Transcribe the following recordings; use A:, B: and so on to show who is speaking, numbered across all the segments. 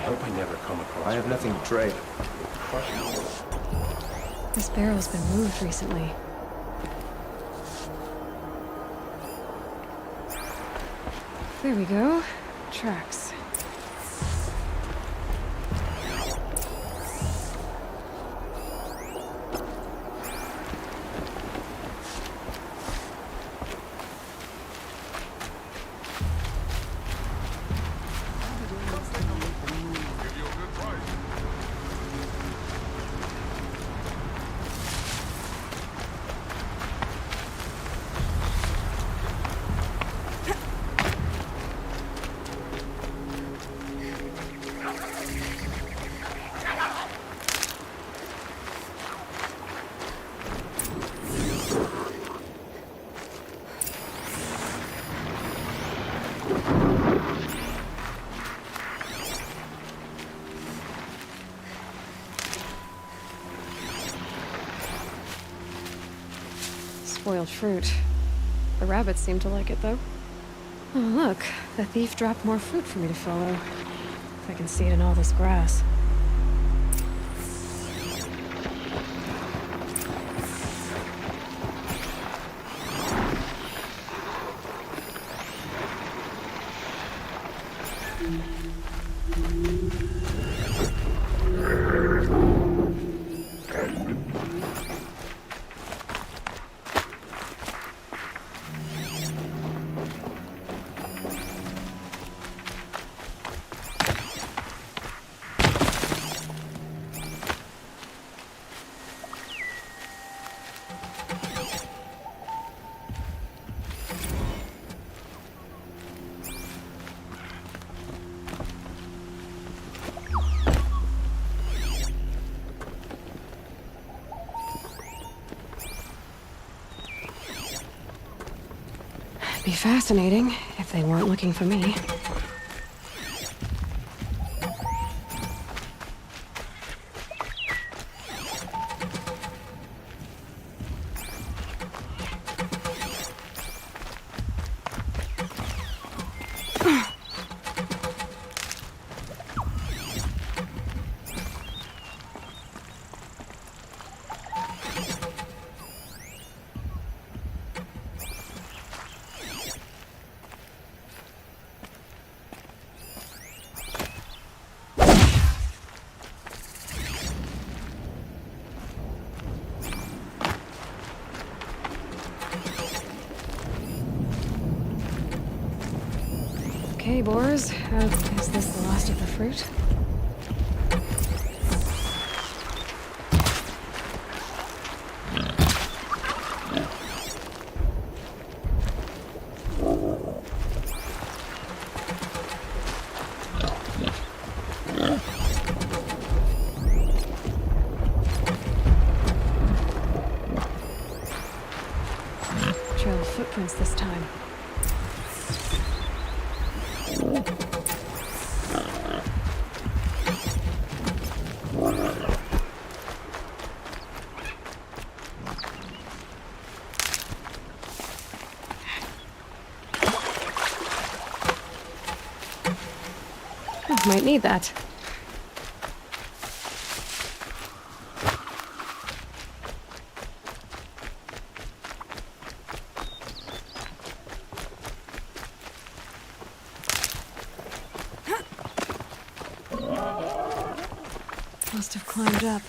A: hope I never come across.
B: I have nothing to trade.
C: This barrel's been moved recently. There we go. Tracks. Spoiled fruit. The rabbits seem to like it, though. Oh, look. The thief dropped more fruit for me to follow. If I can see it in all this grass. Be fascinating if they weren't looking for me. Okay, boars. Is this the last of the fruit? Trail of footprints this time. Might need that. Must have climbed up.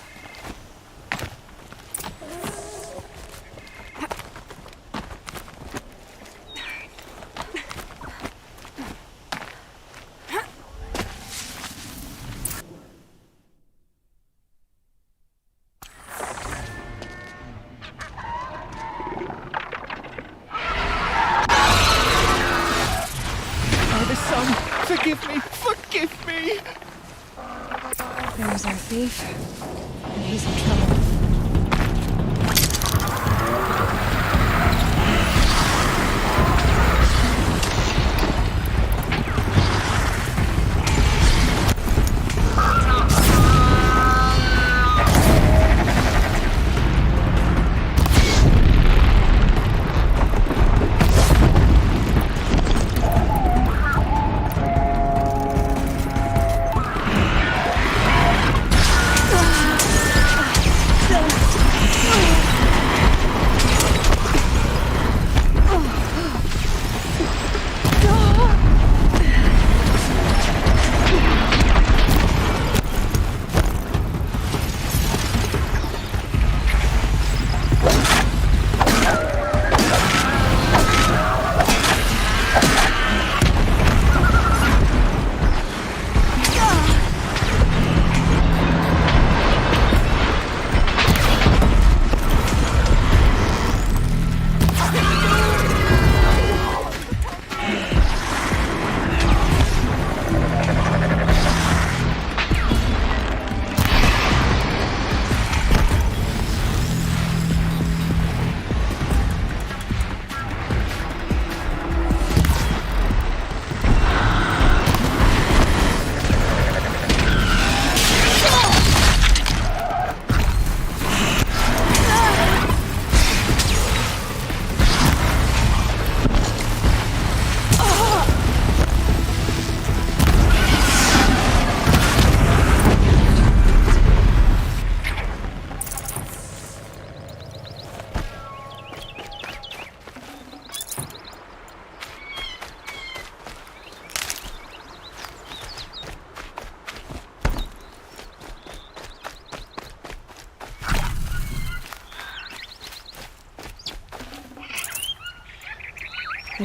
B: Forgive me! Forgive me!
C: There's our thief. And he's in trouble.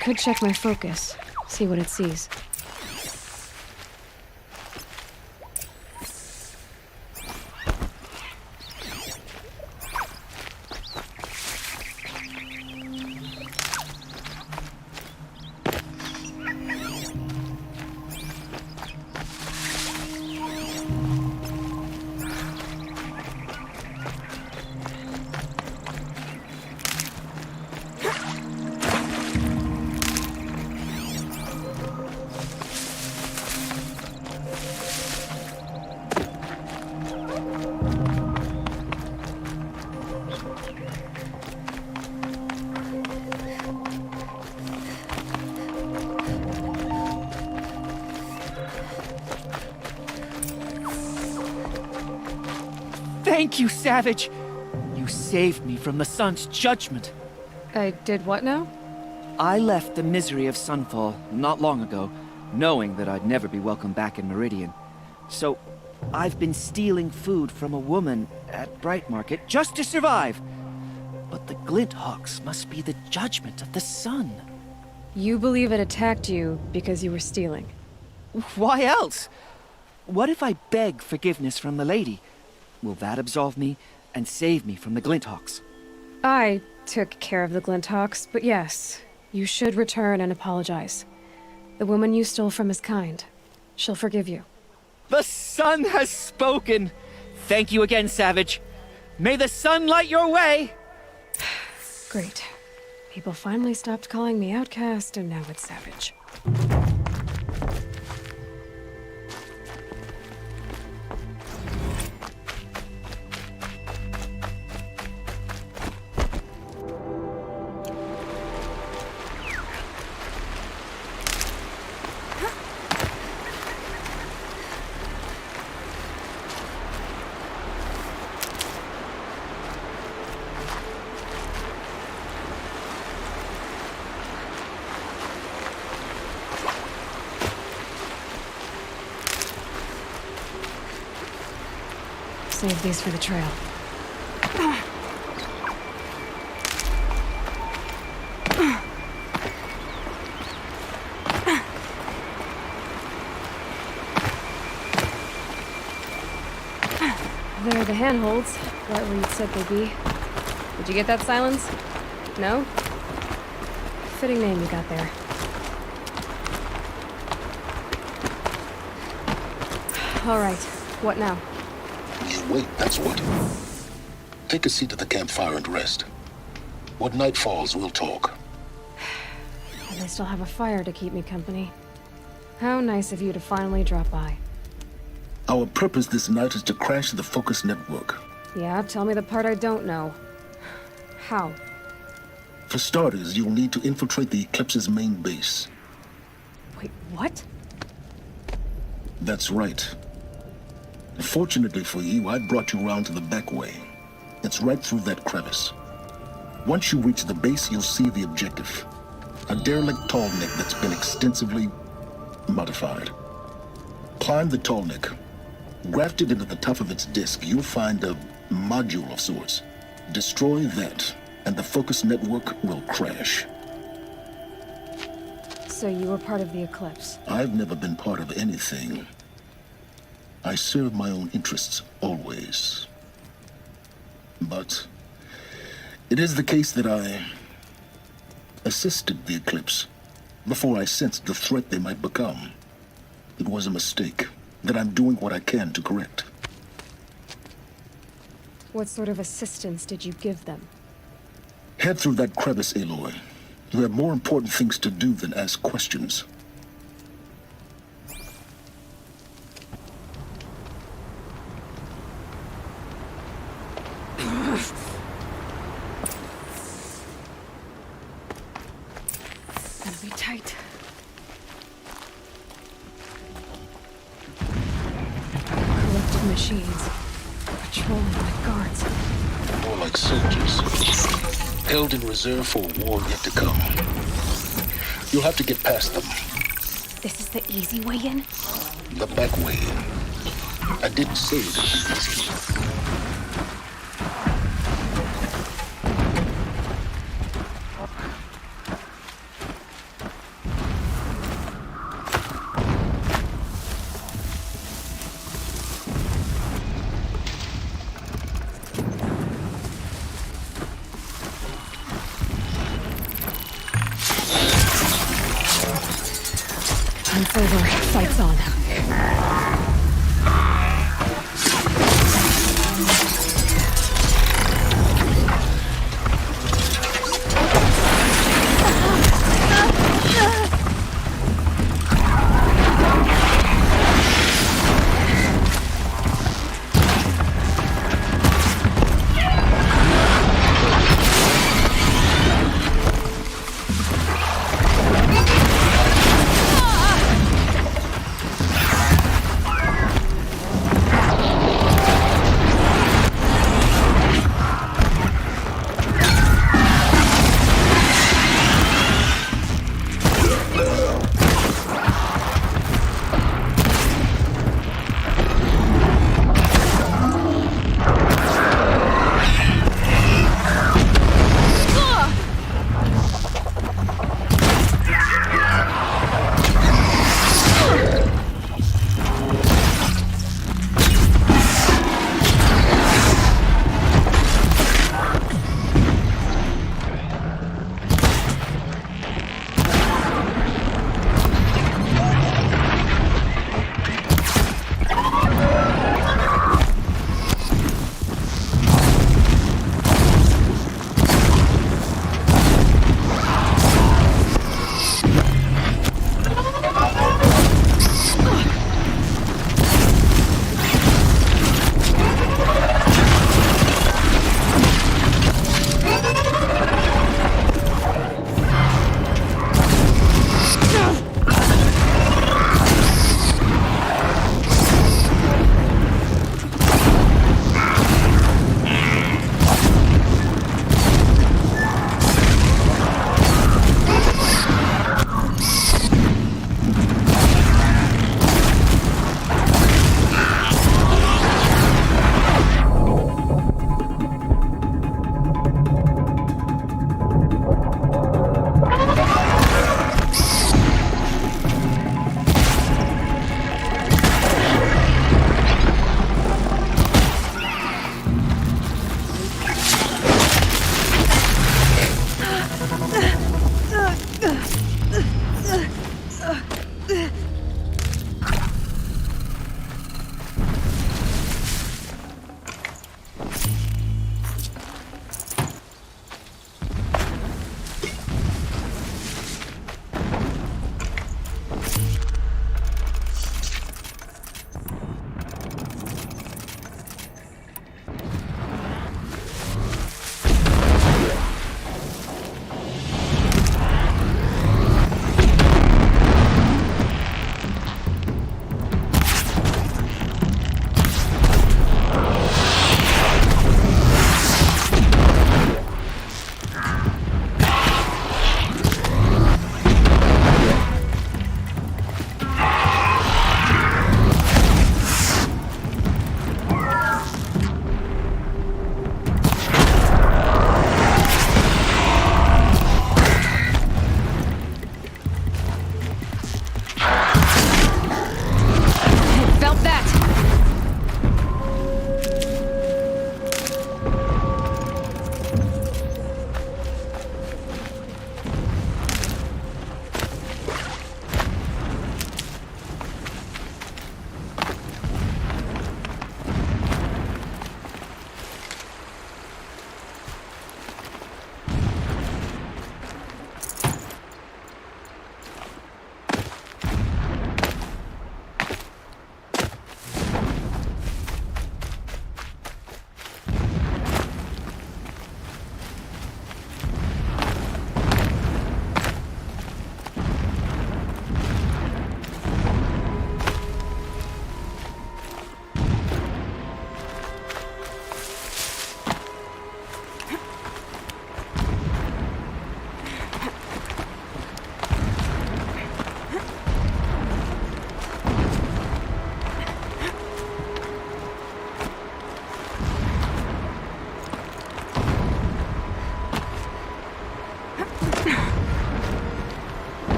C: could check my focus, see what it sees.
B: Thank you, Savage! You saved me from the sun's judgment.
C: I did what now?
B: I left the misery of Sunfall not long ago, knowing that I'd never be welcome back in Meridian. So, I've been stealing food from a woman at Bright Market just to survive. But the Glinthawks must be the judgment of the sun.
C: You believe it attacked you because you were stealing?
B: Why else? What if I beg forgiveness from the lady? Will that absolve me and save me from the Glinthawks?
C: I took care of the Glinthawks, but yes, you should return and apologize. The woman you stole from is kind. She'll forgive you.
B: The sun has spoken! Thank you again, Savage. May the sun light your way!
C: Great. People finally stopped calling me outcast, and now it's Savage. Save these for the trail. There are the handholds, right where you said they'd be. Did you get that, Silence? No? Fitting name you got there. All right, what now?
A: You wait, that's what. Take a seat at the campfire and rest. When night falls, we'll talk.
C: And they still have a fire to keep me company. How nice of you to finally drop by.
A: Our purpose this night is to crash the Focus network.
C: Yeah, tell me the part I don't know. How?
A: For starters, you'll need to infiltrate the Eclipse's main base.
C: Wait, what?
A: That's right. Fortunately for you, I brought you around to the back way. It's right through that crevice. Once you reach the base, you'll see the objective. A derelict tall neck that's been extensively modified. Climb the tall neck. Grafted into the top of its disk, you'll find a module of sorts. Destroy that, and the Focus network will crash.
C: So you were part of the Eclipse?
A: I've never been part of anything. I serve my own interests, always. But it is the case that I assisted the Eclipse before I sensed the threat they might become. It was a mistake that I'm doing what I can to correct.
C: What sort of assistance did you give them?
A: Head through that crevice, Aloy. You have more important things to do than ask questions.
C: Gotta be tight. Collected machines. Patrolling like guards.
A: More like soldiers. Held in reserve for a war yet to come. You'll have to get past them.
C: This is the easy way in?
A: The back way. I didn't say it would be easy.
C: Fights on.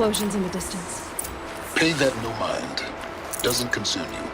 C: Explosions in the distance.
A: Pay that no mind. Doesn't concern you.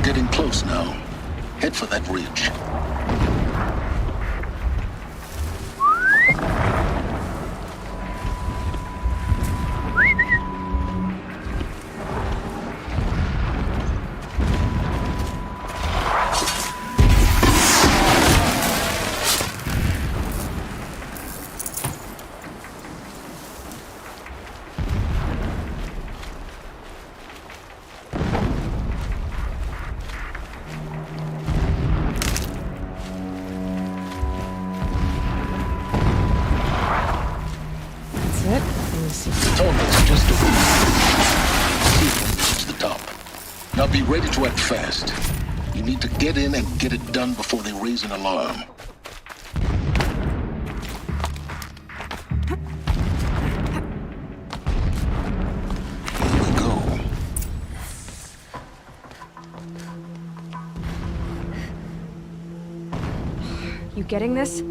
A: getting close now. Head for that ridge. Just over to the top. Now be ready to act fast. You need to get in and get it done before they raise an alarm. Here we go.
C: You getting this?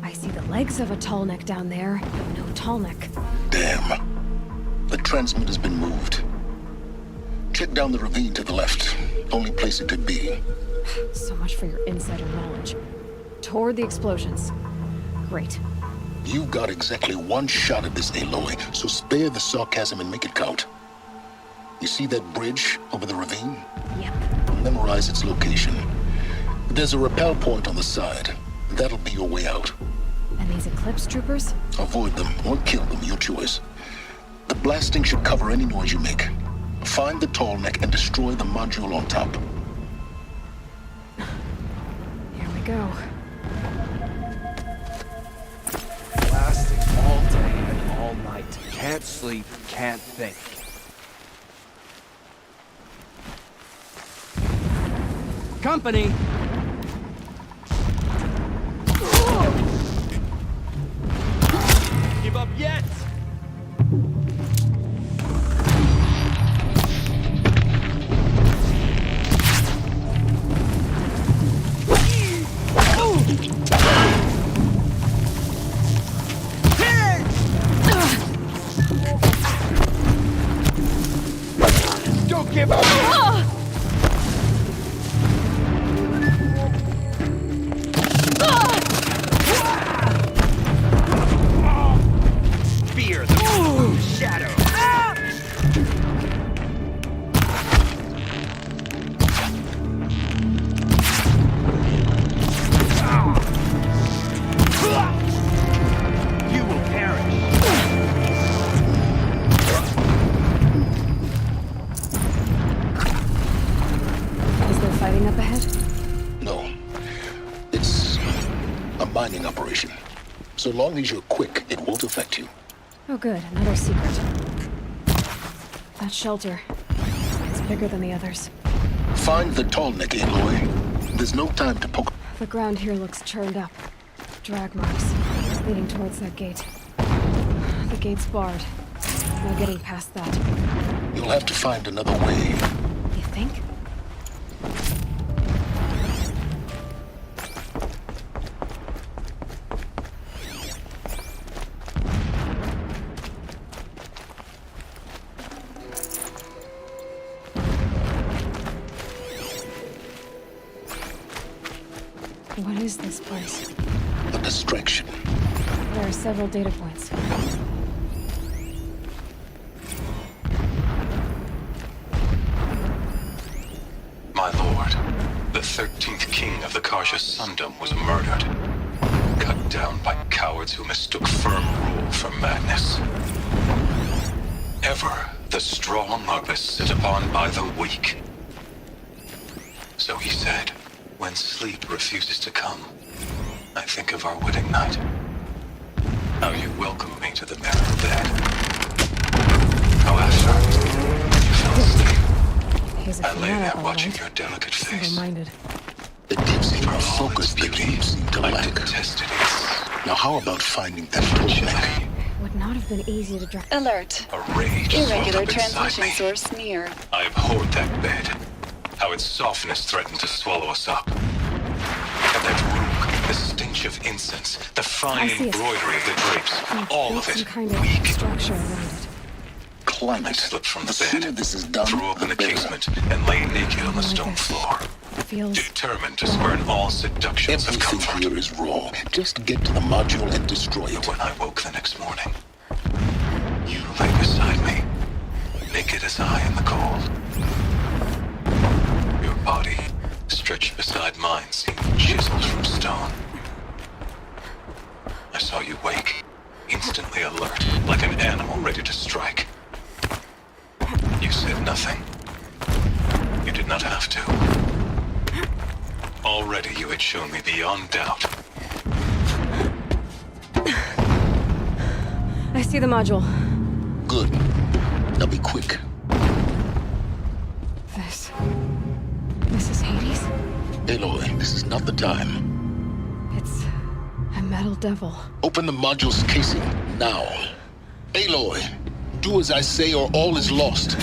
C: I see the legs of a tall neck down there, but no tall neck.
A: Damn. The transmitter's been moved. Check down the ravine to the left. Only place it could be.
C: So much for your insider knowledge. Toward the explosions. Great.
A: You've got exactly one shot at this, Aloy, so spare the sarcasm and make it count. You see that bridge over the ravine?
C: Yep.
A: Memorize its location. There's a rappel point on the side. That'll be your way out.
C: And these Eclipse troopers?
A: Avoid them or kill them, your choice. The blasting should cover any noise you make. Find the tall neck and destroy the module on top.
C: Here we go.
D: Blasting all day and all night. Can't sleep, can't think. Company! Give up yet! Don't give up! Fear the blue shadow! You will perish!
C: Is there fighting up ahead?
A: No. It's a mining operation. So long as you're quick, it won't affect you.
C: Oh good, another secret. That shelter. It's bigger than the others.
A: Find the tall neck, Aloy. There's no time to poke.
C: The ground here looks churned up. Drag marks, leading towards that gate. The gate's barred. No getting past that.
A: You'll have to find another way.
C: You think? What is this place?
A: A distraction.
C: There are several data points.
E: My lord, the 13th king of the Karsha Sundom was murdered. Cut down by cowards who mistook firm rule for madness. Ever the strong are beset upon by the weak. So he said, when sleep refuses to come, I think of our wedding night. How you welcomed me to the married bed. How after you fell asleep,
C: He's a
E: I lay there
C: fanatic, all
E: watching
C: right.
E: your delicate face.
C: Single-minded.
A: It gives you
E: For
A: a
E: all
A: focus
E: its
A: that
E: beauty,
A: you seem to
E: I
A: lack.
E: detested it.
A: Now how about finding that tall neck?
E: Chilly,
C: Would not have been easy to drag.
F: Alert.
E: a rage swelled
F: Irregular
E: up inside
F: transmission
E: me.
F: source near.
E: I abhorred that bed. How its softness threatened to swallow us up. And that room, the stench of incense, the fine
C: I see it.
E: embroidery of the drapes, all
C: Built
E: of it
C: some kind of
E: weak.
C: structure around it.
A: climax.
E: I slipped from the
A: sooner
E: bed,
A: this is done,
E: threw open the
A: better.
E: casement, and lay naked on the stone
C: this.
E: floor,
C: Feels...
E: determined to spurn all seductions of
A: Everything
E: comfort.
A: here is raw. Just get to the module and destroy
E: But
A: it.
E: when I woke the next morning, you lay beside me, naked as I in the cold. Your body, stretched beside mine, seemed chiseled from stone. I saw you wake, instantly alert, like an animal ready to strike. You said nothing. You did not have to. Already you had shown me beyond doubt.
C: I see the module.
A: Good. Now be quick.
C: This is Hades?
A: Aloy, this is not the time.
C: It's a metal devil.
A: Open the module's casing, now. Aloy, do as I say or all is lost.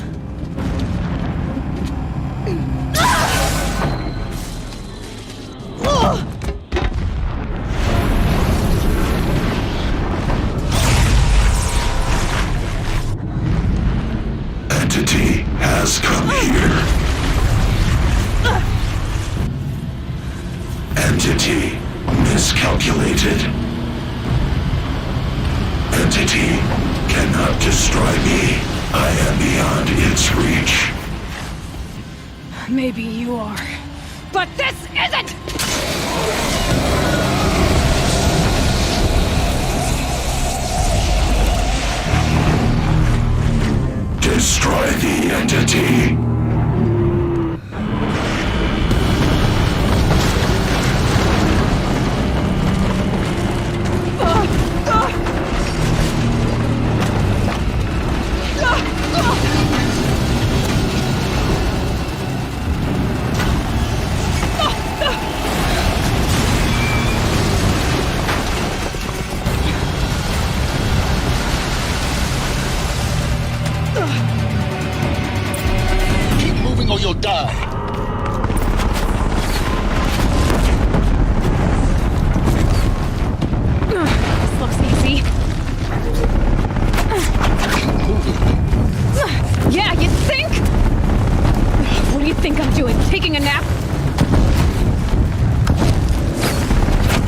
F: Entity has come here. Entity miscalculated. Entity cannot destroy me. I am beyond its reach.
C: Maybe you are. But this isn't!
F: Destroy the entity.
A: Keep moving or you'll die.
C: This looks easy.
A: Keep moving.
C: Yeah, you think? What do you think I'm doing? Taking a nap?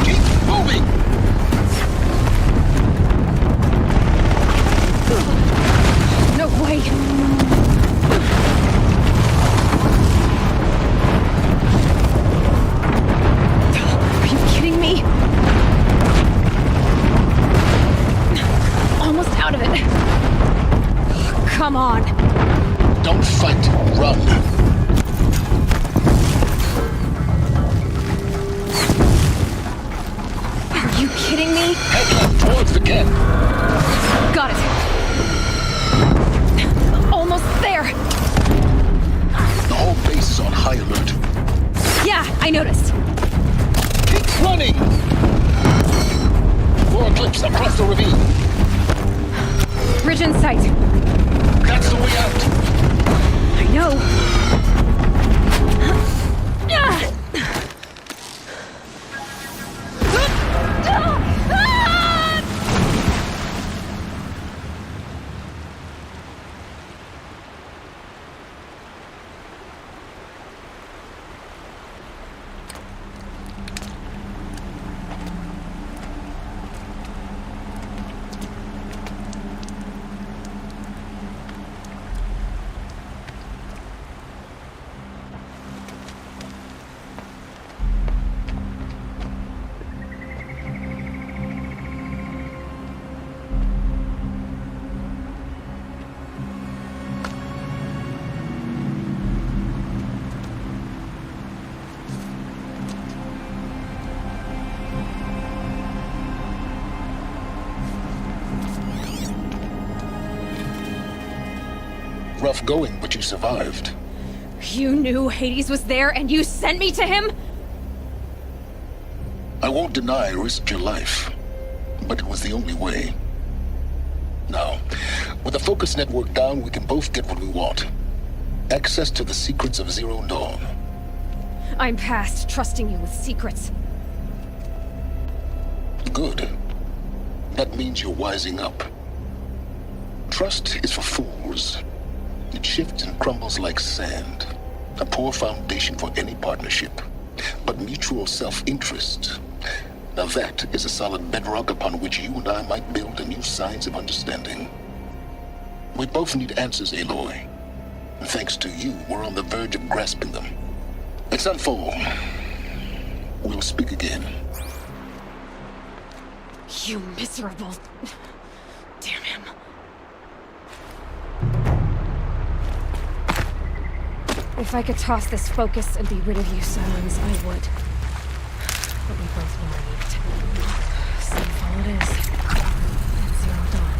A: Keep moving.
C: No way. Are you kidding me? Almost out of it. Come on.
A: Don't fight. Run.
C: Are you kidding me?
A: Head left towards the camp.
C: Got it. Almost there.
A: The whole base is on high alert.
C: Yeah, I noticed.
A: Keep running. 4 eclipse across the ravine.
C: Bridge in sight.
A: That's the way out.
C: I know.
A: Rough going, but you survived.
C: You knew Hades was there and you sent me to him?
A: I won't deny I risked your life, but it was the only way. Now, with the focus network down, we can both get what we want. Access to the secrets of Zero Dawn.
C: I'm past trusting you with secrets.
A: Good. That means you're wising up. Trust is for fools. It shifts and crumbles like sand. A poor foundation for any partnership. But mutual self-interest, now that is a solid bedrock upon which you and I might build a new science of understanding. We both need answers, Aloy. And thanks to you, we're on the verge of grasping them. It's Sunfall. We'll speak again.
C: You miserable... Damn him. If I could toss this focus and be rid of you, Silence, I would. But we both know I need it. Sunfall it is. And Zero Dawn.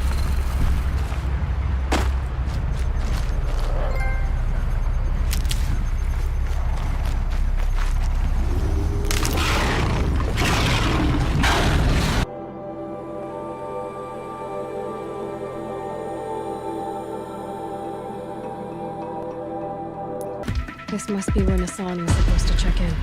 C: This must be where Nassan was supposed to check in.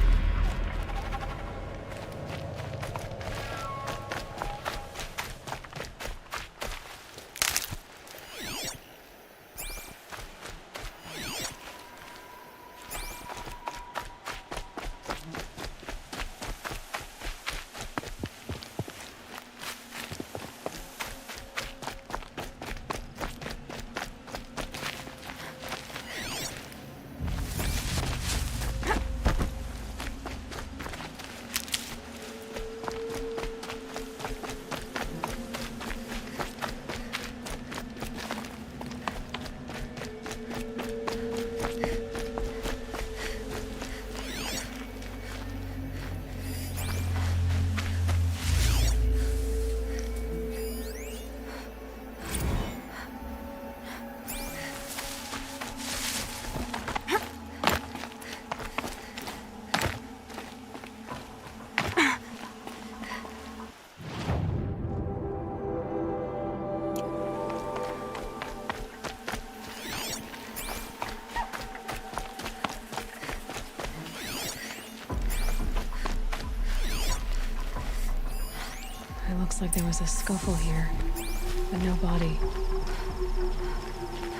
C: It looks like there was a scuffle here, but no body.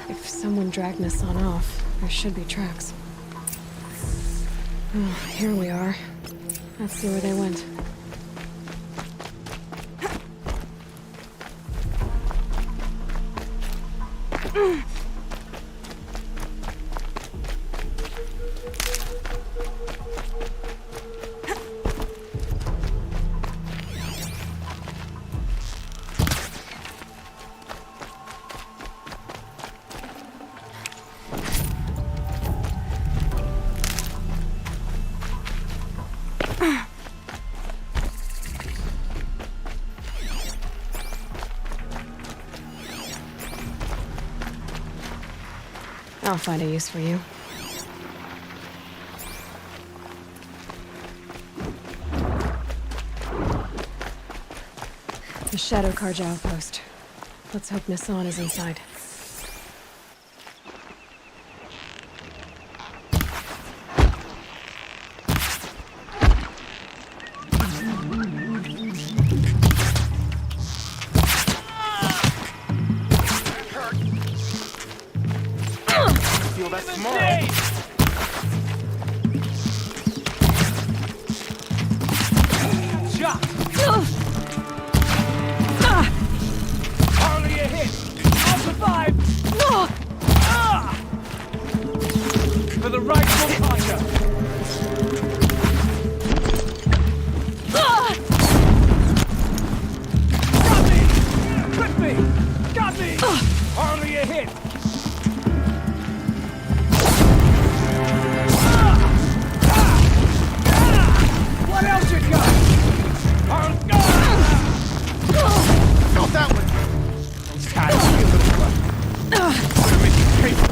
C: If someone dragged Nassan off, there should be tracks. Oh, here we are. Let's see where they went. I'll find a use for you. The Shadow Karja outpost. Let's hope Nassan is inside.
D: Feel that smile. Shot! Hardly a hit! I'll survive! For the rightful Pasha! Got me! Clip me! Got me! Hardly a hit! What else you got? Felt that one. Time to see a little blood. Gonna make you pay for it.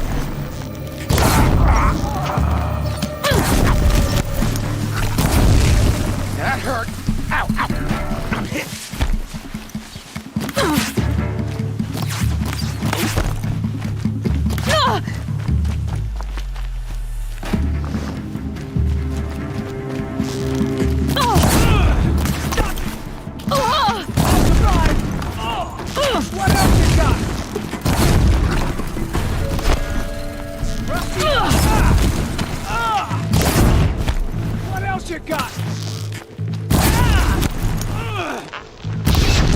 D: else you got?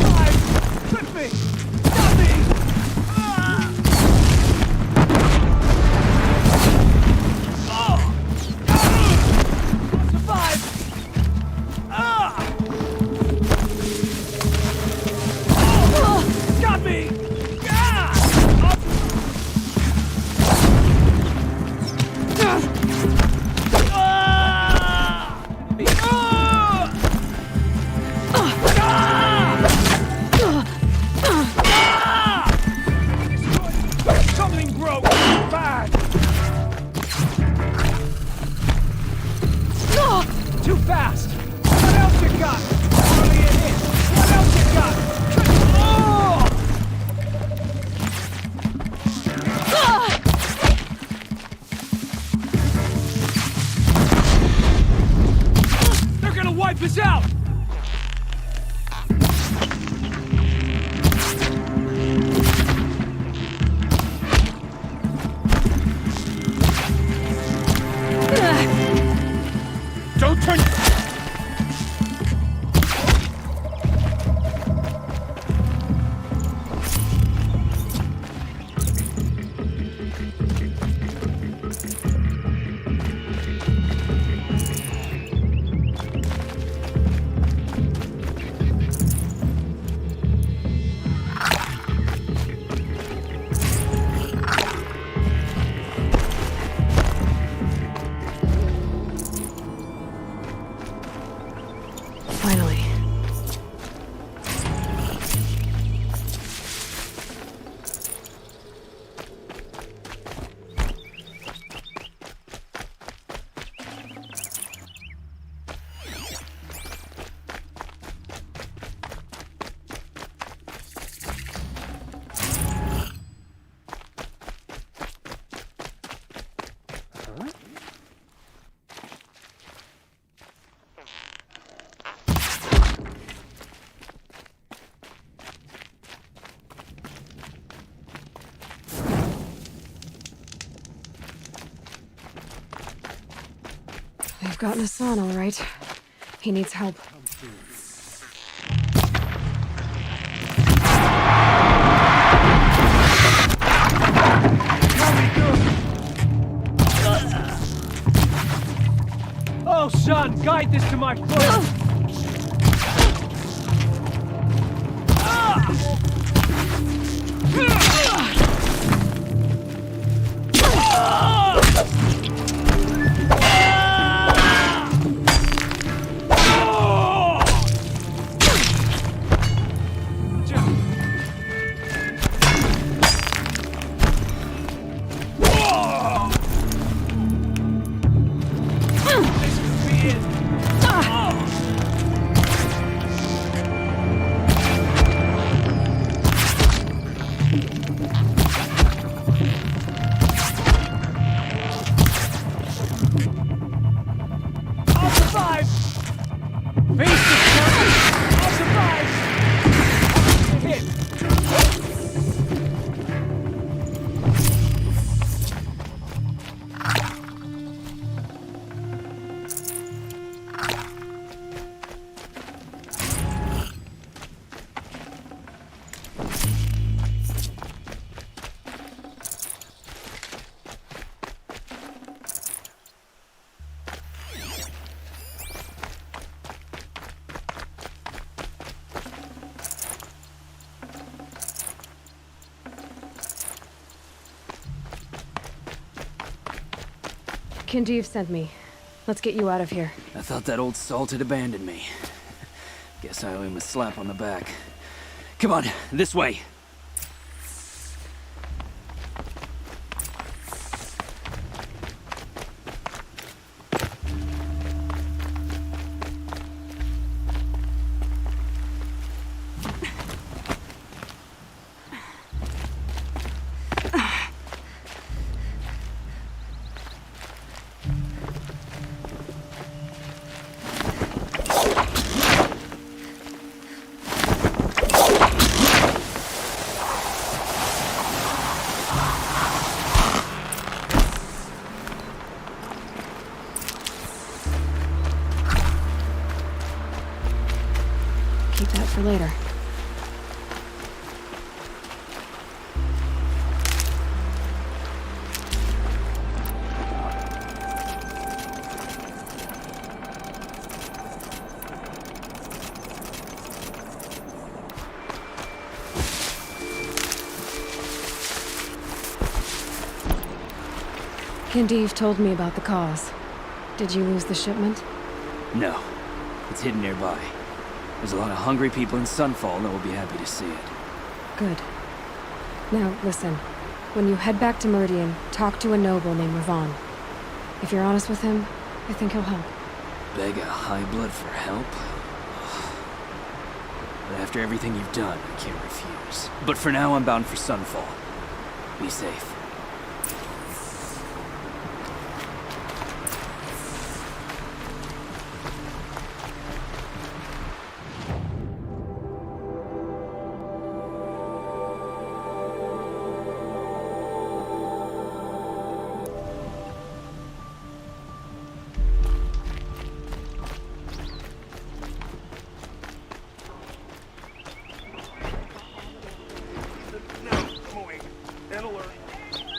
D: Five! Trick me! Stop me! Survive! Got me! Something broke! Bad! Too fast! What else you got? Only a hit! What else you got? They're gonna wipe us out! Don't turn!
C: Finally. They've gotten Hassan, all right. He needs help.
D: Oh, son, guide this to my foot!
C: Kinjeev sent me. Let's get you out of here.
B: I thought that old salt had abandoned me. Guess I owe him a slap on the back. Come on, this way.
C: for later. Kindeev told me about the cause. Did you lose the shipment?
G: No. It's hidden nearby. There's a lot of hungry people in Sunfall that will be happy to see it.
C: Good. Now, listen. When you head back to Meridian, talk to a noble named Ravon. If you're honest with him, I think he'll help.
G: Beg a high blood for help? But after everything you've done, I can't refuse. But for now, I'm bound for Sunfall. Be safe.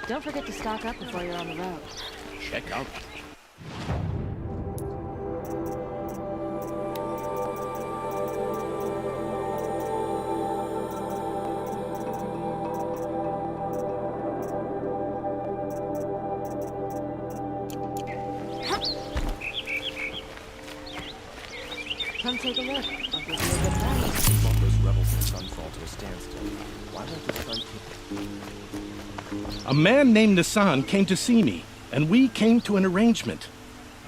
C: Don't forget to stock up before you're on the road.
H: Check out.
C: Come take a look. I'll give you a good time.
D: Brought those rebels in Sunfall to a standstill. Why won't the Sun King?
H: A man named Nassan came to see me, and we came to an arrangement.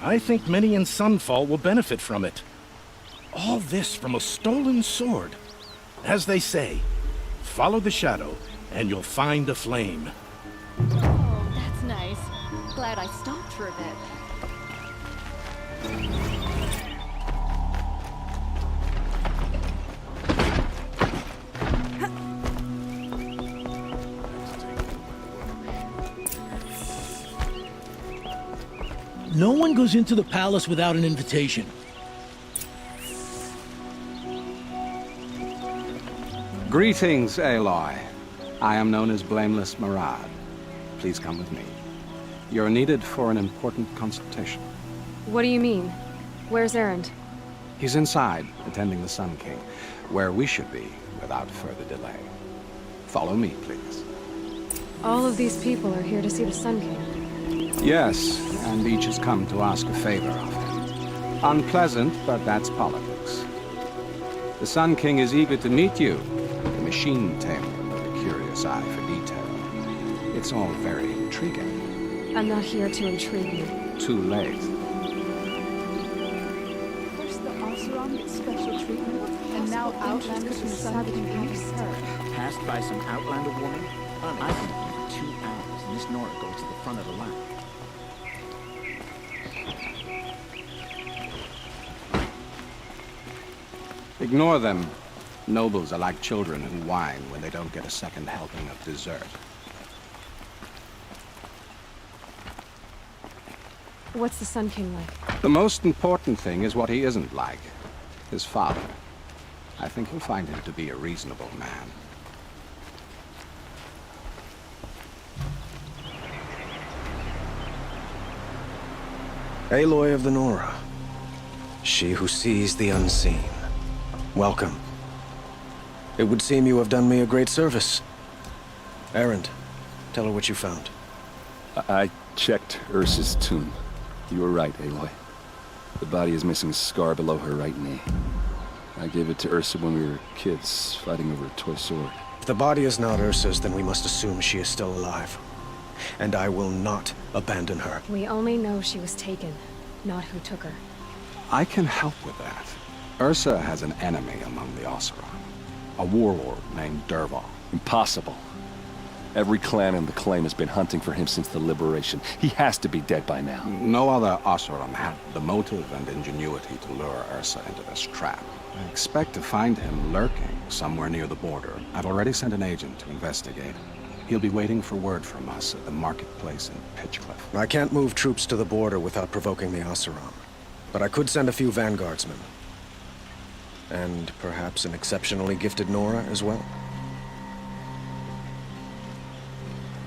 H: I think many in Sunfall will benefit from it. All this from a stolen sword. As they say, follow the shadow, and you'll find a flame.
I: Oh, that's nice. Glad I stopped for a bit.
J: No one goes into the palace without an invitation.
K: Greetings, Aloy. I am known as Blameless Marad. Please come with me. You're needed for an important consultation.
C: What do you mean? Where's Erend?
K: He's inside, attending the Sun King, where we should be without further delay. Follow me, please.
C: All of these people are here to see the Sun King.
K: Yes, and each has come to ask a favor of him. Unpleasant, but that's politics. The Sun King is eager to meet you, the machine tamer with a curious eye for detail. It's all very intriguing.
C: I'm not here to intrigue you.
K: Too late.
I: First the Oseram gets special treatment, and now Outlanders from the Sun King have her.
L: Passed by some Outlander woman? I've been here for 2 hours, and this Nora goes to the front of the line.
K: Ignore them. Nobles are like children who whine when they don't get a second helping of dessert.
C: What's the Sun King like?
K: The most important thing is what he isn't like. His father. I think you'll find him to be a reasonable man.
M: Aloy of the Nora. She who sees the unseen. Welcome. It would seem you have done me a great service. Erend, tell her what you found.
N: I checked Ursa's tomb. You were right, Aloy. The body is missing a scar below her right knee. I gave it to Ursa when we were kids, fighting over a toy sword.
M: If the body is not Ursa's, then we must assume she is still alive. And I will not abandon her.
C: We only know she was taken, not who took her.
K: I can help with that. Ursa has an enemy among the Oseram. A warlord named Dervahl.
N: Impossible. Every clan in the claim has been hunting for him since the liberation. He has to be dead by now.
K: No other Oseram had the motive and ingenuity to lure Ursa into this trap. I expect to find him lurking somewhere near the border. I've already sent an agent to investigate. He'll be waiting for word from us at the marketplace in Pitchcliff.
M: I can't move troops to the border without provoking the Oseram. But I could send a few vanguardsmen. And perhaps an exceptionally gifted Nora as well.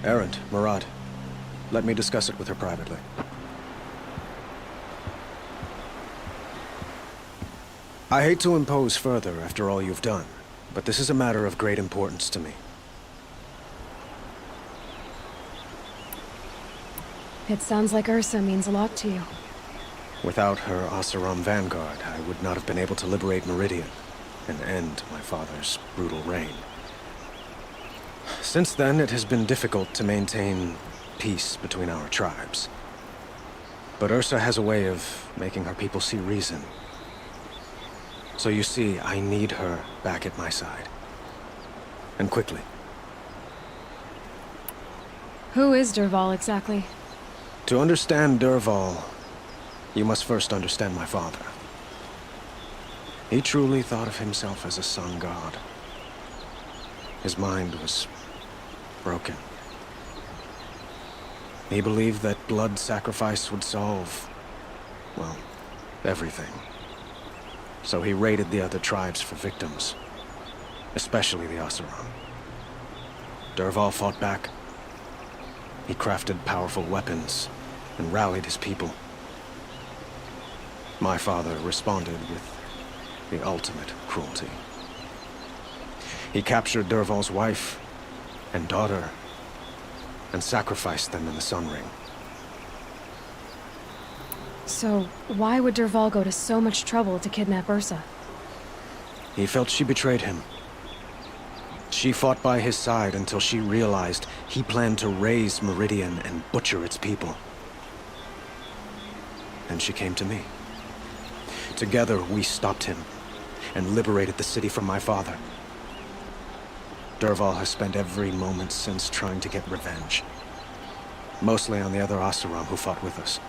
M: Erend, Murad, let me discuss it with her privately. I hate to impose further after all you've done, but this is a matter of great importance to me.
C: It sounds like Ursa means a lot to you.
M: Without her Oseram vanguard, I would not have been able to liberate Meridian and end my father's brutal reign. Since then, it has been difficult to maintain peace between our tribes. But Ursa has a way of making her people see reason. So you see, I need her back at my side. And quickly.
C: Who is Dervahl exactly?
M: To understand Dervahl, you must first understand my father. He truly thought of himself as a sun god. His mind was broken. He believed that blood sacrifice would solve, well, everything. So he raided the other tribes for victims, especially the Oseram. Dervahl fought back. He crafted powerful weapons and rallied his people. My father responded with the ultimate cruelty. He captured Dervahl's wife and daughter and sacrificed them in the Sun Ring.
C: So, why would Dervahl go to so much trouble to kidnap Ursa?
M: He felt she betrayed him. She fought by his side until she realized he planned to raise Meridian and butcher its people. And she came to me. Together, we stopped him and liberated the city from my father. Dervahl has spent every moment since trying to get revenge. Mostly on the other Oseram who fought with us.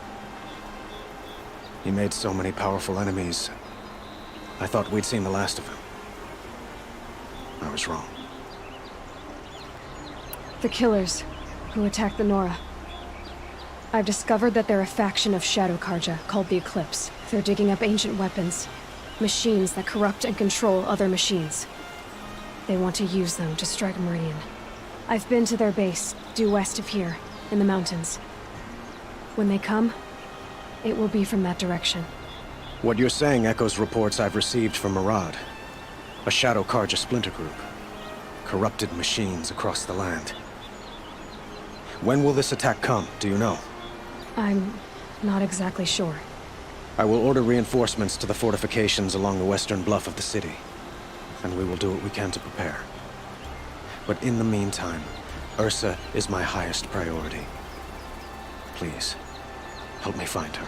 M: He made so many powerful enemies, I thought we'd seen the last of him. I was wrong.
C: The killers who attacked the Nora. I've discovered that they're a faction of Shadow Karja called the Eclipse. They're digging up ancient weapons, machines that corrupt and control other machines. They want to use them to strike Meridian. I've been to their base, due west of here, in the mountains. When they come, it will be from that direction.
M: What you're saying echoes reports I've received from Murad. A Shadow Karja splinter group. Corrupted machines across the land. When will this attack come, do you know?
C: I'm not exactly sure.
M: I will order reinforcements to the fortifications along the western bluff of the city. And we will do what we can to prepare. But in the meantime, Ursa is my highest priority. Please, help me find her.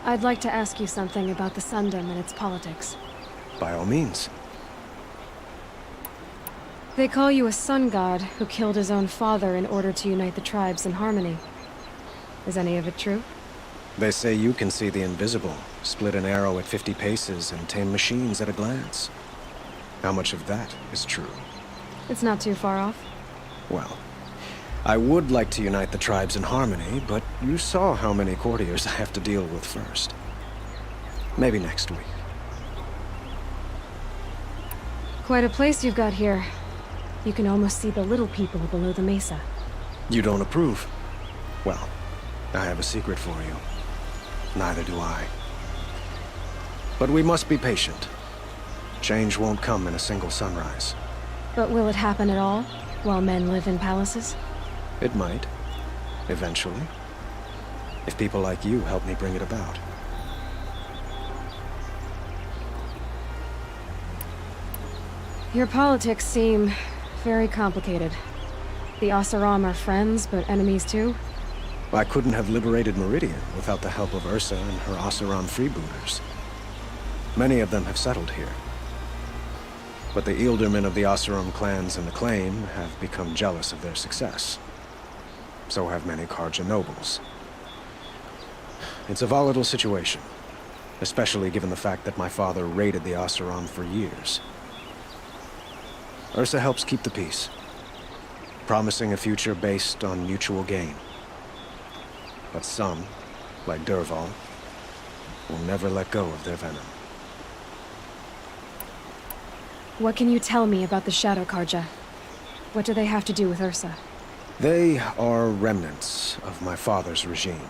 C: I'd like to ask you something about the Sundom and its politics.
M: By all means.
C: They call you a sun god who killed his own father in order to unite the tribes in harmony. Is any of it true?
M: They say you can see the invisible, split an arrow at 50 paces, and tame machines at a glance. How much of that is true?
C: It's not too far off.
M: Well, I would like to unite the tribes in harmony, but you saw how many courtiers I have to deal with first. Maybe next week.
C: Quite a place you've got here. You can almost see the little people below the mesa.
M: You don't approve? Well, I have a secret for you. Neither do I. But we must be patient. Change won't come in a single sunrise.
C: But will it happen at all, while men live in palaces?
M: It might. Eventually. If people like you help me bring it about.
C: Your politics seem very complicated. The Oseram are friends, but enemies too?
M: I couldn't have liberated Meridian without the help of Ursa and her Oseram freebooters. Many of them have settled here. But the Ealdormen of the Oseram clans and the Claim have become jealous of their success. So have many Karja nobles. It's a volatile situation, especially given the fact that my father raided the Oseram for years. Ursa helps keep the peace, promising a future based on mutual gain. But some, like Dervahl, will never let go of their venom.
C: What can you tell me about the Shadow Karja? What do they have to do with Ursa?
M: They are remnants of my father's regime,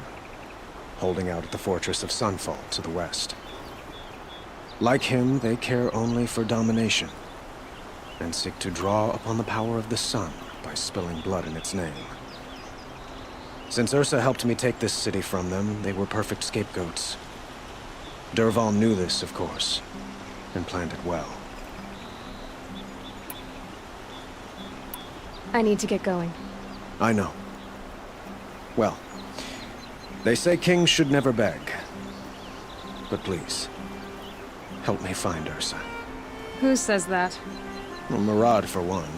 M: holding out at the fortress of Sunfall to the west. Like him, they care only for domination, and seek to draw upon the power of the sun by spilling blood in its name. Since Ursa helped me take this city from them, they were perfect scapegoats. Dervahl knew this, of course, and planned it well.
C: I need to get going.
M: I know. Well, they say kings should never beg. But please, help me find Ursa.
C: Who says that?
M: Well, Murad, for one.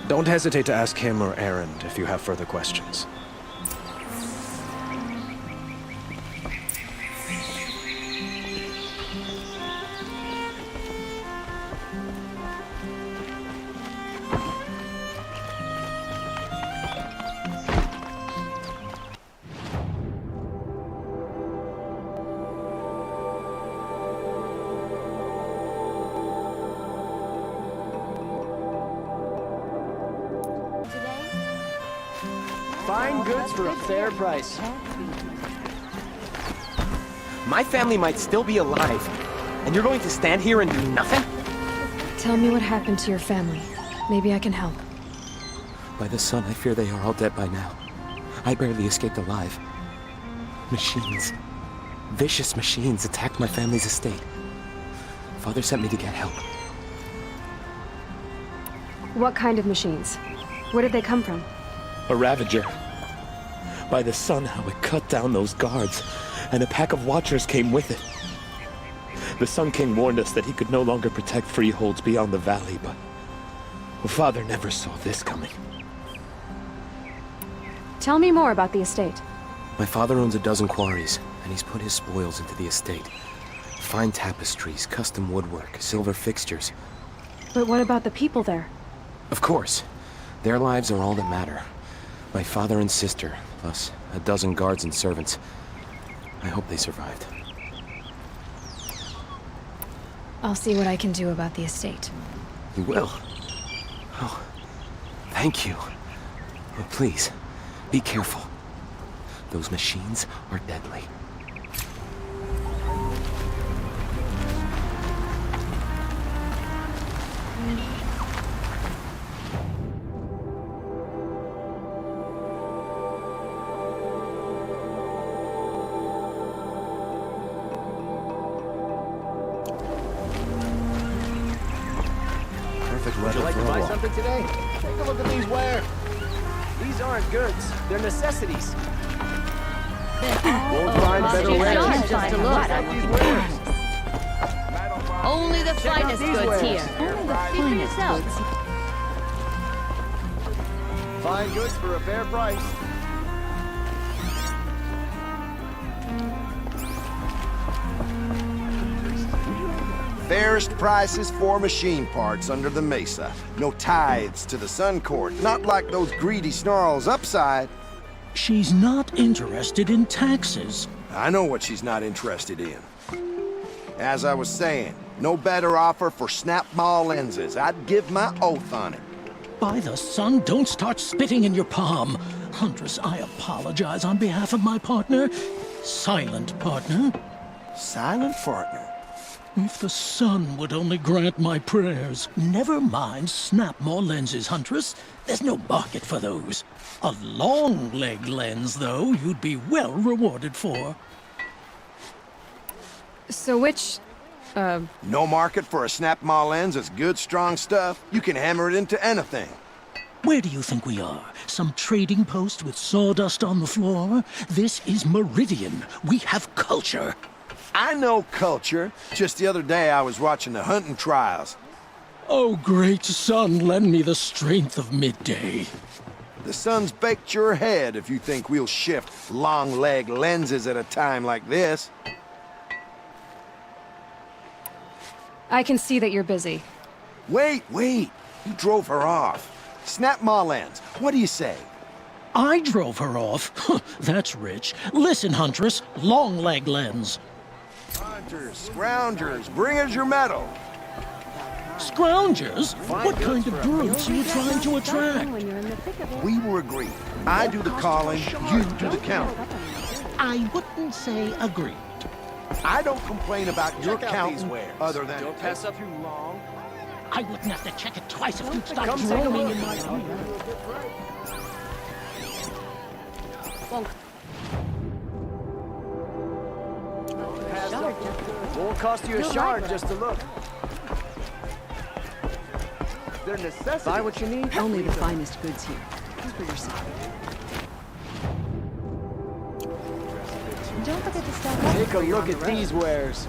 M: Don't hesitate to ask him or Erend if you have further questions.
D: Fine goods for a fair price. My family might still be alive, and you're going to stand here and do nothing?
C: Tell me what happened to your family. Maybe I can help.
O: By the sun, I fear they are all dead by now. I barely escaped alive. Machines. Vicious machines attacked my family's estate. Father sent me to get help.
C: What kind of machines? Where did they come from?
O: A Ravager. By the sun, how it cut down those guards, and a pack of Watchers came with it. The Sun King warned us that he could no longer protect freeholds beyond the valley, but Father never saw this coming.
C: Tell me more about the estate.
O: My father owns a dozen quarries, and he's put his spoils into the estate. Fine tapestries, custom woodwork, silver fixtures.
C: But what about the people there?
O: Of course. Their lives are all that matter. My father and sister, plus a dozen guards and servants. I hope they survived.
C: I'll see what I can do about the estate.
O: You will? Oh, thank you. But please, be careful. Those machines are deadly.
D: Would you like to buy something today? Take a look at these wares. These aren't goods, they're necessities. Won't find better wares.
P: Just to look at these wares. Only the finest goods here. Only the finest goods.
D: Fine goods for a fair price.
Q: Fairest prices for machine parts under the mesa. No tithes to the Sun Court, not like those greedy snarls upside.
J: She's not interested in taxes.
Q: I know what she's not interested in. As I was saying, no better offer for snap mall lenses. I'd give my oath on it.
J: By the sun, don't start spitting in your palm. Huntress, I apologize on behalf of my partner. Silent partner.
Q: Silent partner?
J: If the sun would only grant my prayers. Never mind snap more lenses, Huntress. There's no market for those. A long leg lens, though, you'd be well rewarded for.
C: So which,
Q: No market for a snap mall lens is good, strong stuff. You can hammer it into anything.
J: Where do you think we are? Some trading post with sawdust on the floor? This is Meridian. We have culture.
Q: I know culture. Just the other day I was watching the hunting trials.
J: Oh, great sun, lend me the strength of midday.
Q: The sun's baked your head if you think we'll shift long leg lenses at a time like this.
C: I can see that you're busy.
Q: Wait. You drove her off. Snap ma lens. What do you say?
J: I drove her off? That's rich. Listen, Huntress, long leg lens.
Q: Hunters, scroungers, bring us your metal.
J: Scroungers? What kind of brutes are you trying to attract?
Q: We were agreed. I do the calling, you do the counting.
J: I wouldn't say agreed.
Q: I don't complain about your
D: Check out
Q: counting
D: these wares.
Q: other than
D: Don't pass up too long.
J: I wouldn't have to check it twice if you'd stop
D: Come take a
J: droning
D: look.
J: in my ear.
D: Pass up. Won't cost you a shard just to look. They're necessities.
R: Buy what you need. Only the finest goods here. Just for yourself.
P: Don't forget to stock up.
D: Take a look at these wares.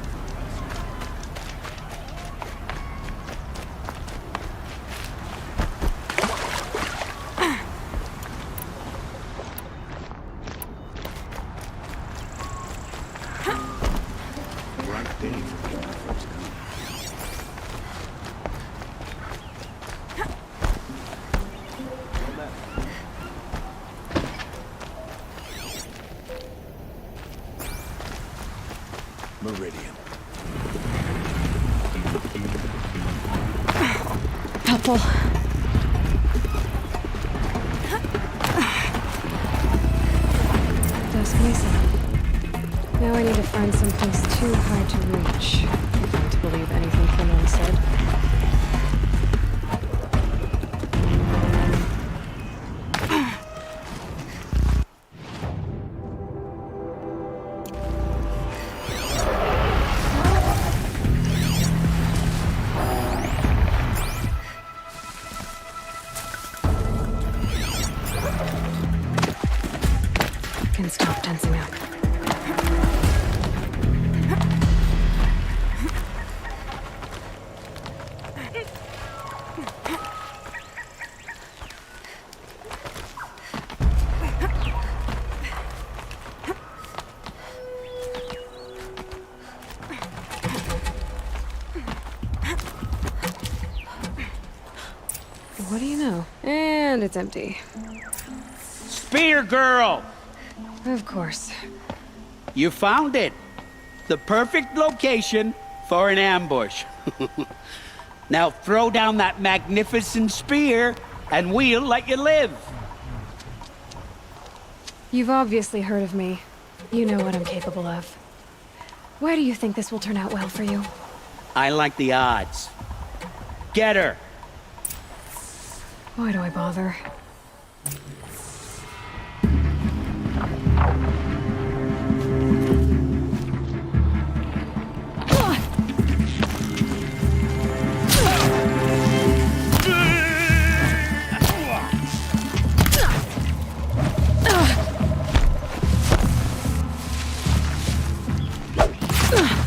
Q: Meridian.
C: Helpful. Dusk Mesa. Now I need to find someplace too high to reach. If I'm to believe anything Clement said. Can stop tensing up. What do you know? And it's empty.
S: Spear girl!
C: Of course.
S: You found it. The perfect location for an ambush. Now throw down that magnificent spear, and we'll let you live.
C: You've obviously heard of me. You know what I'm capable of. Why do you think this will turn out well for you?
S: I like the odds. Get her.
C: Why do I bother?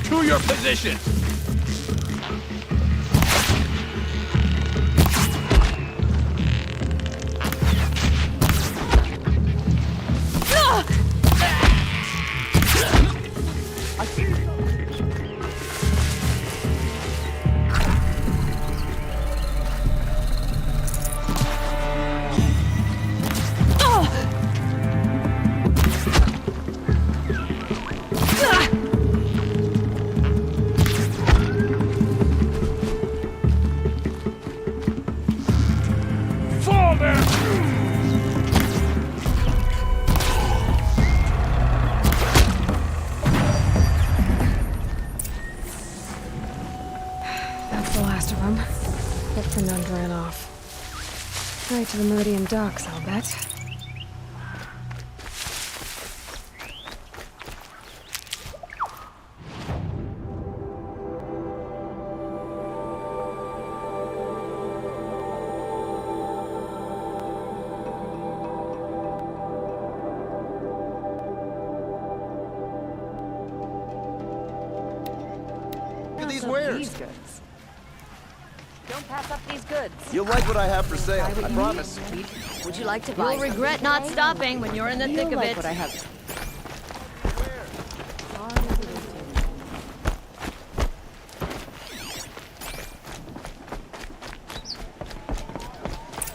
S: To your position.
C: That's the last of them. But Fernand ran off. Right to the Meridian docks, I'll bet.
Q: These wares.
P: These goods. Don't pass up these goods.
Q: You'll like what I have for sale, I promise.
P: Would you like to buy? You'll regret not stopping when you're in the thick of it. What I have.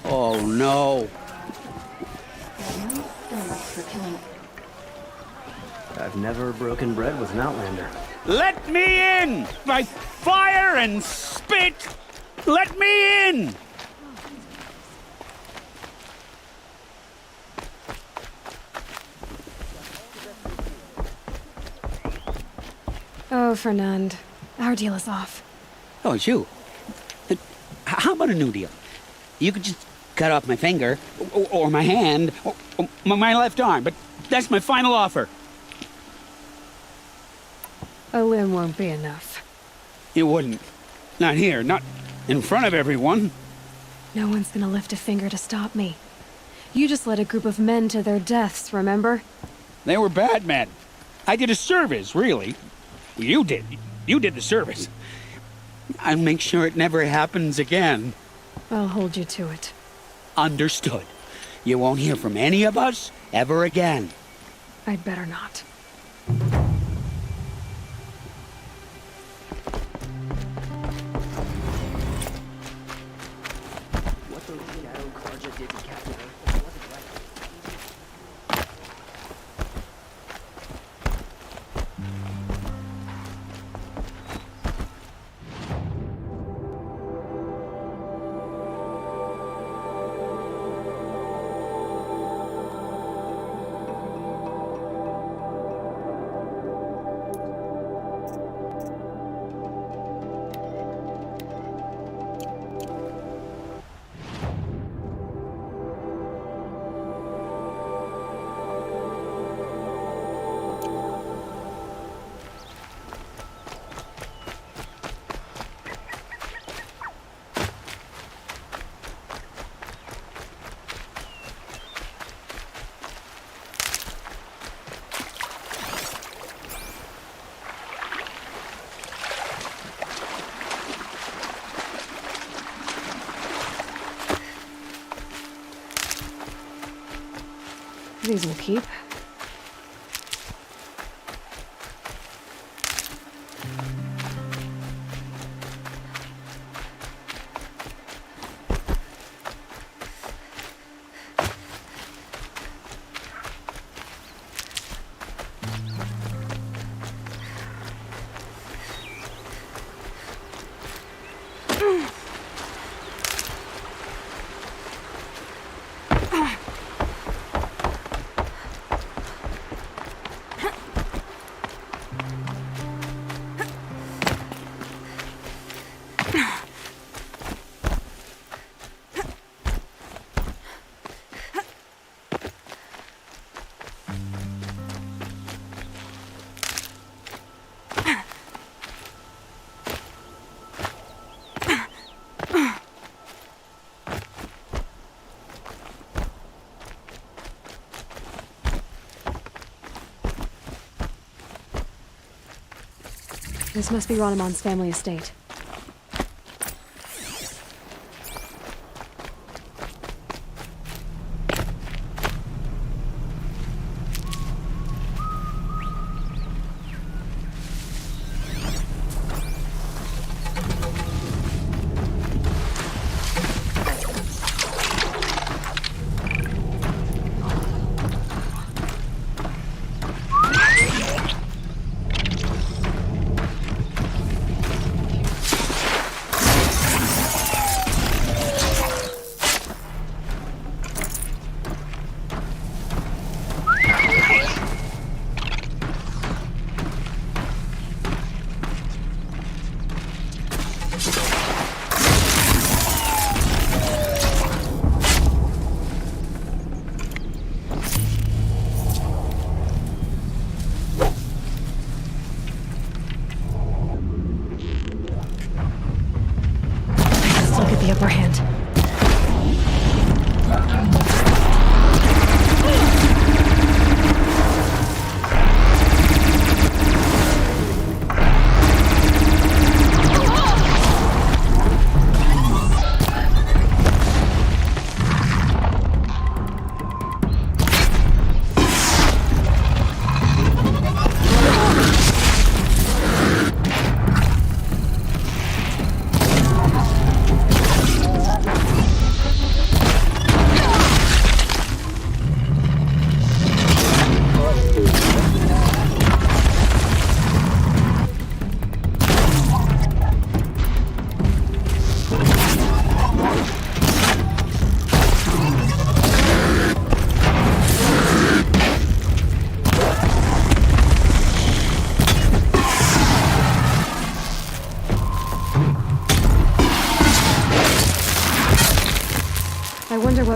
S: Oh no.
T: I've never broken bread with an outlander.
S: Let me in! By fire and spit! Let me in!
C: Oh, Fernand. Our deal is off.
S: Oh, it's you. How about a new deal? You could just cut off my finger, or my hand, or my left arm, but that's my final offer.
C: A limb won't be enough.
S: It wouldn't. Not here, not in front of everyone.
C: No one's gonna lift a finger to stop me. You just led a group of men to their deaths, remember?
S: They were bad men. I did a service, really. You did. You did the service. I'll make sure it never happens again.
C: I'll hold you to it.
S: Understood. You won't hear from any of us ever again.
C: I'd better not.
B: What those shadow Karja did to Captain Earth wasn't right.
C: These will keep. This must be Ranamon's family estate.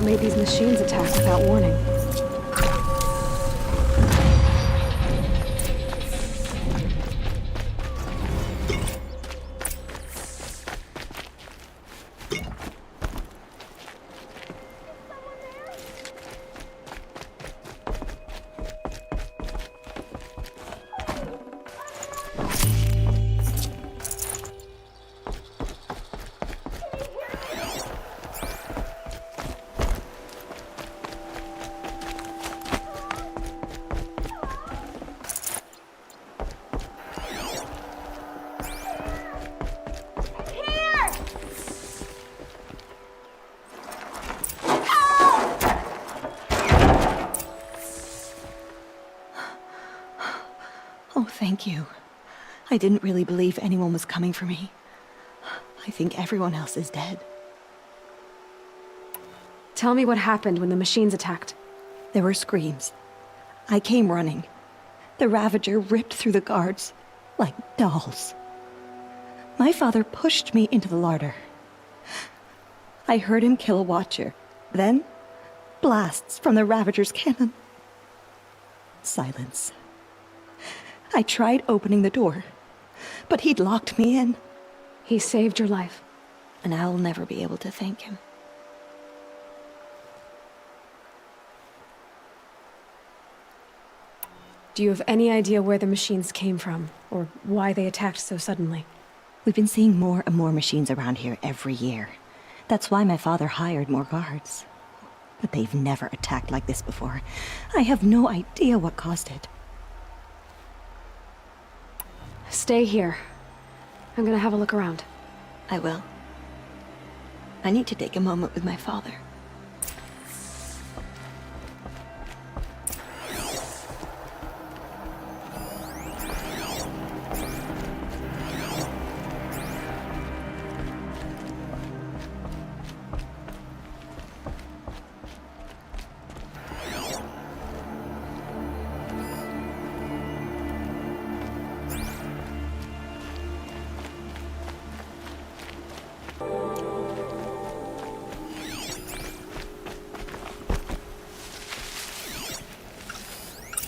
C: made these machines attack without warning?
U: Oh, thank you. I didn't really believe anyone was coming for me. I think everyone else is dead.
C: Tell me what happened when the machines attacked.
U: There were screams. I came running. The Ravager ripped through the guards like dolls. My father pushed me into the larder. I heard him kill a watcher. Then, blasts from the Ravager's cannon. Silence. I tried opening the door, but he'd locked me in.
C: He saved your life.
U: And I'll never be able to thank him.
C: Do you have any idea where the machines came from, or why they attacked so suddenly?
U: We've been seeing more and more machines around here every year. That's why my father hired more guards. But they've never attacked like this before. I have no idea what caused it.
C: Stay here. I'm gonna have a look around.
U: I will. I need to take a moment with my father.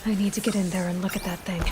C: I need to get in there and look at that thing.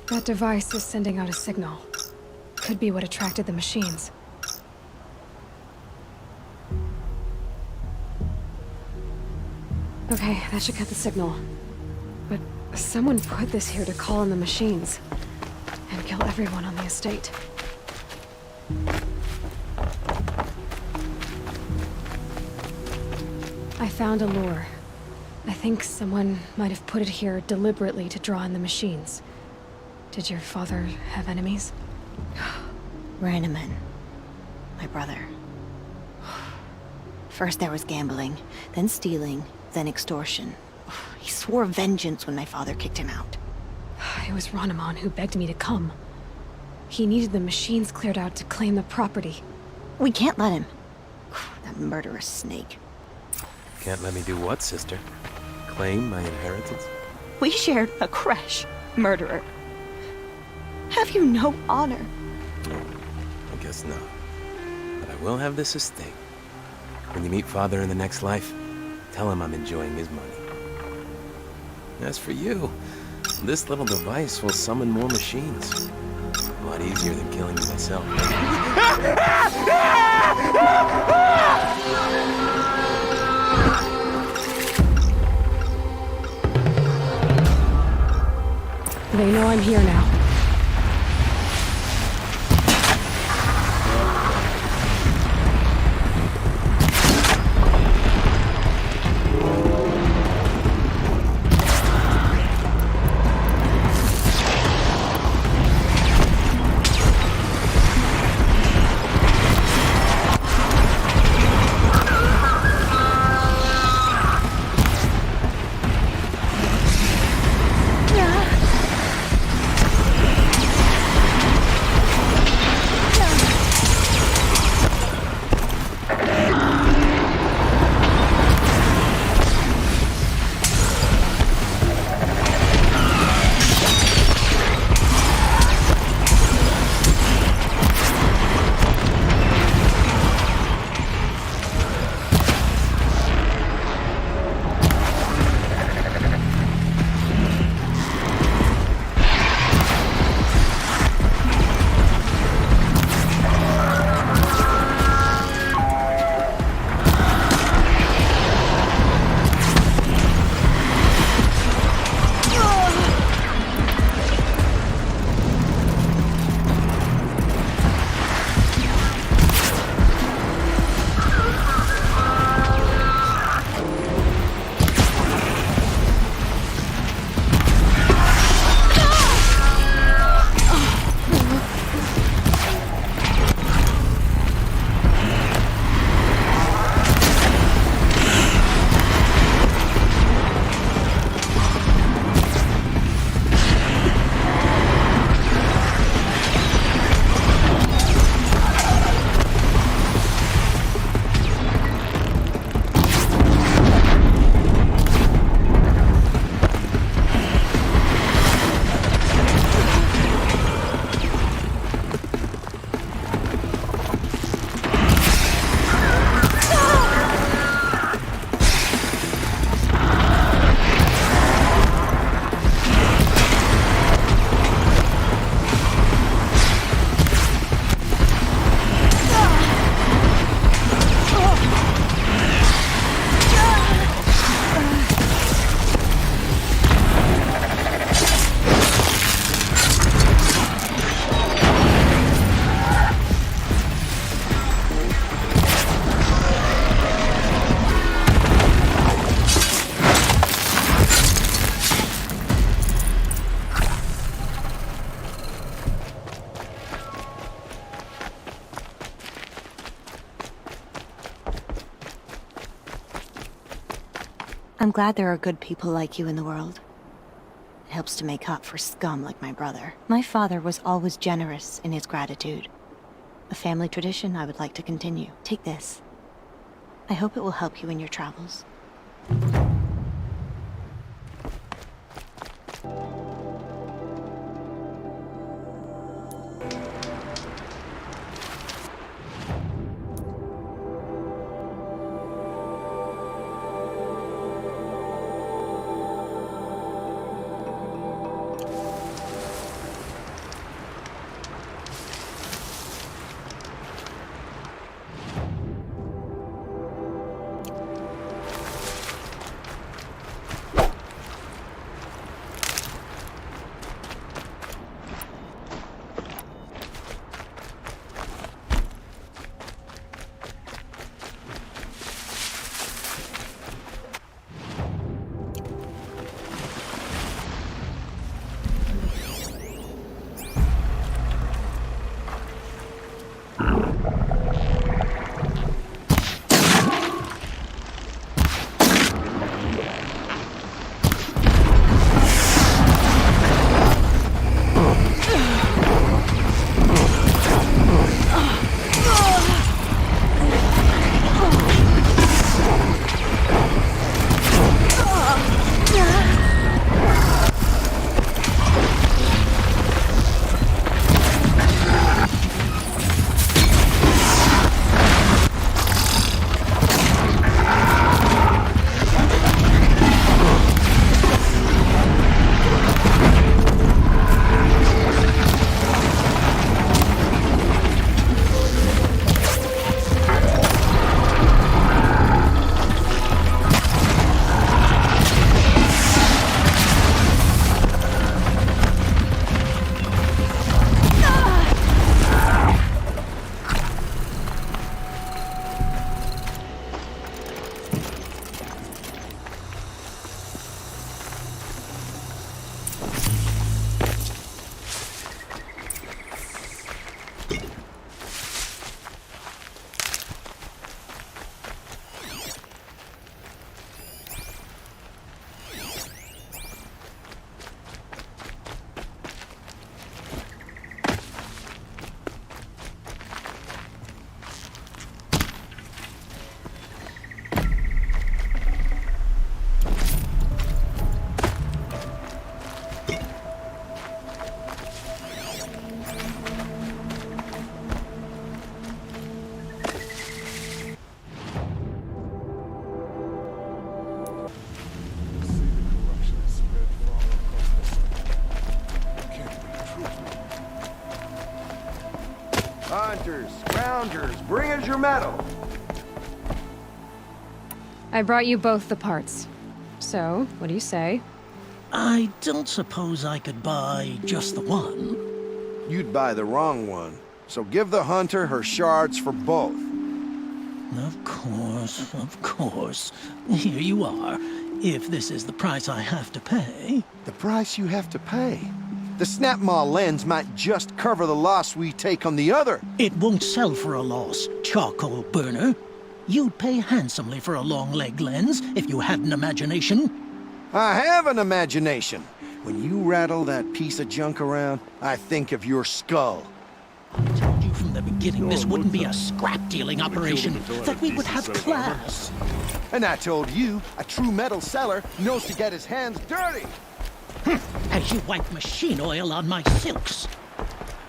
C: That device is sending out a signal. Could be what attracted the machines. Okay, that should cut the signal. But someone put this here to call in the machines. And kill everyone on the estate. I found a lure. I think someone might have put it here deliberately to draw in the machines. Did your father have enemies?
U: Ranneman. My brother. First there was gambling, then stealing, then extortion. He swore vengeance when my father kicked him out.
C: It was Ranneman who begged me to come. He needed the machines cleared out to claim the property.
U: We can't let him. That murderous snake.
O: Can't let me do what, sister? Claim my inheritance?
U: We shared a creche, murderer. Have you no honor?
O: I guess not. But I will have this estate. When you meet father in the next life,
E: Tell him I'm enjoying his money. As for you, this little device will summon more machines. A lot easier than killing you myself.
C: They know I'm here now.
U: I'm glad there are good people like you in the world. It helps to make up for scum like my brother. My father was always generous in his gratitude. A family tradition I would like to continue. Take this. I hope it will help you in your travels.
Q: Hunters, scroungers, bring us your metal.
C: I brought you both the parts. So, what do you say?
J: I don't suppose I could buy just the one.
Q: You'd buy the wrong one. So give the hunter her shards for both.
J: Of course, of course. Here you are. If this is the price I have to pay.
Q: The price you have to pay? The snap maw lens might just cover the loss we take on the other.
J: It won't sell for a loss, charcoal burner. You'd pay handsomely for a long leg lens if you had an imagination.
Q: I have an imagination. When you rattle that piece of junk around, I think of your skull.
J: I told you from the beginning this wouldn't be a scrap-dealing operation, that we would have class.
Q: And I told you, a true metal seller knows to get his hands dirty.
J: As you wipe machine oil on my silks.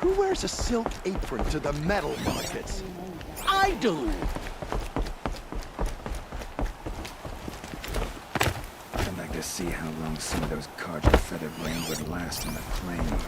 Q: Who wears a silk apron to the metal markets?
J: I do.
G: I'd like to see how long some of those Carja feather brains would last on the plane.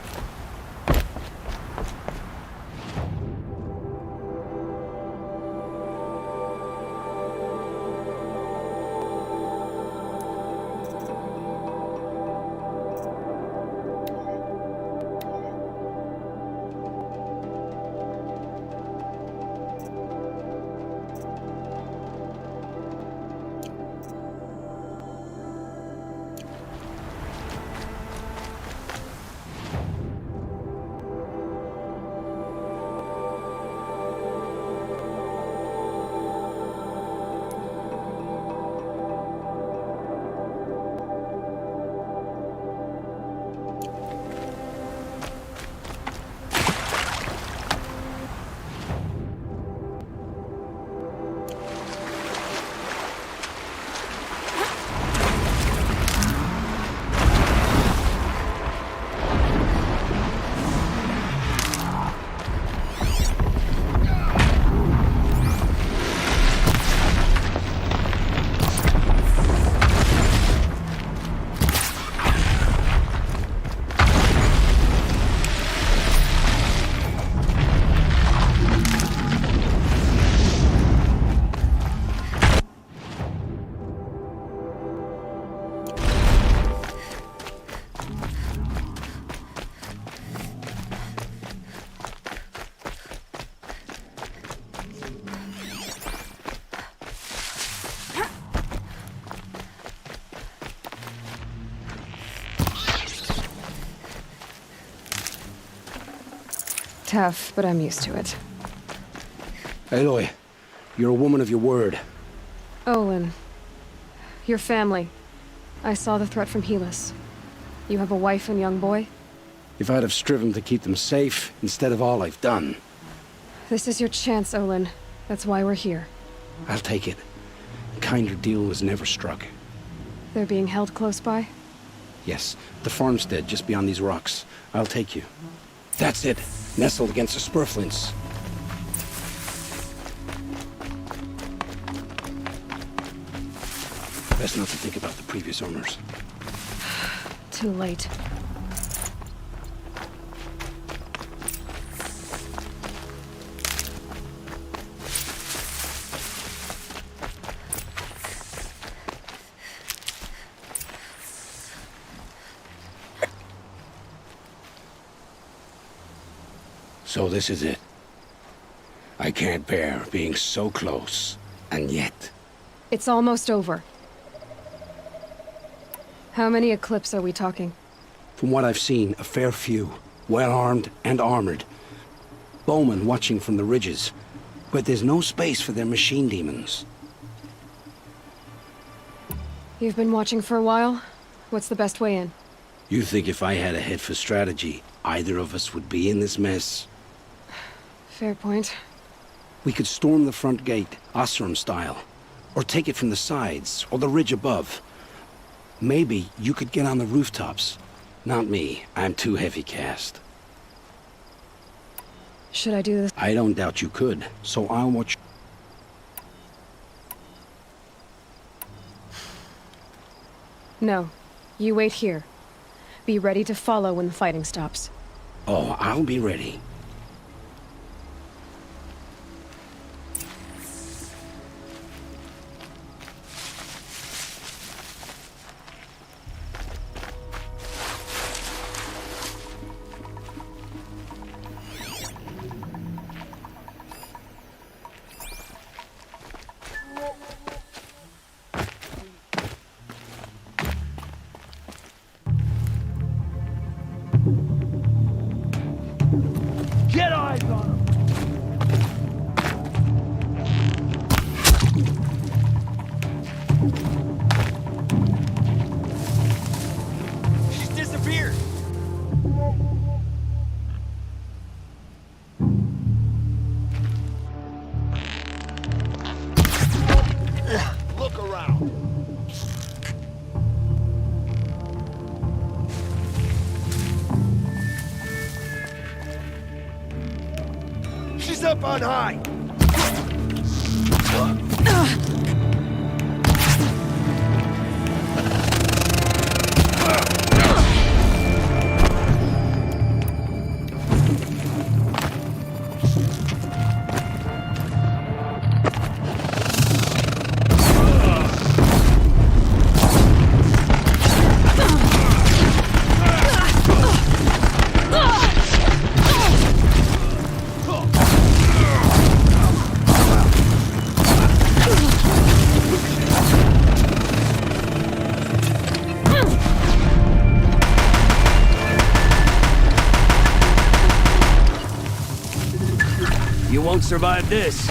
C: Tough, but I'm used to it.
M: Aloy, you're a woman of your word.
C: Olin. Your family. I saw the threat from Helis. You have a wife and young boy?
M: If I'd have striven to keep them safe, instead of all I've done.
C: This is your chance, Olin. That's why we're here.
M: I'll take it. A kinder deal was never struck.
C: They're being held close by?
M: Yes, the farmstead just beyond these rocks. I'll take you. That's it. Nestled against the spurflints. Best not to think about the previous owners.
C: Too late.
M: So this is it. I can't bear being so close, and yet...
C: It's almost over. How many Eclipse are we talking?
M: From what I've seen, a fair few. Well-armed and armored. Bowmen watching from the ridges. But there's no space for their machine demons.
C: You've been watching for a while? What's the best way in?
M: You think if I had a head for strategy, either of us would be in this mess?
C: Fair point.
M: We could storm the front gate, Osram style. Or take it from the sides, or the ridge above. Maybe you could get on the rooftops. Not me. I'm too heavy cast.
C: Should I do this?
M: I don't doubt you could, so I'll watch...
C: No. You wait here. Be ready to follow when the fighting stops.
M: Oh, I'll be ready.
Q: Eyes up on high!
G: You won't survive this.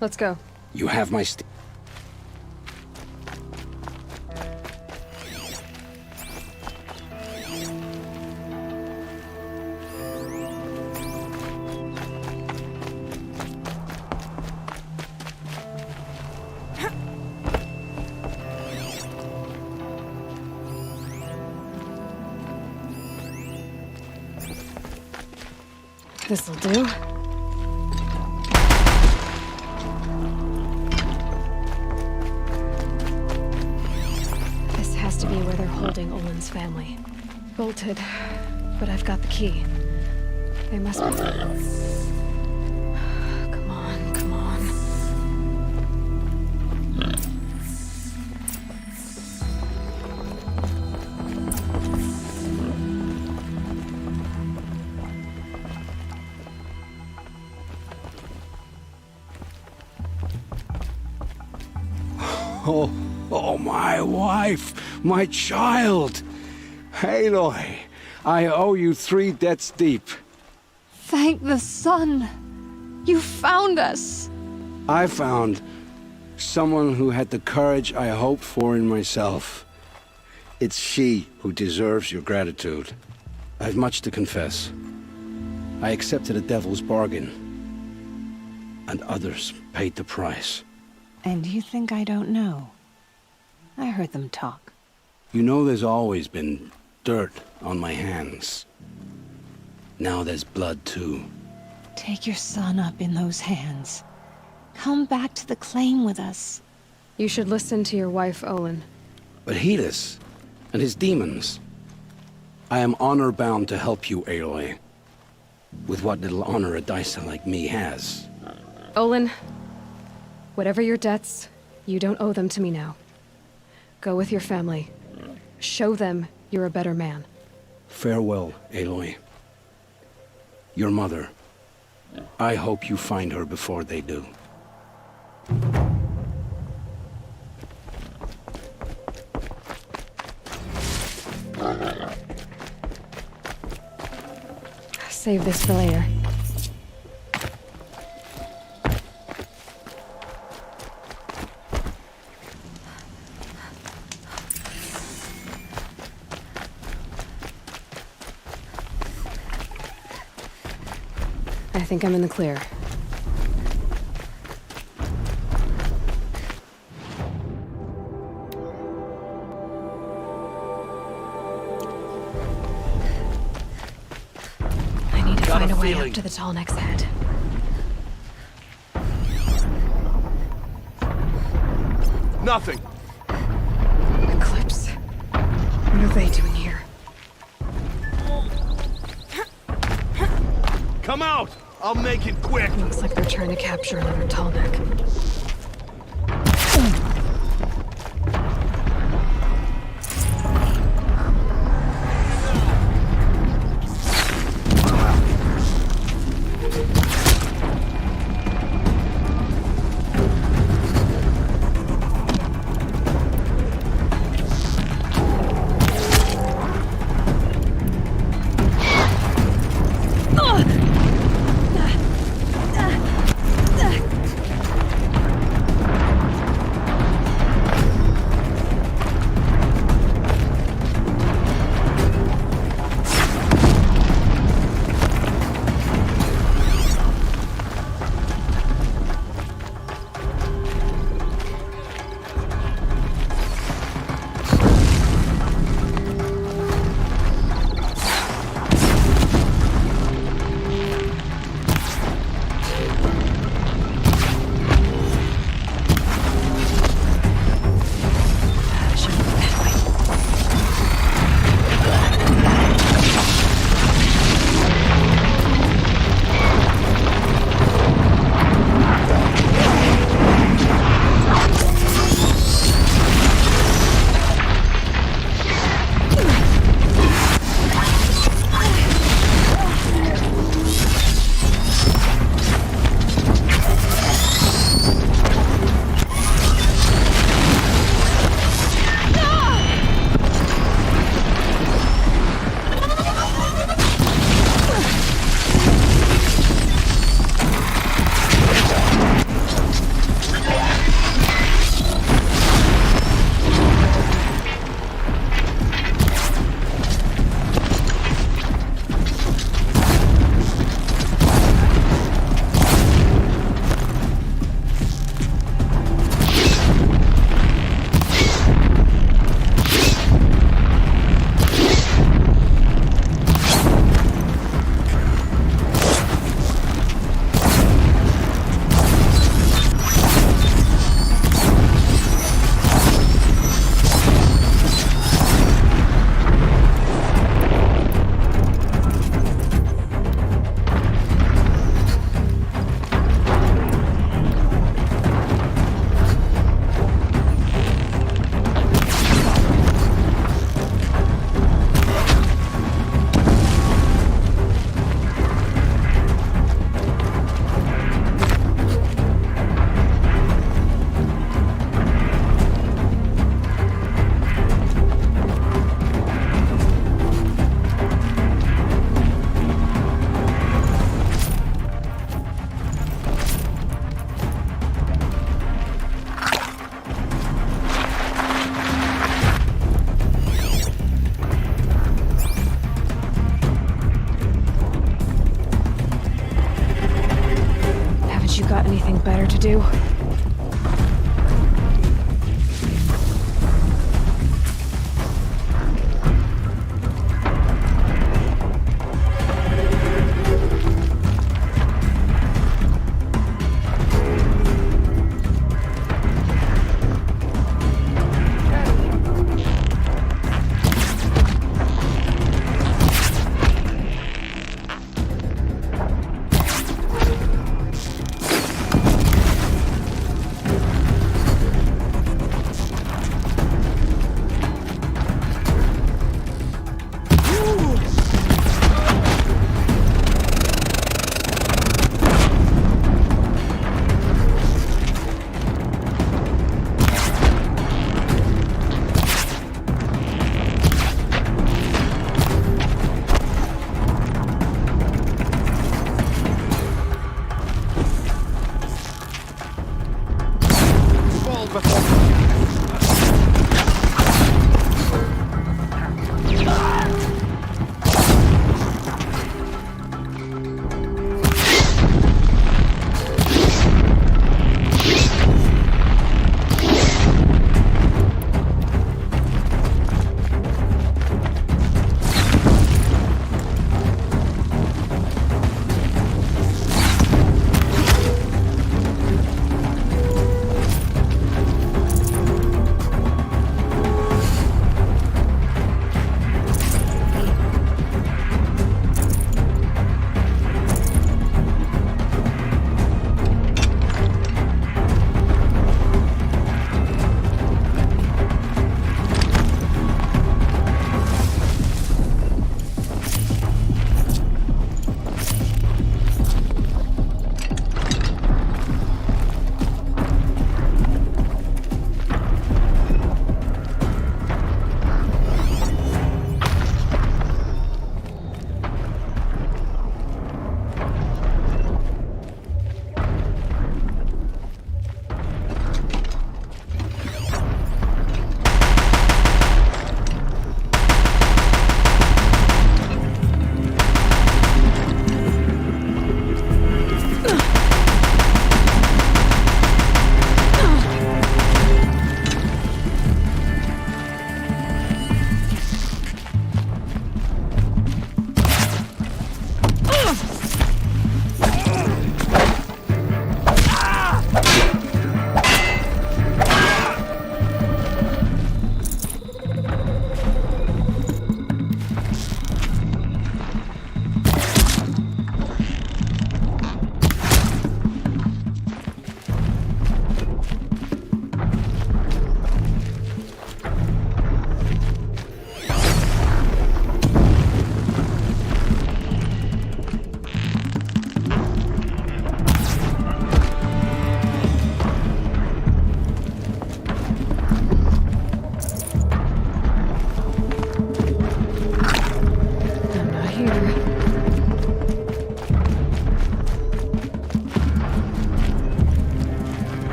C: Let's go.
K: You have my
C: This'll do. This has to be where they're holding Olin's family. Bolted, but I've got the key. They must be... Come on, come on.
K: Oh, my wife, my child. Aloy, I owe you 3 debts deep.
C: Thank the sun! You found us!
K: I found someone who had the courage I hoped for in myself. It's she who deserves your gratitude. I've much to confess. I accepted a devil's bargain, and others paid the price.
R: And you think I don't know? I heard them talk.
K: You know there's always been dirt on my hands. Now there's blood, too.
R: Take your son up in those hands. Come back to the claim with us.
C: You should listen to your wife, Olin.
K: But Helis and his demons. I am honor-bound to help you, Aloy. With what little honor a Dysa like me has.
C: Olin, whatever your debts, you don't owe them to me now. Go with your family. Show them you're a better man.
K: Farewell, Aloy. Your mother. I hope you find her before they do.
C: Save this for later. I think I'm in the clear. I need to find a way up to the tall neck's head.
Q: Nothing.
C: Eclipse. What are they doing here?
Q: Come out! I'll make it quick.
C: Looks like they're trying to capture another Talbek. Anything better to do?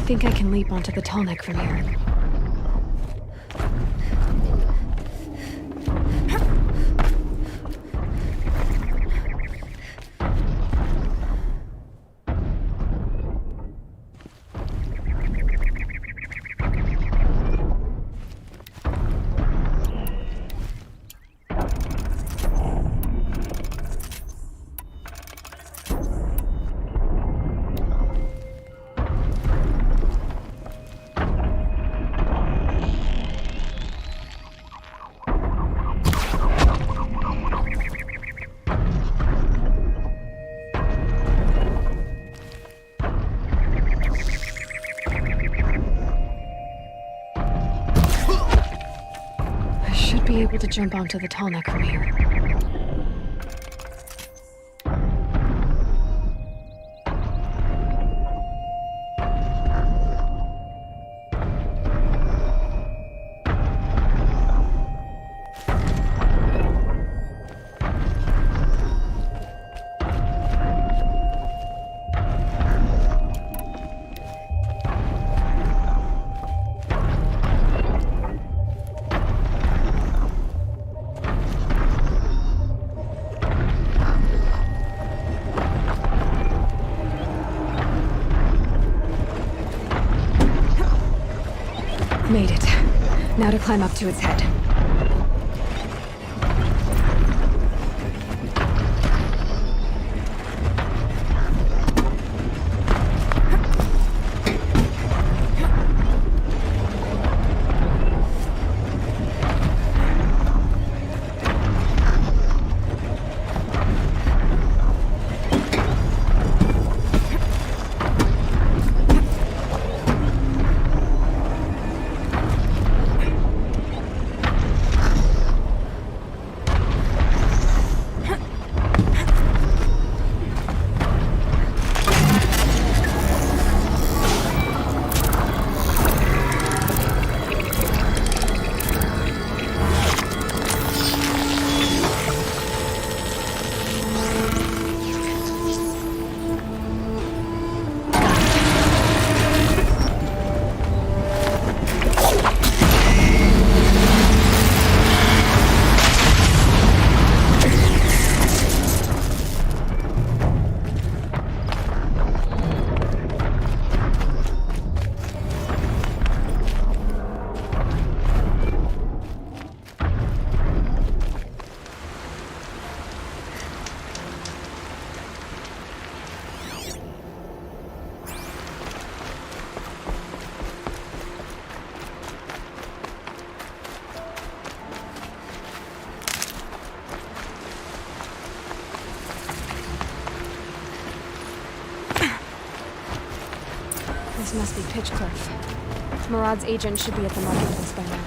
C: think I can leap onto the tall neck from here. Be able to jump onto the tall neck from here. Made it. Now to climb up to its head. This must be Pitchcliff. Murad's agent should be at the marketplace by now.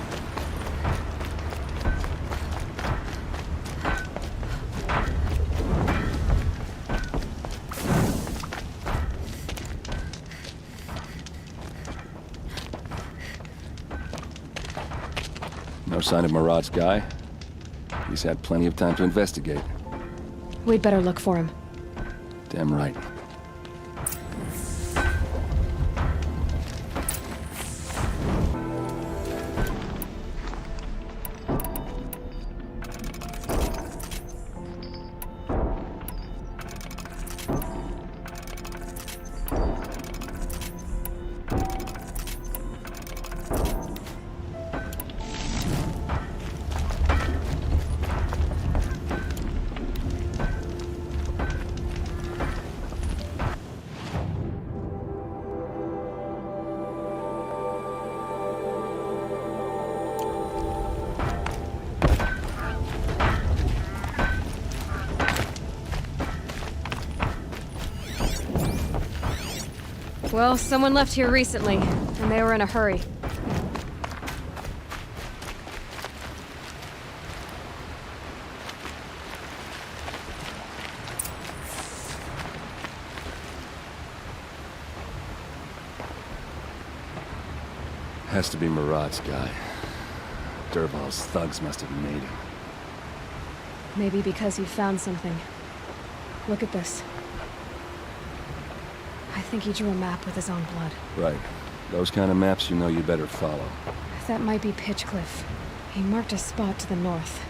N: No sign of Murad's guy? He's had plenty of time to investigate.
C: We'd better look for him.
N: Damn right.
C: Well, someone left here recently, and they were in a hurry.
N: Has to be Murad's guy. Dervahl's thugs must have made him.
C: Maybe because he found something. Look at this. I think he drew a map with his own blood.
N: Right. Those kind of maps, you know you better follow.
C: That might be Pitchcliff. He marked a spot to the north.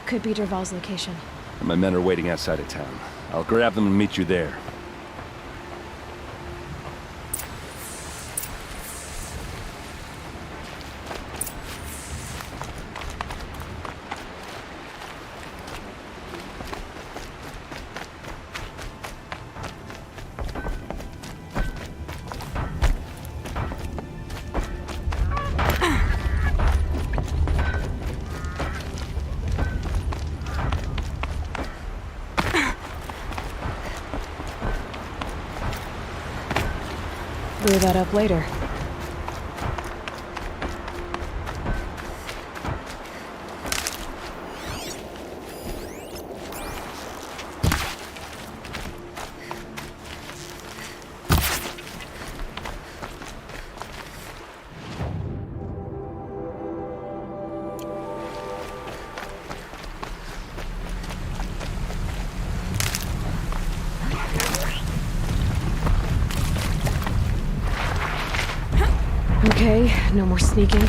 C: Could be Derval's location.
N: My men are waiting outside of town. I'll grab them and meet you there.
C: Blew that up later. Okay, no more sneaking.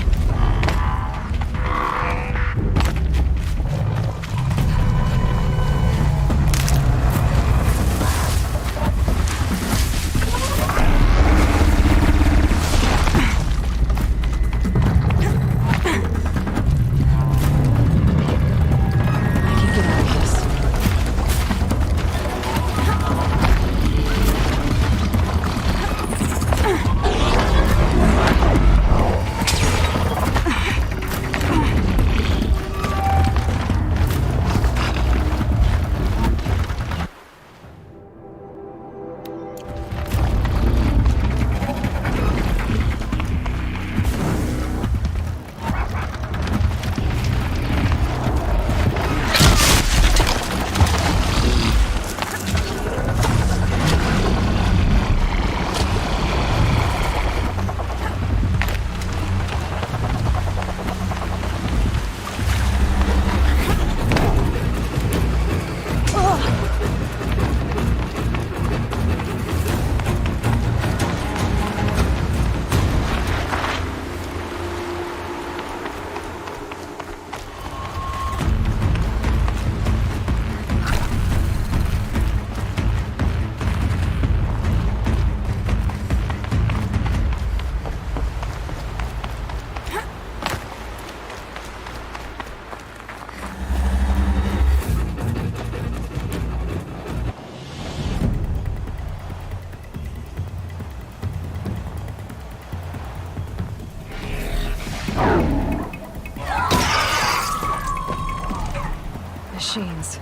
C: Machines.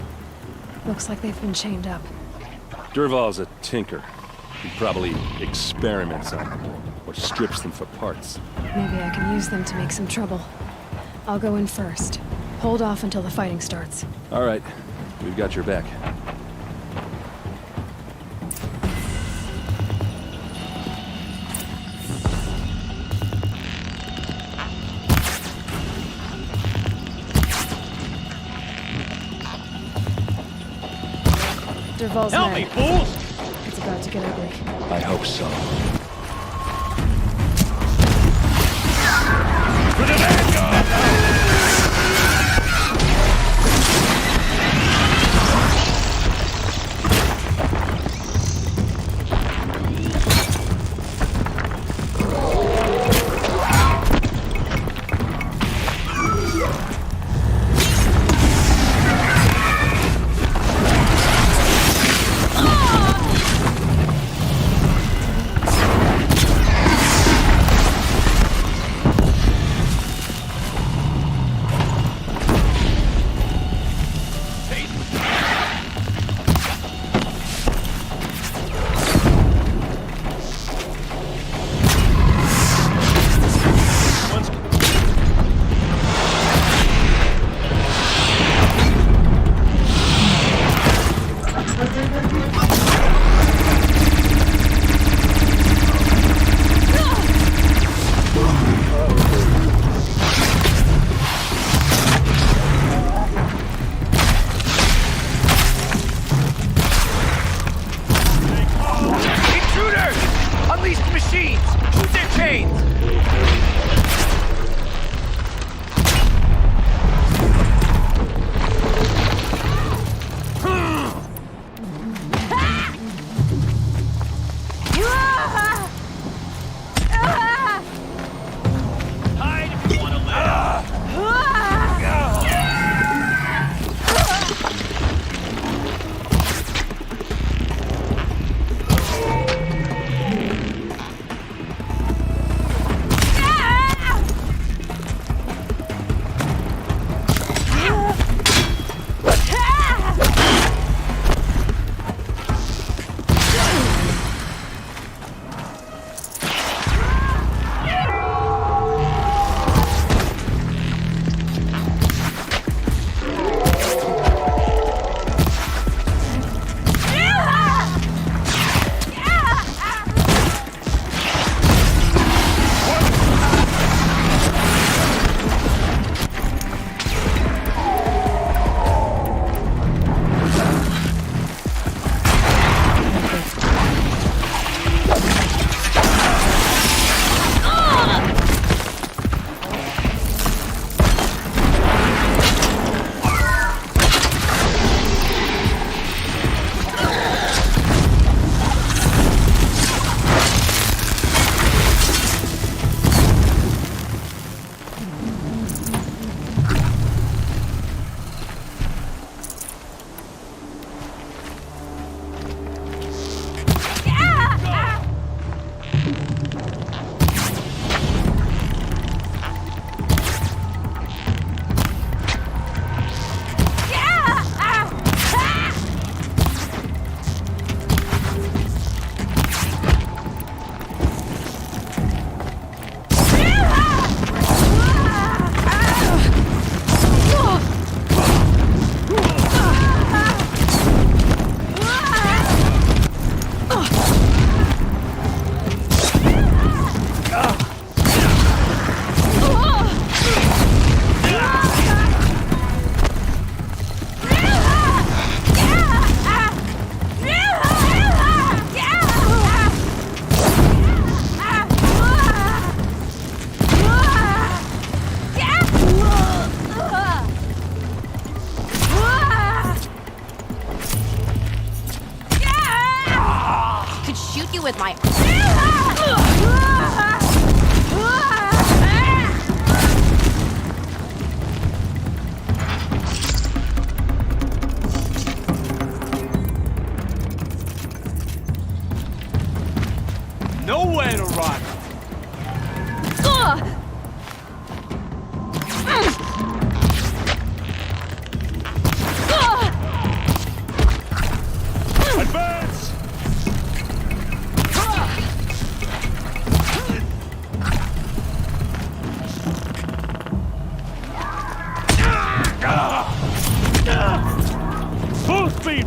C: Looks like they've been chained up.
N: Derval's a tinker. He probably experiments on them, or strips them for parts.
C: Maybe I can use them to make some trouble. I'll go in first. Hold off until the fighting starts.
N: All right, we've got your back.
C: Derval's
S: Help me, fools!
C: It's about to get ugly.
N: I hope so.
S: For the vanguard!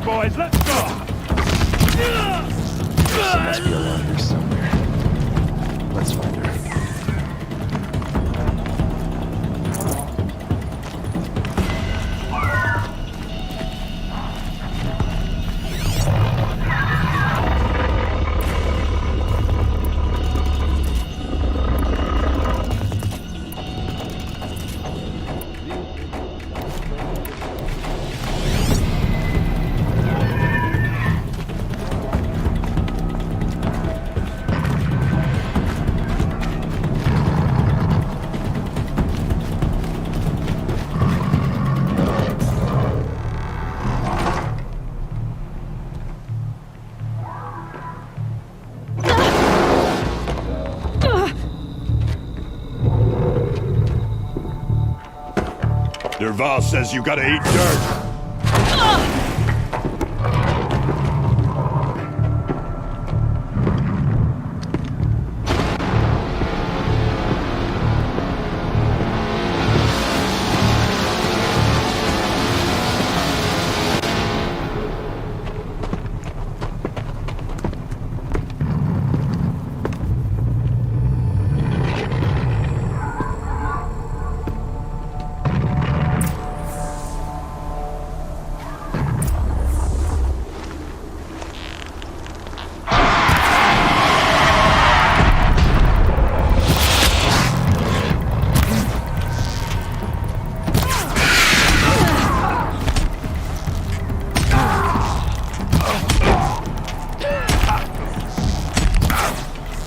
N: boys, let's go!
E: She must be around here somewhere. Let's find her.
F: Derval says you gotta eat dirt.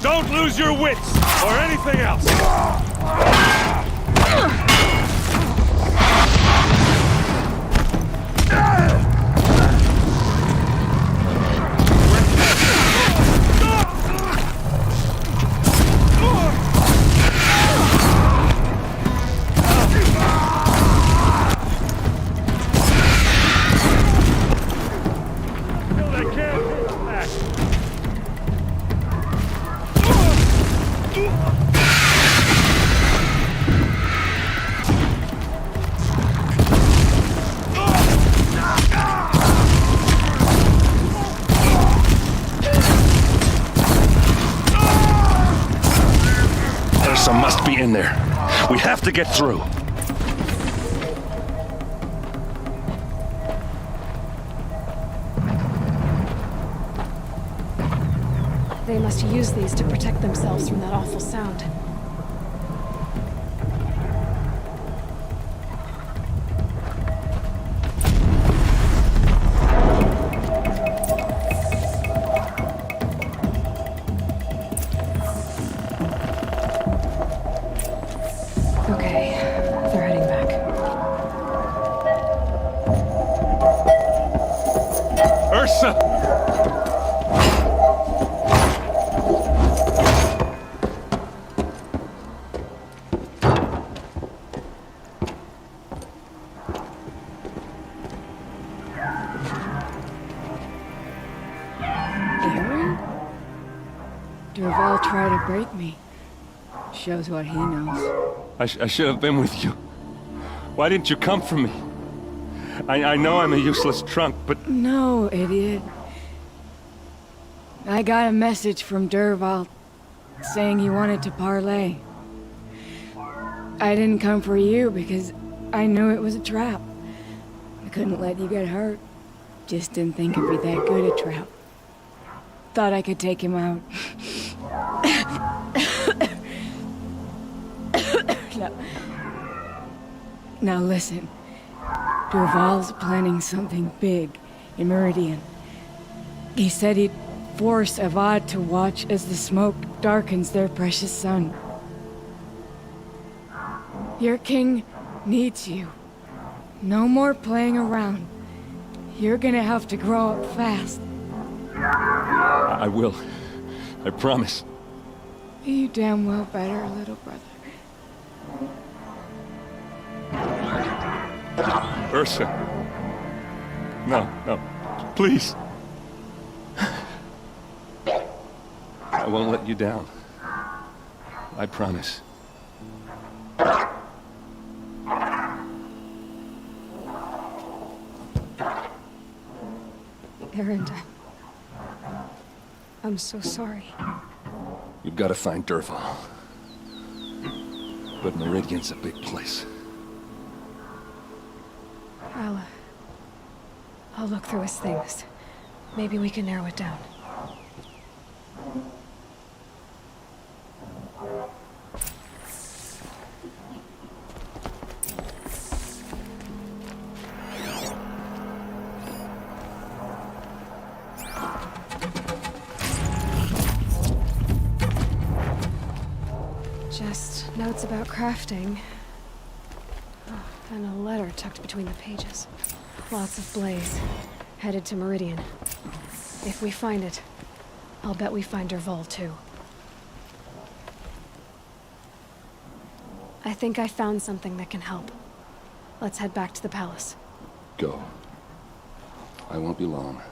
N: Don't lose your wits, or anything else!
F: Some must be in there. We have to get through.
C: They must use these to protect themselves from that awful sound. Okay, they're heading back.
N: Ursa!
V: Aaron? Derval tried to break me. Shows what he knows.
N: I should have been with you. Why didn't you come for me? I know I'm a useless trunk, but...
V: No, idiot. I got a message from Derval saying he wanted to parlay. I didn't come for you because I knew it was a trap. I couldn't let you get hurt. Just didn't think it'd be that good a trap. Thought I could take him out. Now listen. Derval's planning something big in Meridian. He said he'd force Avad to watch as the smoke darkens their precious sun. Your king needs you. No more playing around. You're gonna have to grow up fast.
N: I will. I promise.
V: You damn well better, little brother.
N: Ursa. No, no. Please. I won't let you down. I promise.
C: Erend, I'm so sorry.
N: You've got to find Dervahl. But Meridian's a big place.
C: I'll look through his things. Maybe we can narrow it down. Just notes about crafting. Oh, and a letter tucked between the pages. Lots of blaze. Headed to Meridian. If we find it, I'll bet we find Dervahl too. I think I found something that can help. Let's head back to the palace.
N: Go. I won't be long,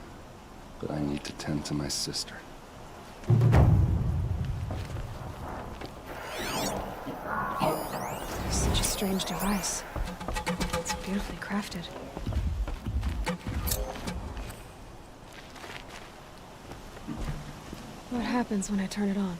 N: but I need to tend to my sister.
C: Such a strange device. It's beautifully crafted. What happens when I turn it on?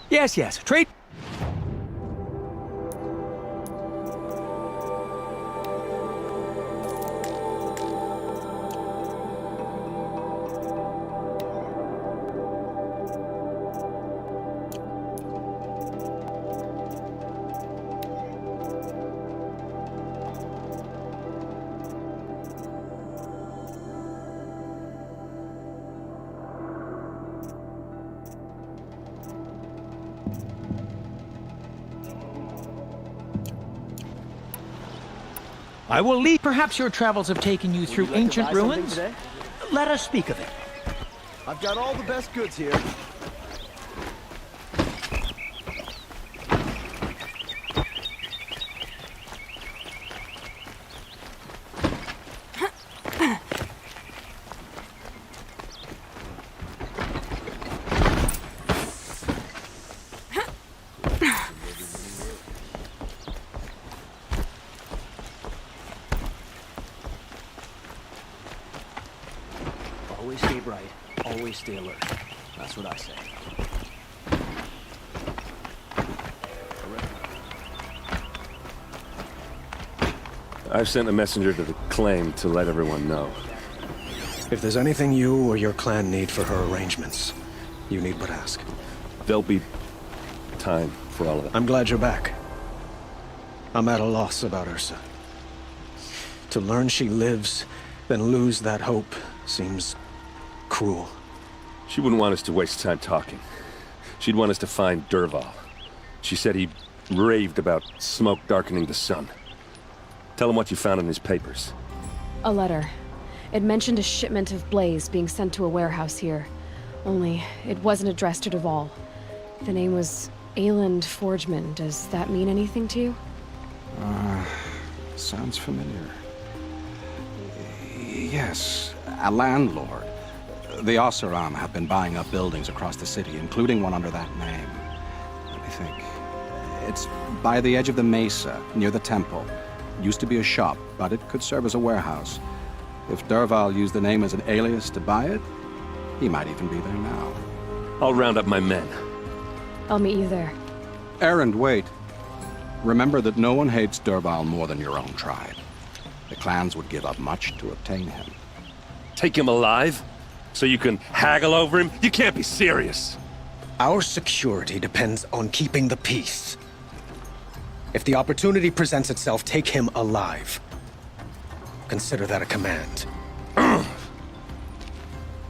D: Yes. Yes. Trade.
L: I will leave. Perhaps your travels have taken you through ancient ruins? Let us speak of it.
Q: I've got all the best goods here.
L: Always stay bright. Always stay alert. That's what I say.
N: I've sent a messenger to the claim to let everyone know.
M: If there's anything you or your clan need for her arrangements, you need but ask.
N: There'll be time for all of it.
M: I'm glad you're back. I'm at a loss about Ursa. To learn she lives, then lose that hope, seems cruel.
N: She wouldn't want us to waste time talking. She'd want us to find Dervahl. She said he raved about smoke darkening the sun. Tell him what you found in his papers.
C: A letter. It mentioned a shipment of blaze being sent to a warehouse here. Only, it wasn't addressed to Dervahl. The name was Ayland Forgeman. Does that mean anything to you?
K: Sounds familiar. Yes, a landlord. The Oseram have been buying up buildings across the city, including one under that name. Let me think. It's by the edge of the mesa, near the temple. Used to be a shop, but it could serve as a warehouse. If Dervahl used the name as an alias to buy it, he might even be there now.
N: I'll round up my men.
C: I'll meet you there.
K: Erend, wait. Remember that no one hates Dervahl more than your own tribe. The clans would give up much to obtain him.
N: Take him alive?
F: So you can haggle over him? You can't be serious.
M: Our security depends on keeping the peace. If the opportunity presents itself, take him alive. Consider that a command.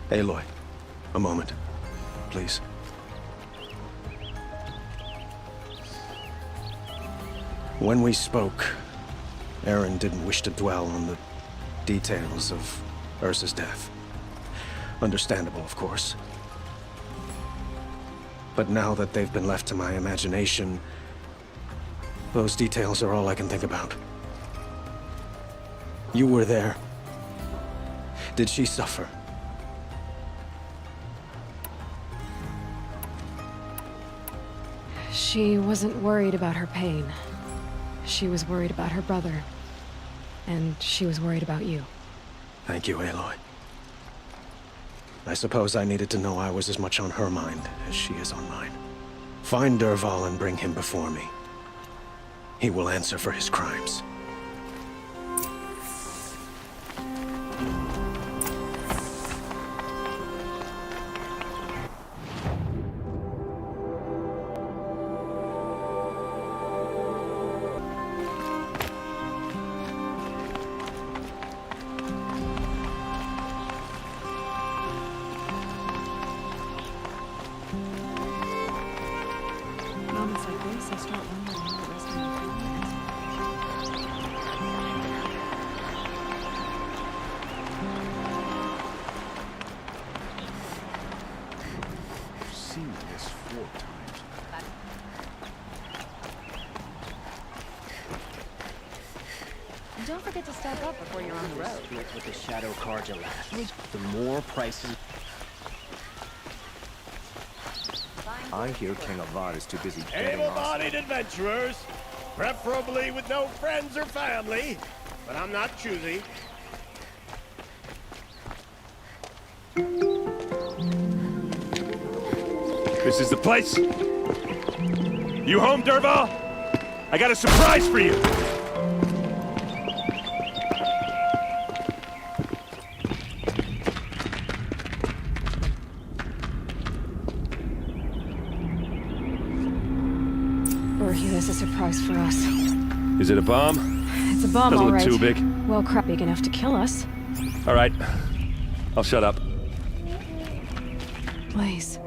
M: Aloy, a moment, please. When we spoke, Aaron didn't wish to dwell on the details of Ursa's death. Understandable, of course. But now that they've been left to my imagination, those details are all I can think about. You were there. Did she suffer?
C: She wasn't worried about her pain. She was worried about her brother. And she was worried about you.
M: Thank you, Aloy. I suppose I needed to know I was as much on her mind as she is on mine. Find Dervahl and bring him before me. He will answer for his crimes.
C: Moments like this, I start wondering how the rest of my family is.
D: I've seen this 4 times.
P: Don't forget to stock up before you're on the road.
L: Strict with the Shadow Karja last week. The more prices...
D: I hear King Avad is too busy getting
A: Able-bodied adventurers, preferably with no friends or family, but I'm not choosy.
F: This is the place? You home, Dervahl? I got a surprise for you!
C: Or he has a surprise for us.
F: Is it a bomb?
C: It's a bomb,
F: Doesn't
C: all
F: look
C: right.
F: too big.
C: Well, crap big enough to kill us.
F: All right. I'll shut up.
C: Blaze.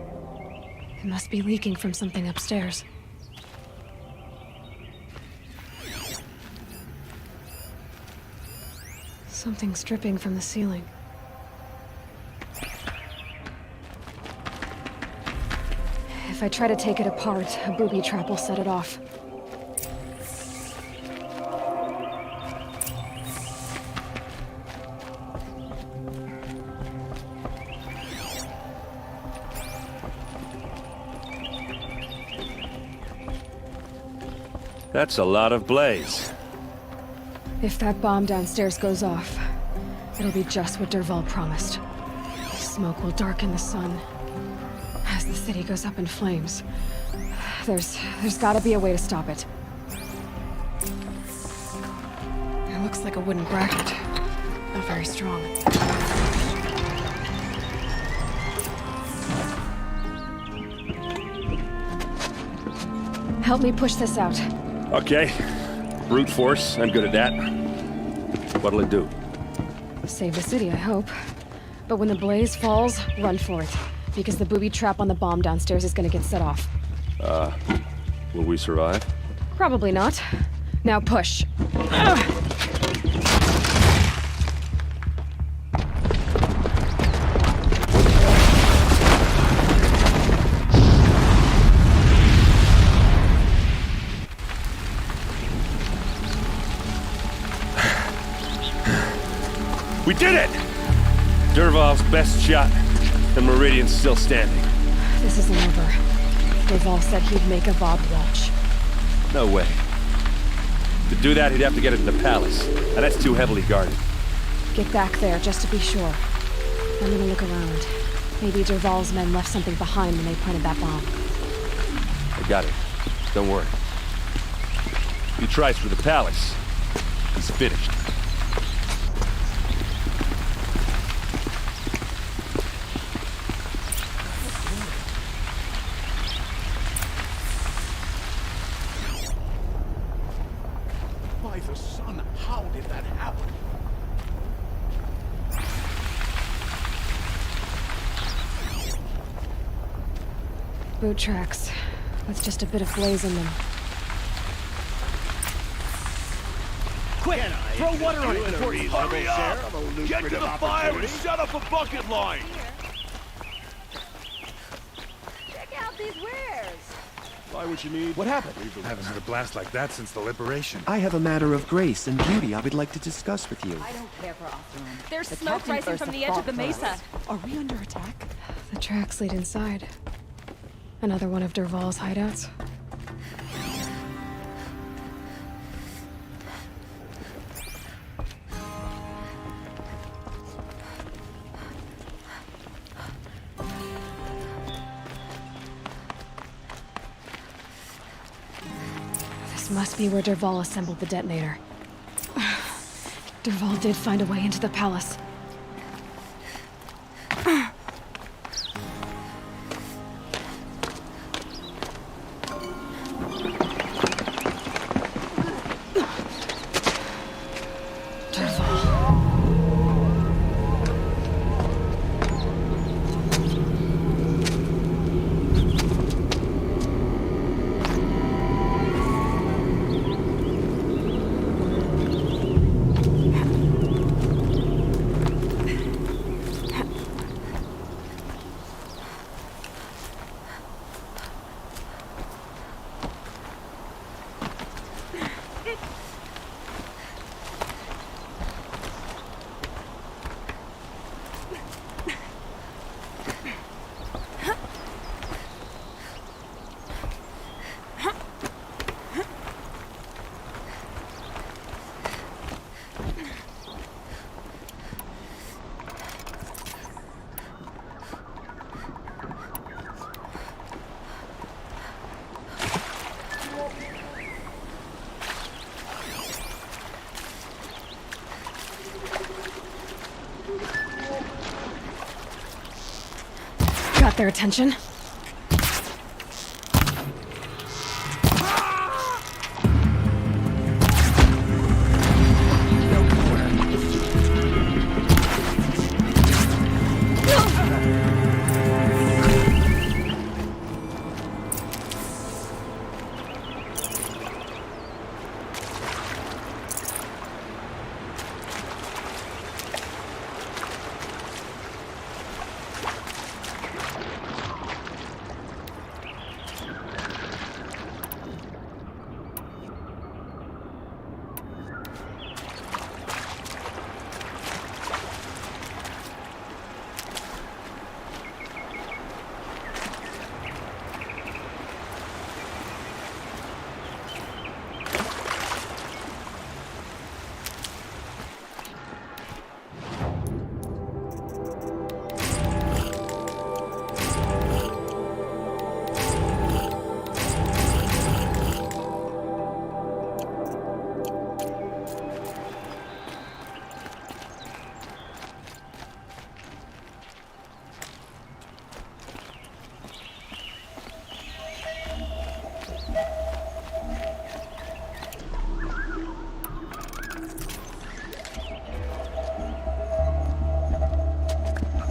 C: It must be leaking from something upstairs. Something's dripping from the ceiling. If I try to take it apart, a booby trap will set it off.
F: That's a lot of blaze.
C: If that bomb downstairs goes off, it'll be just what Dervahl promised. Smoke will darken the sun. As the city goes up in flames, there's gotta be a way to stop it. It looks like a wooden bracket. Not very strong. Help me push this out.
F: Okay. Brute force, I'm good at that. What'll it do?
C: Save the city, I hope. But when the blaze falls, run for it. Because the booby trap on the bomb downstairs is gonna get set off.
F: Will we survive?
C: Probably not. Now push.
F: We did it! Dervahl's best shot, and Meridian's still standing.
C: This isn't over. Dervahl said he'd make Avad watch.
F: No way. To do that, he'd have to get it in the palace, and that's too heavily guarded.
C: Get back there, just to be sure. I'm gonna look around. Maybe Dervahl's men left something behind when they planted that bomb.
F: I got it. Don't worry. If he tries for the palace, he's finished.
H: the sun. How did that happen?
C: Boot tracks. With just a bit of blaze in them.
F: Quick! Throw water on it before
A: it's
F: hurry up! Get to the fire and set up a bucket line!
P: Check out these wares.
F: Why would you need...
I: What happened? I haven't had a blast like that since the liberation.
D: I have a matter of grace and beauty I would like to discuss with you.
W: I don't care for overrun.
P: There's smoke rising from the edge of the mesa.
W: Are we under attack?
C: The tracks lead inside. Another one of Dervahl's hideouts. This must be where Dervahl assembled the detonator. Dervahl did find a way into the palace. Got their attention.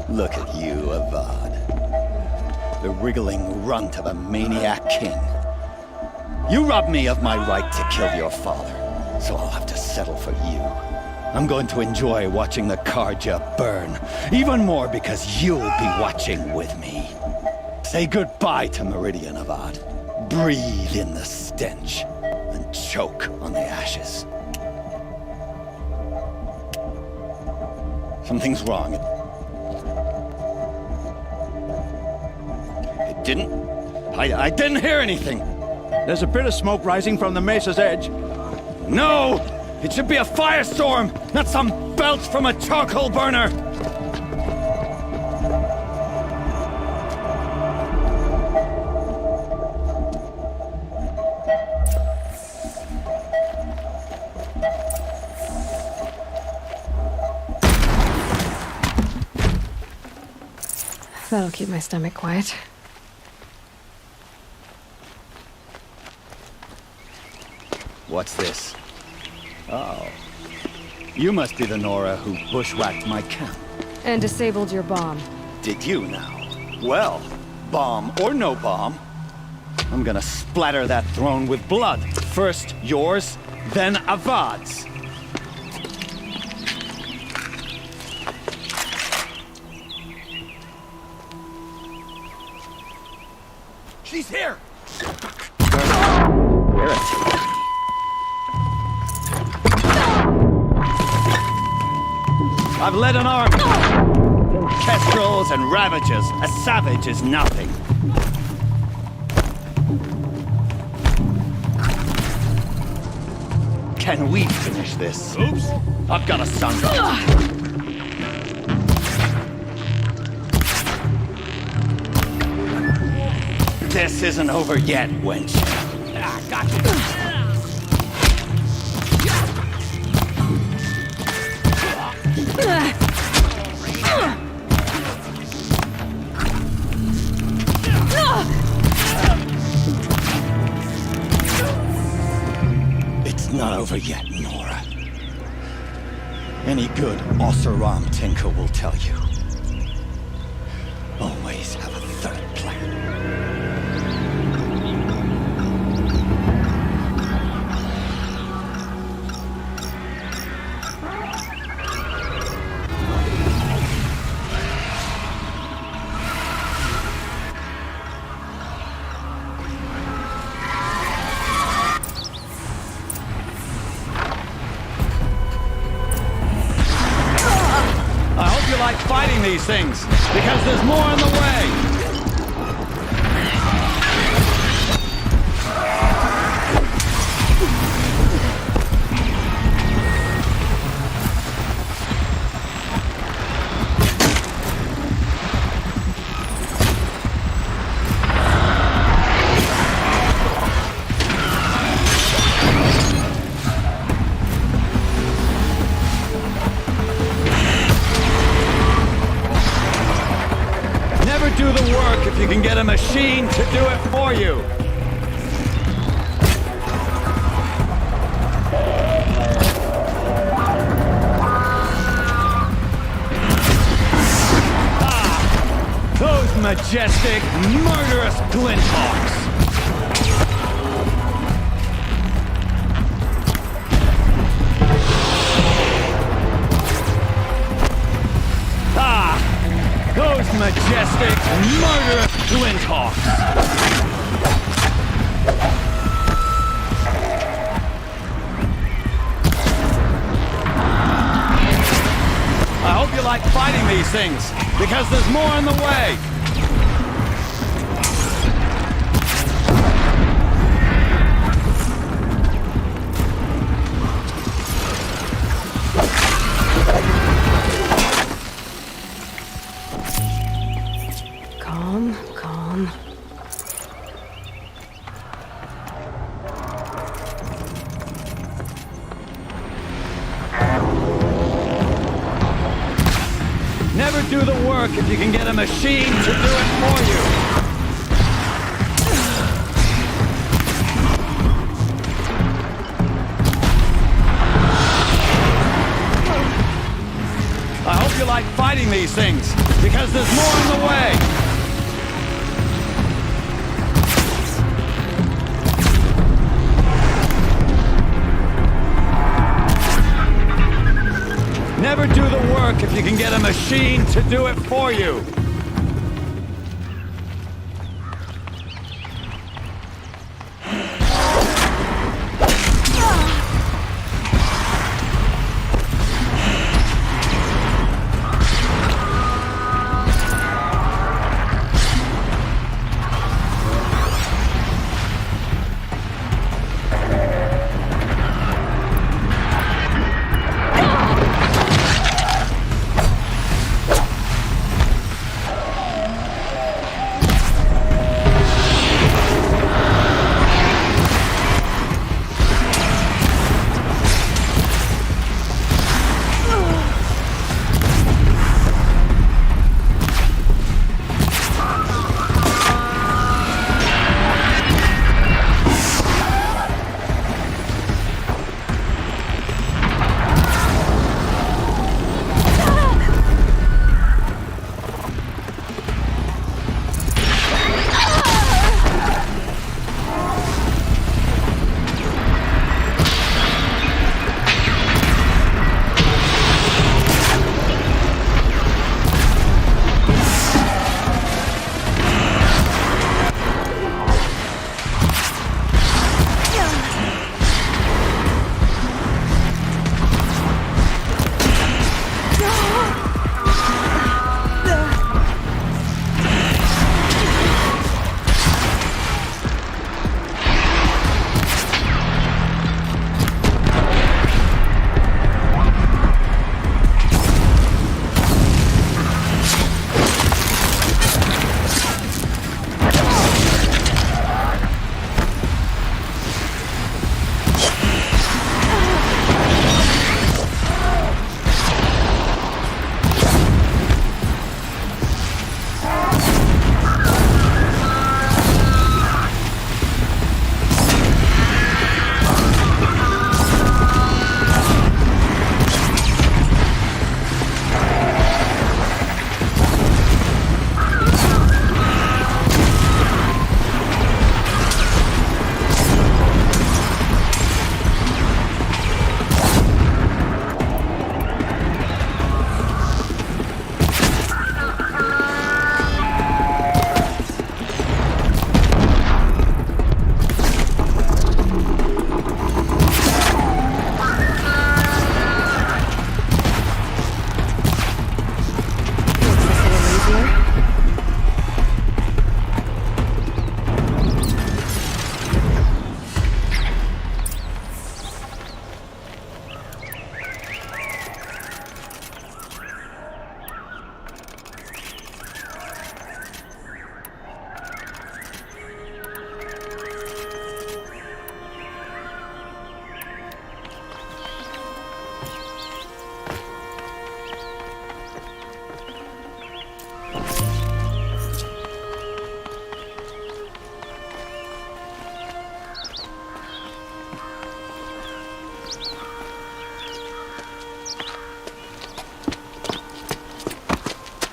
X: Look at you, Avad. The wriggling runt of a maniac king. You robbed me of my right to kill your father, so I'll have to settle for you. I'm going to enjoy watching the Karja burn, even more because you'll be watching with me. Say goodbye to Meridian, Avad. Breathe in the stench, and choke on the ashes. Something's wrong. I didn't hear anything.
Y: There's a bit of smoke rising from the mesa's edge.
X: No! It should be a firestorm, not some belch from a charcoal burner!
C: That'll keep my stomach quiet.
X: What's this? Oh. You must be the Nora who bushwhacked my camp.
C: And disabled your bomb.
X: Did you now? Well, bomb or no bomb, I'm gonna splatter that throne with blood. First yours, then Avad's.
Q: She's here!
X: Wear it. I've led an army. Kestrels and Ravagers. A savage is nothing. Can we finish this? Oops. I've got a son. This isn't over yet, wench. Ah, gotcha. It's not over yet, Nora. Any good Oseram tinker will tell you. Always have a third plan. Fighting these things, because there's more on the way! Do the work if you can get a machine to do it for you. Ah, those majestic, murderous glinthawks. Those majestic, murderous glinthawks! I hope you like fighting these things, because there's more on the way!
C: Calm.
X: Never do the work if you can get a machine to do it for you. I hope you like fighting these things, because there's more on the way. Never do the work if you can get a machine to do it for you.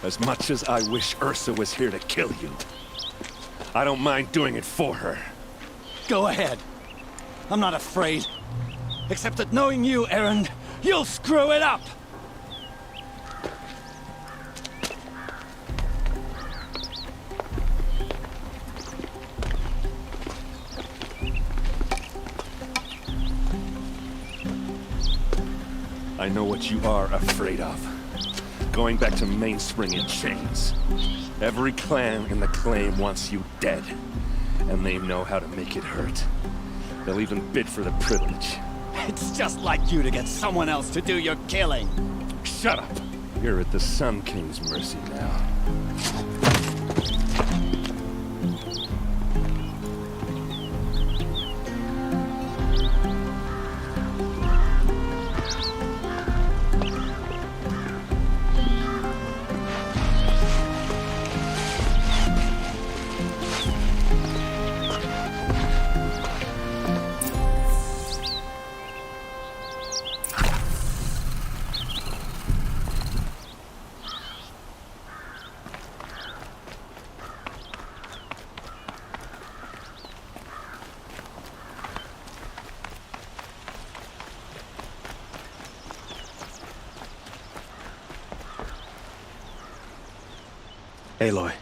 F: As much as I wish Ursa was here to kill you, I don't mind doing it for her.
X: Go ahead. I'm not afraid. Except that knowing you, Erend, you'll screw it up!
F: I know what you are afraid of. Going back to Mainspring in chains. Every clan in the claim wants you dead. And they know how to make it hurt. They'll even bid for the privilege.
X: It's just like you to get someone else to do your killing.
F: Shut up! You're at the Sun King's mercy now.
M: Aloy,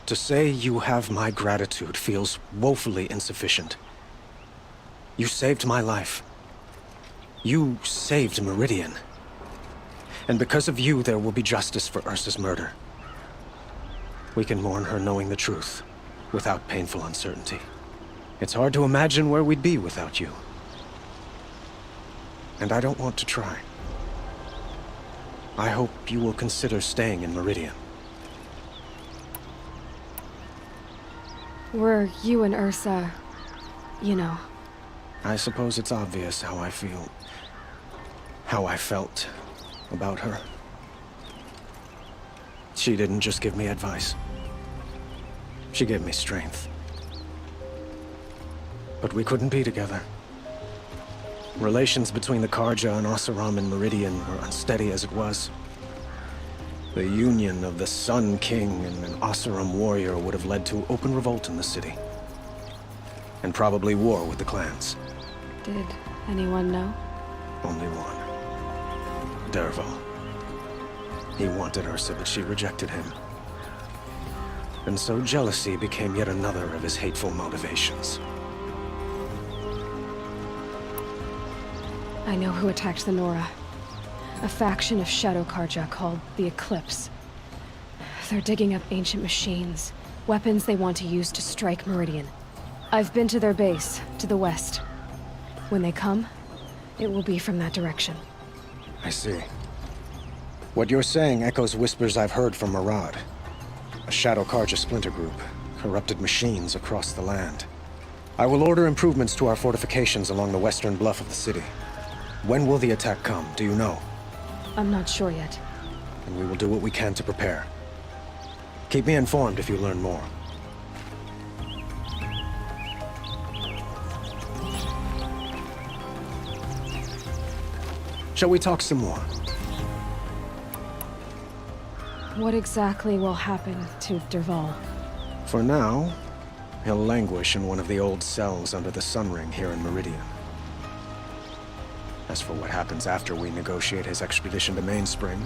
M: to say you have my gratitude feels woefully insufficient. You saved my life. You saved Meridian. And because of you, there will be justice for Ursa's murder. We can mourn her knowing the truth, without painful uncertainty. It's hard to imagine where we'd be without you. And I don't want to try. I hope you will consider staying in Meridian.
C: Were you and Ursa, you know?
M: I suppose it's obvious how I feel. How I felt about her. She didn't just give me advice. She gave me strength. But we couldn't be together. Relations between the Karja and Oseram and Meridian were unsteady as it was. The union of the Sun King and an Oseram warrior would have led to open revolt in the city. And probably war with the clans.
C: Did anyone know?
M: Only one. Dervahl. He wanted Ursa, but she rejected him. And so jealousy became yet another of his hateful motivations.
C: I know who attacked the Nora. A faction of Shadow Karja called the Eclipse. They're digging up ancient machines, weapons they want to use to strike Meridian. I've been to their base, to the west. When they come, it will be from that direction.
M: I see. What you're saying echoes whispers I've heard from Murad. A Shadow Karja splinter group, corrupted machines across the land. I will order improvements to our fortifications along the western bluff of the city. When will the attack come, do you know?
C: I'm not sure yet.
M: And we will do what we can to prepare. Keep me informed if you learn more. Shall we talk some more?
C: What exactly will happen to Dervahl?
M: For now, he'll languish in one of the old cells under the Sun Ring here in Meridian. As for what happens after we negotiate his expedition to Mainspring,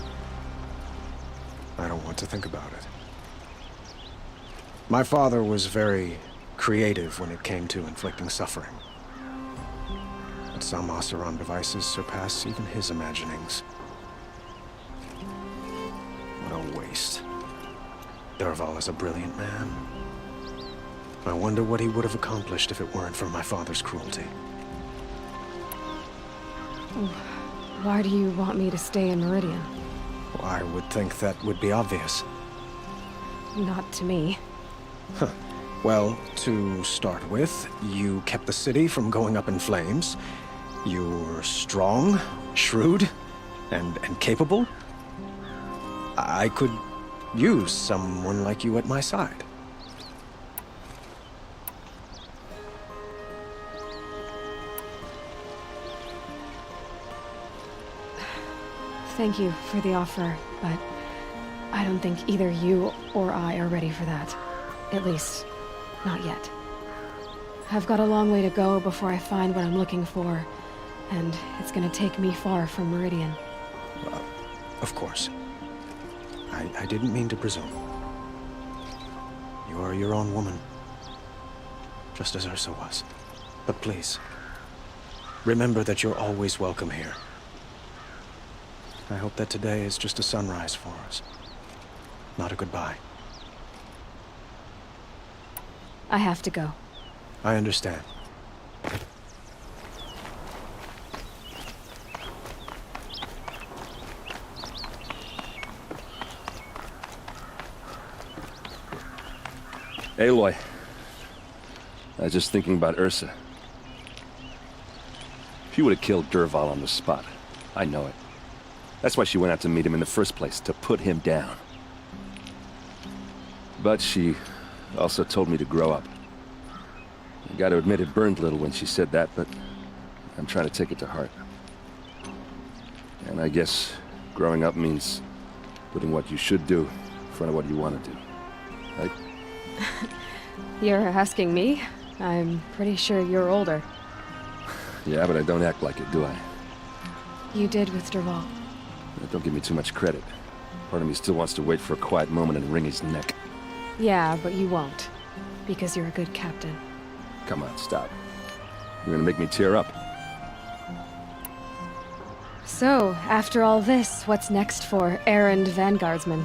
M: I don't want to think about it. My father was very creative when it came to inflicting suffering. But some Oseram devices surpass even his imaginings. What a waste. Dervahl is a brilliant man. I wonder what he would have accomplished if it weren't for my father's cruelty.
C: Why do you want me to stay in Meridian?
M: Well, I would think that would be obvious.
C: Not to me.
M: Huh. Well, to start with, you kept the city from going up in flames. You're strong, shrewd, and capable. I could use someone like you at my side.
C: Thank you for the offer, but I don't think either you or I are ready for that. At least, not yet. I've got a long way to go before I find what I'm looking for, and it's gonna take me far from Meridian.
M: Of course. I didn't mean to presume. You are your own woman, just as Ursa was. But please, remember that you're always welcome here. I hope that today is just a sunrise for us, not a goodbye.
C: I have to go.
M: I understand.
F: Aloy, I was just thinking about Ursa. She would have killed Dervahl on the spot. I know it. That's why she went out to meet him in the first place, to put him down. But she also told me to grow up. I gotta admit it burned a little when she said that, but I'm trying to take it to heart. And I guess growing up means putting what you should do in front of what you want to do. Right?
C: You're asking me? I'm pretty sure you're older.
F: Yeah, but I don't act like it, do I?
C: You did with Dervahl.
F: Don't give me too much credit. Part of me still wants to wait for a quiet moment and wring his neck.
C: Yeah, but you won't. Because you're a good captain.
F: Come on, stop. You're gonna make me tear up.
C: So, after all this, what's next for errand vanguardsman?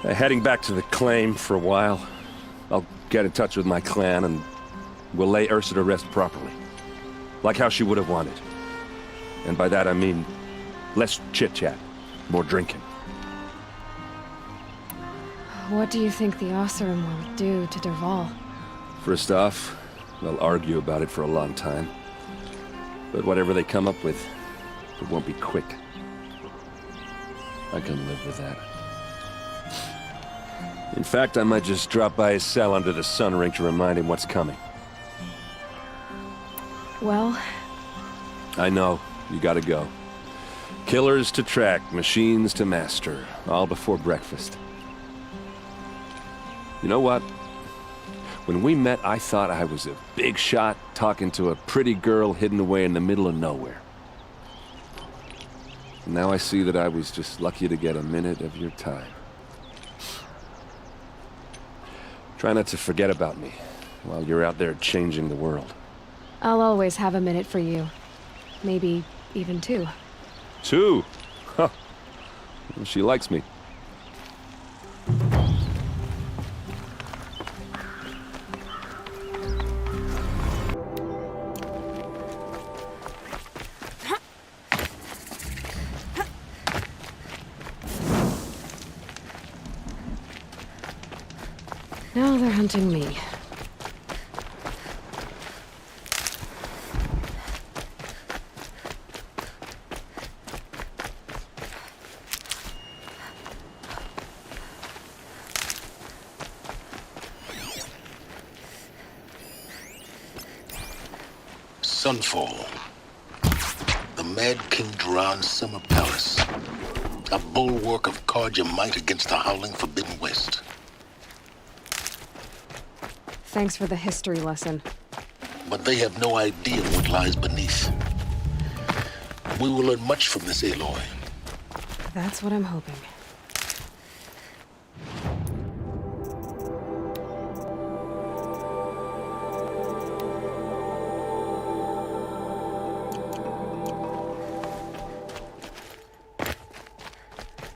F: Heading back to the claim for a while. I'll get in touch with my clan and we'll lay Ursa to rest properly. Like how she would have wanted. And by that I mean less chit-chat, more drinking.
C: What do you think the Oseram will do to Dervahl?
F: First off, they'll argue about it for a long time. But whatever they come up with, it won't be quick. I can live with that. In fact, I might just drop by his cell under the sun ring to remind him what's coming.
C: Well...
F: I know. You gotta go. Killers to track, machines to master. All before breakfast. You know what? When we met, I thought I was a big shot talking to a pretty girl hidden away in the middle of nowhere. And now I see that I was just lucky to get a minute of your time. Try not to forget about me while you're out there changing the world.
C: I'll always have a minute for you. Maybe even two.
F: Two? Huh. She likes me.
C: Now they're hunting me.
H: Sunfall. The Mad King Duran's summer palace. A bulwark of Carja might against the howling Forbidden West.
C: Thanks for the history lesson.
H: But they have no idea what lies beneath. We will learn much from this Aloy.
C: That's what I'm hoping.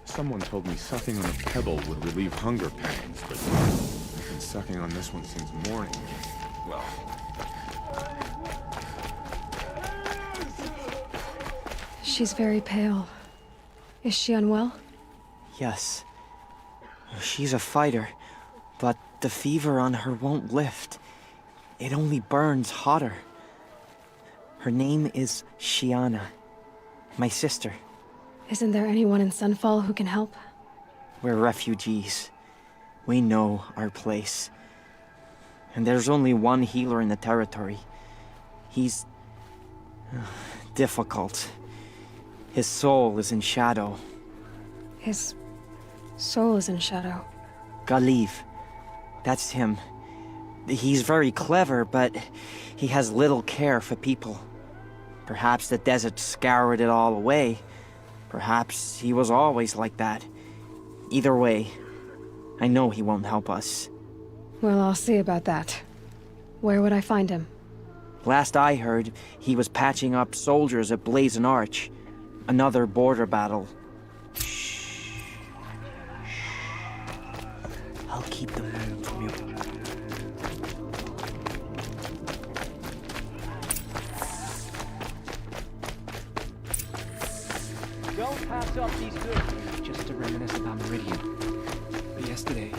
I: Someone told me sucking on a pebble would relieve hunger pangs, but I've been sucking on this one since morning. Well...
C: She's very pale. Is she unwell?
B: Yes. She's a fighter, but the fever on her won't lift. It only burns hotter. Her name is Shiana, my sister.
C: Isn't there anyone in Sunfall who can help?
B: We're refugees. We know our place. And there's only one healer in the territory. He's... difficult. His soul is in shadow.
C: His Soul is in shadow.
B: Galiv. That's him. He's very clever, but he has little care for people. Perhaps the desert scoured it all away. Perhaps he was always like that. Either way, I know he won't help us.
C: Well, I'll see about that. Where would I find him?
B: Last I heard, he was patching up soldiers at Blazon Arch. Another border battle. Shh. I'll keep them from you.
G: Don't pass up these goods.
B: Just to reminisce about Meridian. But yesterday.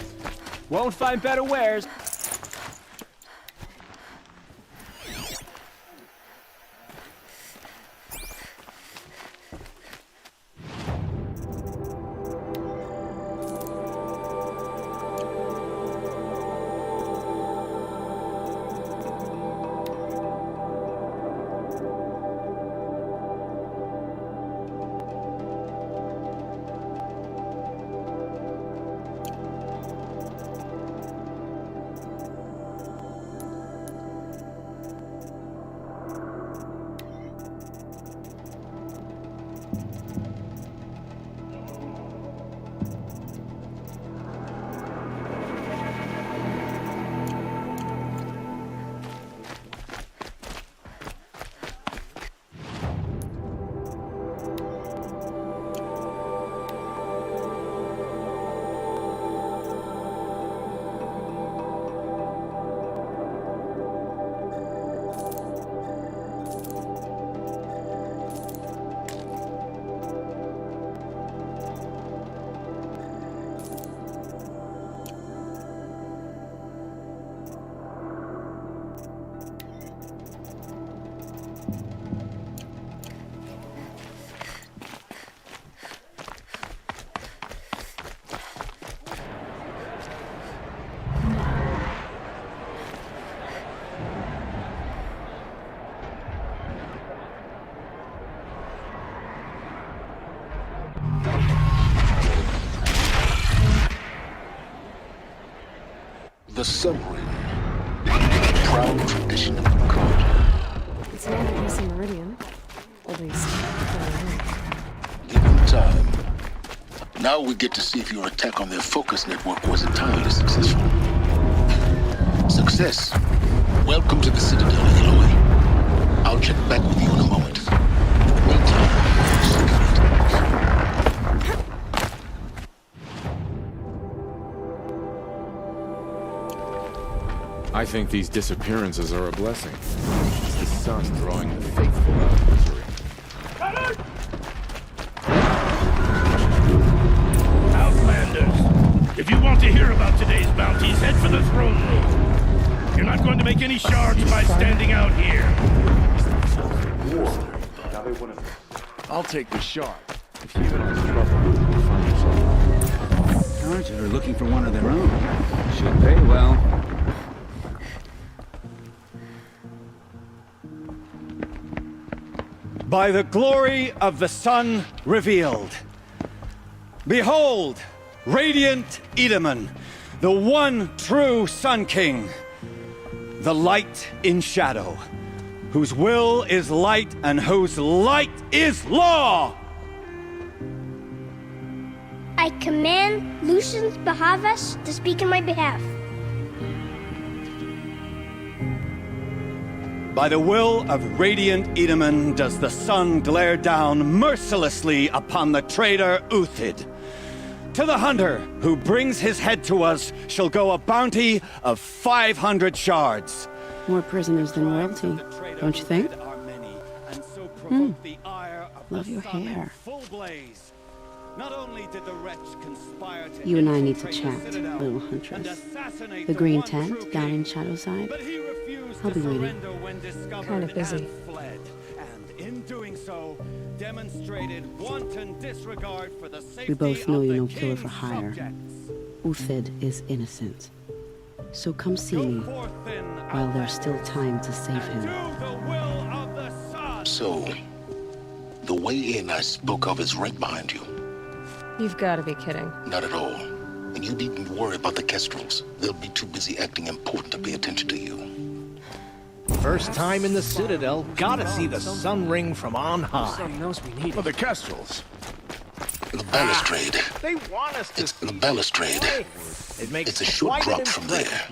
G: Won't find better wares.
H: The submarine. Proud tradition of the Carja.
C: It's not a piece of Meridian. At least, for now.
H: Give them time. Now we get to see if your attack on their focus network was entirely successful. Success. Welcome to the Citadel, Aloy. I'll check back with you in a moment. Meantime,
I: I think these disappearances are a blessing. It's the sun drawing the faithful out of misery.
A: Outlanders, if you want to hear about today's bounties, head for the throne room. You're not going to make any shards by standing out here.
Q: I'll take the shard.
I: If you get into trouble, you'll find yourself.
Y: Carja are looking for one of their own. Should pay well. By the glory of the sun revealed. Behold, radiant Edaman, the one true Sun King. The light in shadow, whose will is light and whose light is law!
J: I command Lucius Bahavas to speak in my behalf.
Y: By the will of radiant Edaman does the sun glare down mercilessly upon the traitor Uthid. To the hunter who brings his head to us shall go a bounty of 500 shards.
O: More prisoners than royalty, don't you think? Love your hair. You and I need to chat, little huntress. The green tent down in Shadowside. I'll be waiting.
C: Kind of busy.
O: We both know you're no killer for hire. Uthid is innocent. So come see me while there's still time to save him.
H: So, the way in I spoke of is right behind you.
C: You've got to be kidding.
H: Not at all. And you needn't worry about the Kestrels. They'll be too busy acting important to pay attention to you.
E: First time in the Citadel, gotta see the sun ring from on high.
I: Well, the Kestrels.
H: The balustrade.
E: They want us to
H: It's the balustrade.
E: It makes
H: It's a short
E: quite an
H: drop from there.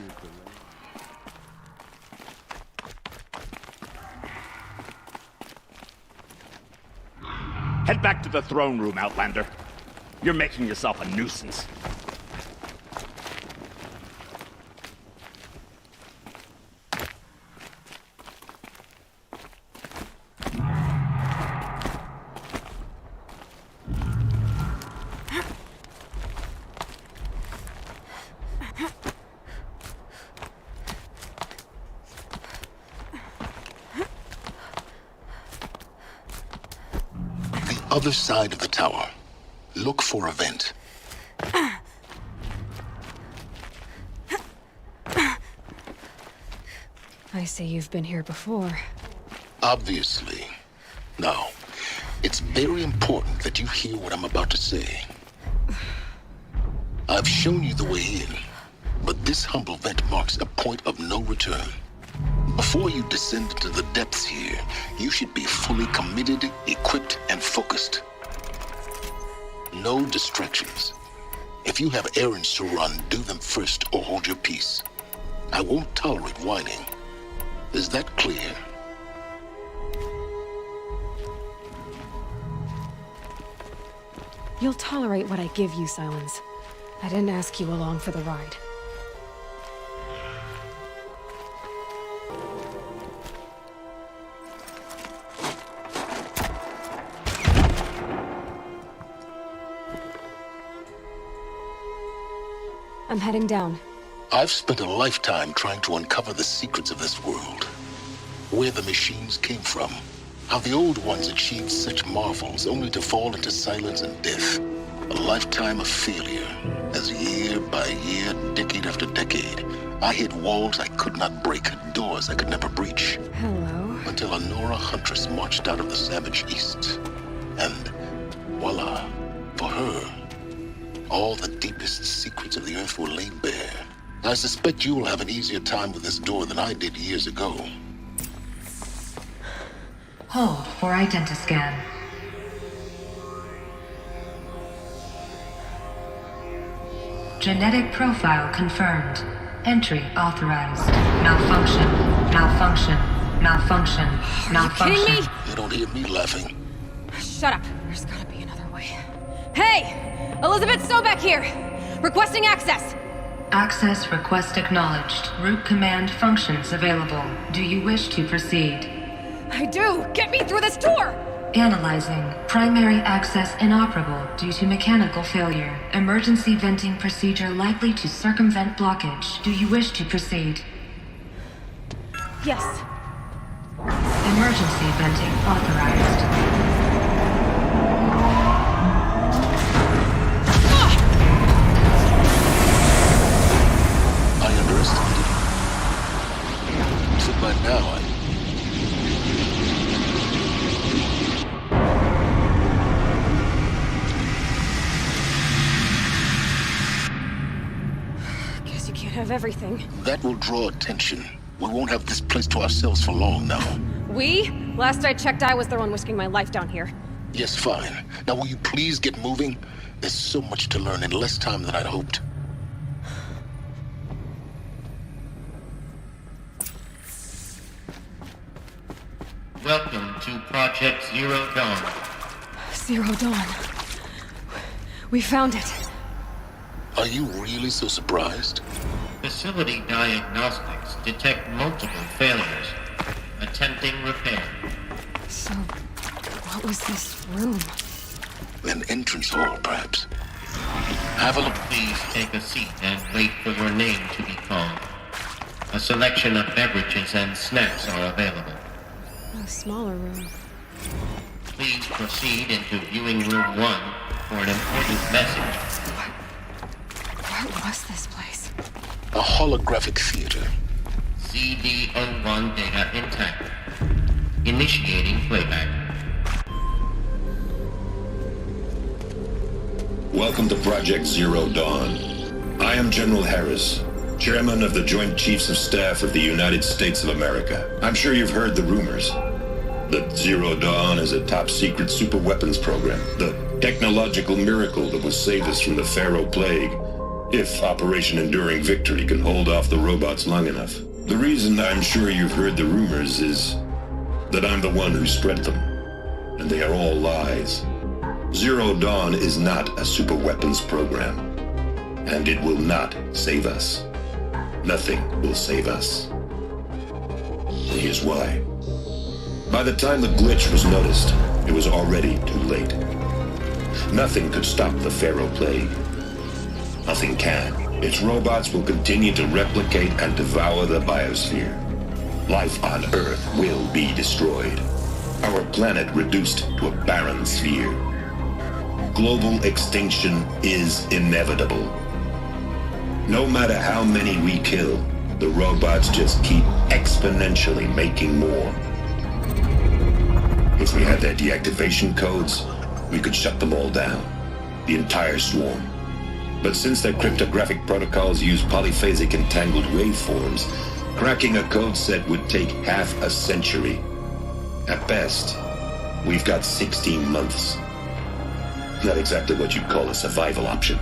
R: Head back to the throne room, Outlander. You're making yourself a nuisance.
H: Other side of the tower. Look for a vent.
C: I see you've been here before.
H: Obviously. Now, it's very important that you hear what I'm about to say. I've shown you the way in, but this humble vent marks a point of no return. Before you descend into the depths here, you should be fully committed, equipped, and focused. No distractions. If you have errands to run, do them first or hold your peace. I won't tolerate whining. Is that clear?
C: You'll tolerate what I give you, Silence. I didn't ask you along for the ride. I'm heading down.
H: I've spent a lifetime trying to uncover the secrets of this world. Where the machines came from. How the old ones achieved such marvels only to fall into silence and death. A lifetime of failure. As year by year, decade after decade, I hit walls I could not break, doors I could never breach.
C: Hello.
H: Until a Nora huntress marched out of the savage east. And voila, for her, all the deepest secrets of the Earth were laid bare. I suspect you will have an easier time with this door than I did years ago.
S: Hold for identiscan. Genetic profile confirmed. Entry authorized. Malfunction. Malfunction. Malfunction. Malfunction.
C: Are you kidding me?
H: You don't hear me laughing.
C: Shut up. There's gotta be another way. Hey! Elizabeth Sobek here! Requesting access!
S: Access request acknowledged. Root command functions available. Do you wish to proceed?
C: I do! Get me through this door!
S: Analyzing. Primary access inoperable due to mechanical failure. Emergency venting procedure likely to circumvent blockage. Do you wish to proceed?
C: Yes.
S: Emergency venting authorized.
H: I underestimated you. So by now,
C: Guess you can't have everything.
H: that will draw attention. We won't have this place to ourselves for long now.
C: We? Last I checked, I was the one risking my life down here.
H: Yes, fine. Now will you please get moving? There's so much to learn in less time than I'd hoped.
T: Welcome to Project Zero Dawn.
C: Zero Dawn. We found it.
H: Are you really so surprised?
T: Facility diagnostics detect multiple failures. Attempting repair.
C: So, what was this room?
H: An entrance hall, perhaps. Have a look.
T: Please take a seat and wait for your name to be called. A selection of beverages and snacks are available.
C: A smaller room.
T: Please proceed into viewing room 1 for an important message.
C: What was this place?
H: A holographic theater.
T: CD01 data intact. Initiating playback.
K: Welcome to Project Zero Dawn. I am General Harris, Chairman of the Joint Chiefs of Staff of the United States of America. I'm sure you've heard the rumors that Zero Dawn is a top-secret super-weapons program, the technological miracle that will save us from the Pharaoh Plague, if Operation Enduring Victory can hold off the robots long enough. The reason I'm sure you've heard the rumors is that I'm the one who spread them, and they are all lies. Zero Dawn is not a super-weapons program, and it will not save us. Nothing will save us. And here's why. By the time the glitch was noticed, it was already too late. Nothing could stop the Pharaoh Plague. Nothing can. Its robots will continue to replicate and devour the biosphere. Life on Earth will be destroyed. Our planet reduced to a barren sphere. Global extinction is inevitable. No matter how many we kill, the robots just keep exponentially making more. If we had their deactivation codes, we could shut them all down. The entire swarm. But since their cryptographic protocols use polyphasic entangled waveforms, cracking a code set would take half a century. At best, we've got 16 months. Not exactly what you'd call a survival option.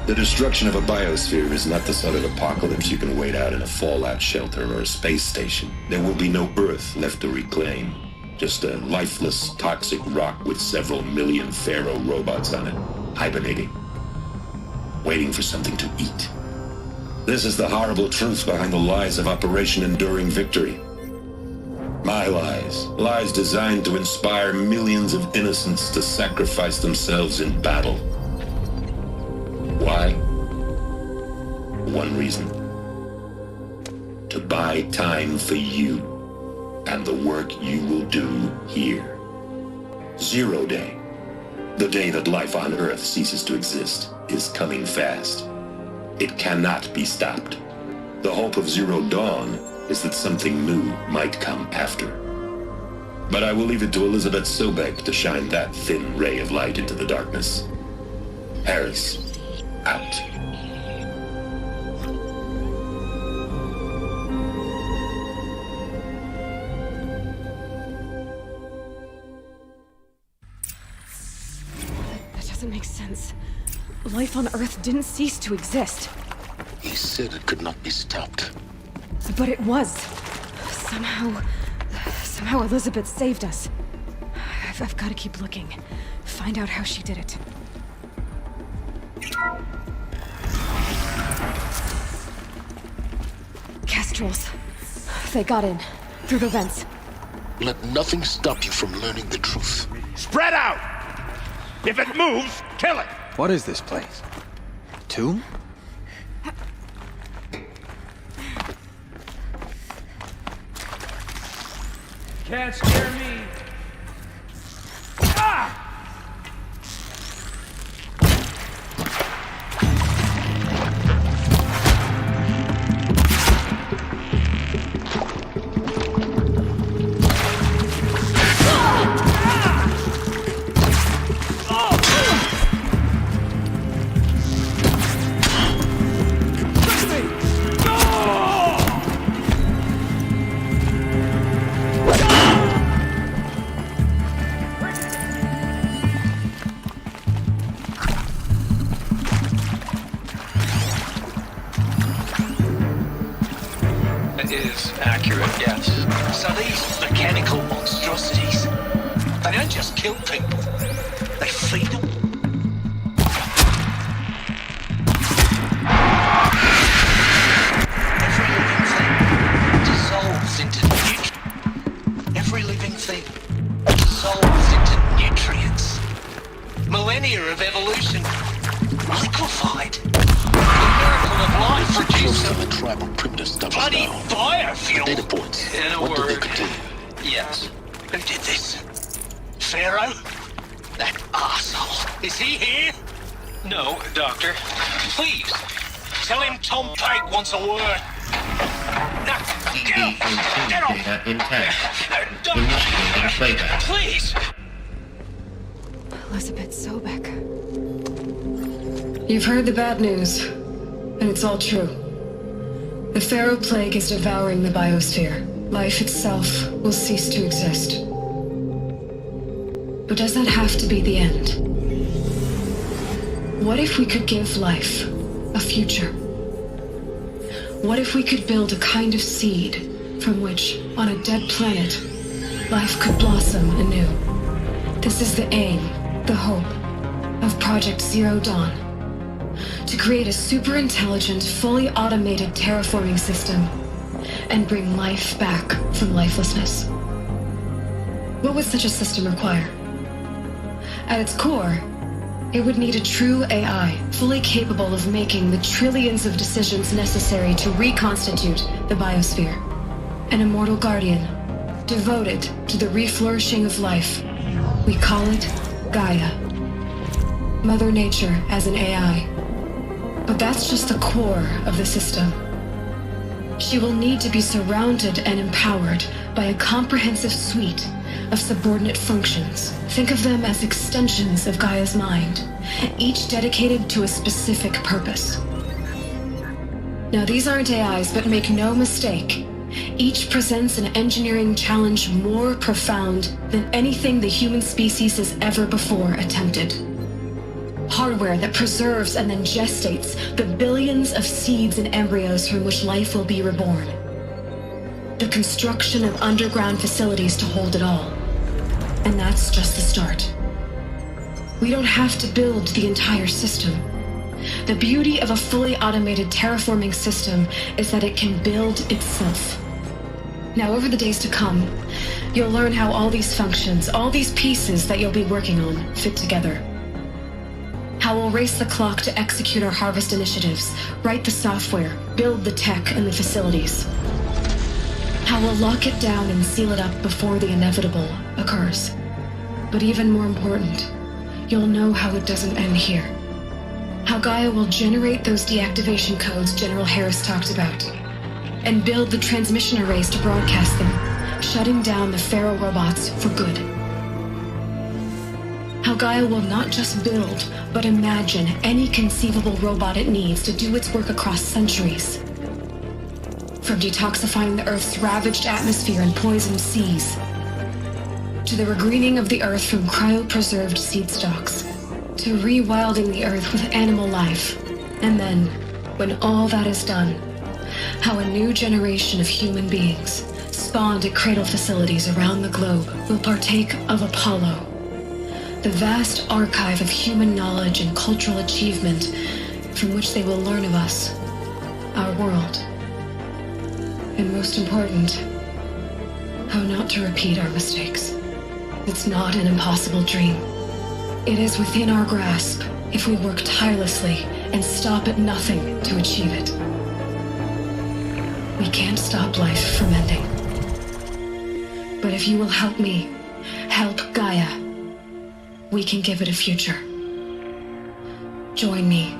K: The destruction of a biosphere is not the sort of apocalypse you can wait out in a fallout shelter or a space station. There will be no Earth left to reclaim. Just a lifeless, toxic rock with several million Pharaoh robots on it, hibernating, waiting for something to eat. This is the horrible truth behind the lies of Operation Enduring Victory. My lies. Lies designed to inspire millions of innocents to sacrifice themselves in battle. Why? One reason. To buy time for you and the work you will do here. Zero Day. The day that life on Earth ceases to exist is coming fast. It cannot be stopped. The hope of Zero Dawn is that something new might come after. But I will leave it to Elizabeth Sobek to shine that thin ray of light into the darkness. Harris, out.
C: That doesn't make sense. Life on Earth didn't cease to exist.
H: He said it could not be stopped.
C: But it was. Somehow Elizabeth saved us. I've got to keep looking. Find out how she did it. Kestrels. They got in. Through the vents.
H: Let nothing stop you from learning the truth.
A: Spread out! If it moves, kill it!
M: What is this place? Tomb?
G: Can't scare me. Ah!
L: Is accurate, yes. So these mechanical monstrosities, they don't just kill people, they feed them. Every living thing dissolves into nutrients. Millennia of evolution liquefied. The miracle of life produced
H: Close to the tribal primitive stuff
L: bloody
H: now.
L: biofuel.
H: Data points.
L: In a
H: What did they
L: word,
H: contain?
L: yes. Who did this? Pharaoh? That arsehole. Is he here? No, Doctor. Please, tell him Tom Pate wants a word. Now, get off! Get off!
T: Data intact.
L: Doctor!
T: Initiating playback.
L: Please!
C: Elizabeth Sobek. You've heard the bad news, and it's all true. The Pharaoh Plague is devouring the biosphere. Life itself will cease to exist. But does that have to be the end? What if we could give life a future? What if we could build a kind of seed from which, on a dead planet, life could blossom anew? This is the aim, the hope, of Project Zero Dawn. To create a super-intelligent, fully automated terraforming system and bring life back from lifelessness. What would such a system require? At its core, it would need a true AI, fully capable of making the trillions of decisions necessary to reconstitute the biosphere. An immortal guardian, devoted to the reflourishing of life. We call it Gaia. Mother Nature as an AI. But that's just the core of the system. She will need to be surrounded and empowered by a comprehensive suite of subordinate functions. Think of them as extensions of Gaia's mind, each dedicated to a specific purpose. Now, these aren't AIs, but make no mistake, each presents an engineering challenge more profound than anything the human species has ever before attempted. Hardware that preserves and then gestates the billions of seeds and embryos from which life will be reborn. The construction of underground facilities to hold it all. And that's just the start. We don't have to build the entire system. The beauty of a fully automated terraforming system is that it can build itself. Now, over the days to come, you'll learn how all these functions, all these pieces that you'll be working on, fit together. How we'll race the clock to execute our harvest initiatives, write the software, build the tech and the facilities. How we'll lock it down and seal it up before the inevitable occurs. But even more important, you'll know how it doesn't end here. How Gaia will generate those deactivation codes General Harris talked about, and build the transmission arrays to broadcast them, shutting down the Pharaoh robots for good. How Gaia will not just build, but imagine any conceivable robot it needs to do its work across centuries. From detoxifying the Earth's ravaged atmosphere and poisoned seas, to the regreening of the Earth from cryopreserved seed stalks, to rewilding the Earth with animal life. And then, when all that is done, how a new generation of human beings, spawned at cradle facilities around the globe, will partake of Apollo, the vast archive of human knowledge and cultural achievement from which they will learn of us, our world. And most important, how not to repeat our mistakes. It's not an impossible dream. It is within our grasp if we work tirelessly and stop at nothing to achieve it. We can't stop life from ending. But if you will help me, help Gaia, we can give it a future. Join me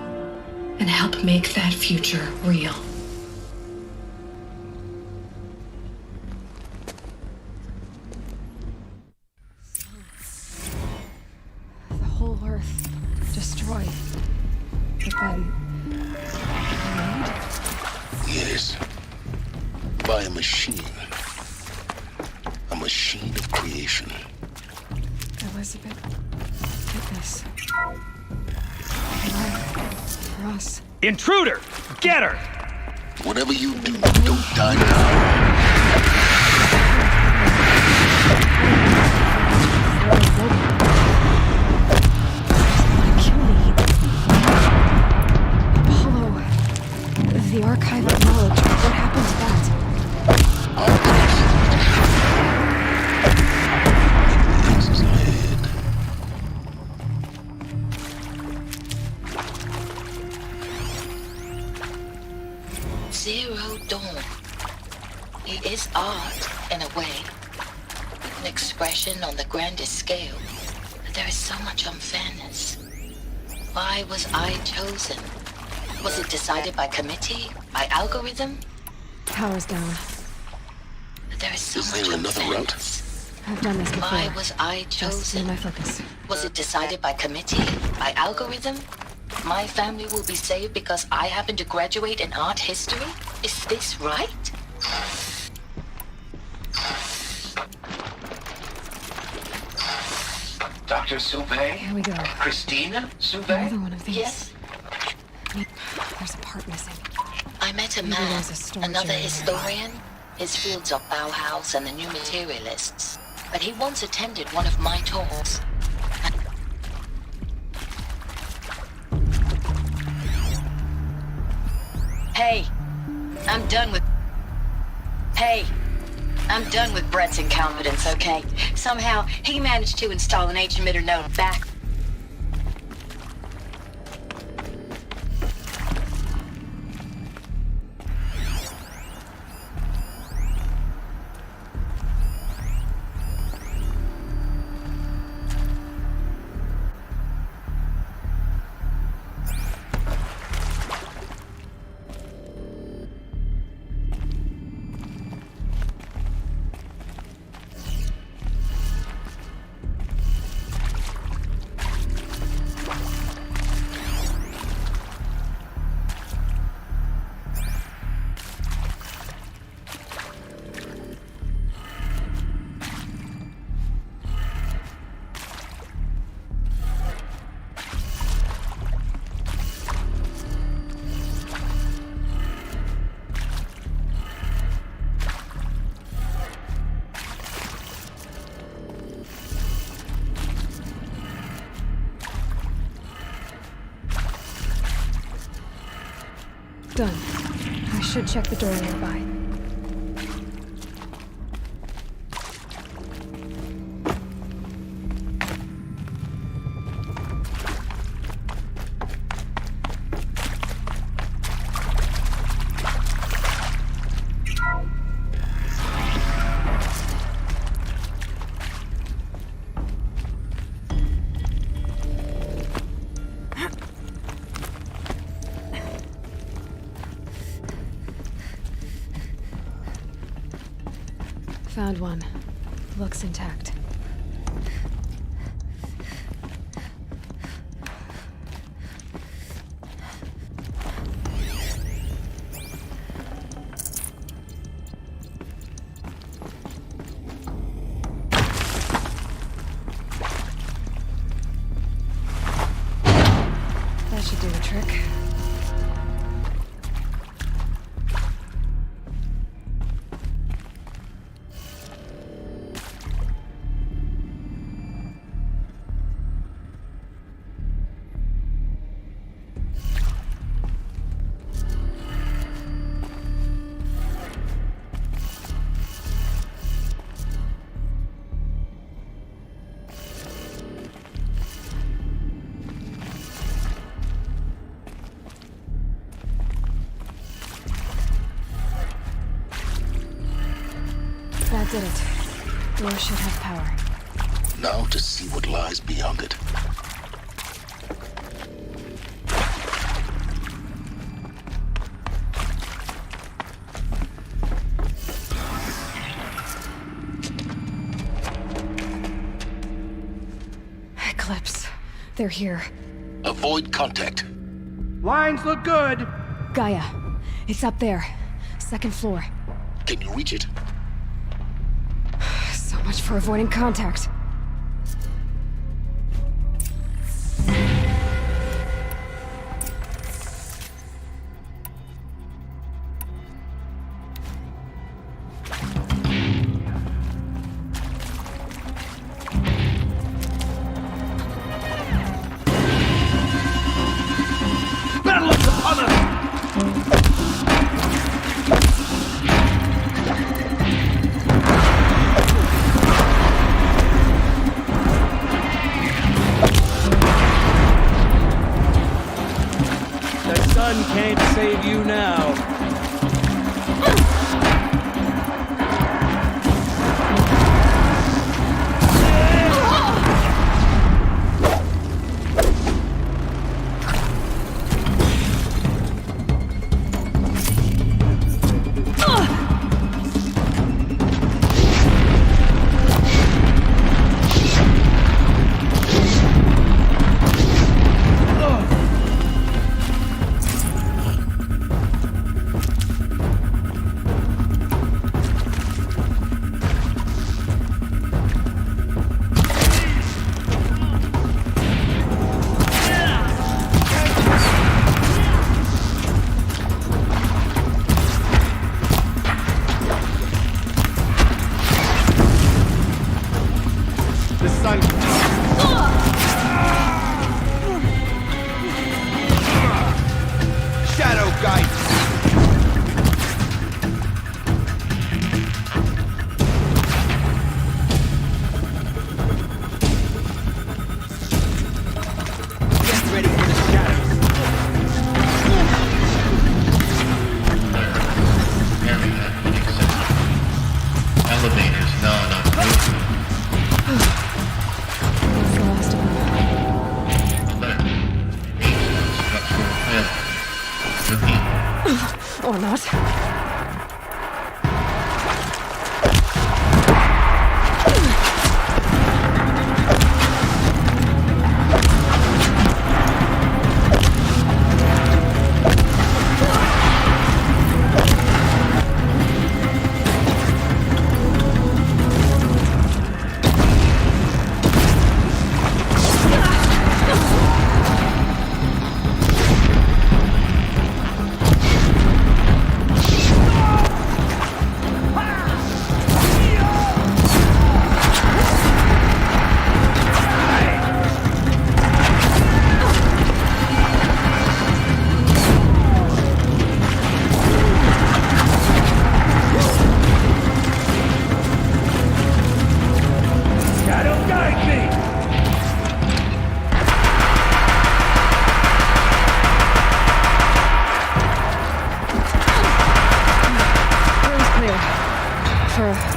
C: and help make that future real. The whole Earth destroyed. But then...
H: Yes. By a machine. A machine of creation.
C: Elizabeth, get this. For us.
R: Intruder! Get her!
H: Whatever you do, don't die now.
C: Apollo. The archive of knowledge. What happened to that?
D: Zero Dawn. It is art, in a way. An expression on the grandest scale. But there is so much unfairness. Why was I chosen? Was it decided by committee? By algorithm?
C: Power's down.
D: But there is so
H: Is
D: much
H: there another route?
D: unfairness.
C: I've done this before.
D: Why was I
C: Just in
D: chosen?
C: my focus.
D: Was it decided by committee? By algorithm? My family will be saved because I happen to graduate in art history? Is this right?
L: Dr. Soubet?
C: Here we go.
L: Christina Soubet?
C: Another one of these.
D: Yes.
C: There's a part missing.
D: I met a
C: Maybe
D: man,
C: there's a storage
D: another
C: area
D: historian. His fields are Bauhaus and the new materialists. But he once attended one of my talks. Hey, I'm done with Brett's incompetence, okay? Somehow, he managed to install an H-emitter node back.
C: Done. I should check the door nearby. Found one. Looks intact. That should do the trick. That did it. Door should have power.
H: Now to see what lies beyond it.
C: Eclipse. They're here.
H: Avoid contact.
G: Lines look good.
C: Gaia. It's up there. Second floor.
H: Can you reach it?
C: So much for avoiding contact.
G: Battle is upon us!
E: The sun can't save you now.
G: The sun... Shadow guide!
T: Elevators non-operational.
C: That's the last of them.
T: Alert. Structural failure. Repeat.
C: Or not.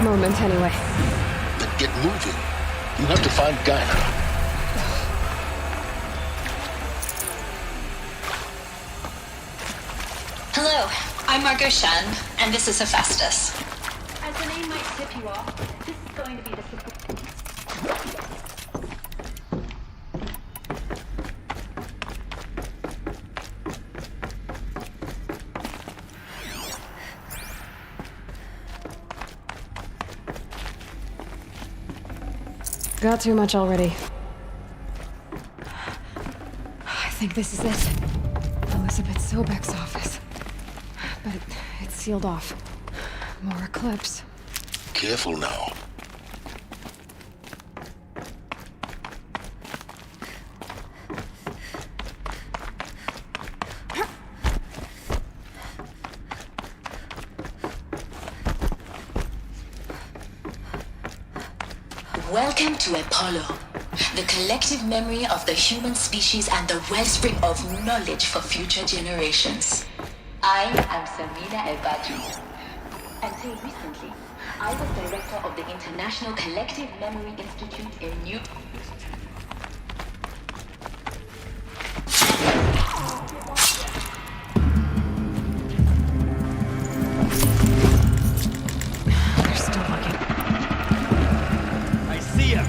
C: Moment, anyway.
H: Then get moving. You have to find Gaia.
D: Hello, I'm Margot Shen, and this is Hephaestus.
S: As the name might tip you off, this is going to be the...
C: Got too much already. I think this is it. Elizabeth Sobek's office. But it's sealed off. More Eclipse.
H: Careful now.
D: Welcome to Apollo, the collective memory of the human species and the wellspring of knowledge for future generations. I am Samina El-Badri. Until recently, I was director of the International Collective Memory Institute in New...
C: They're still looking.
G: I see him!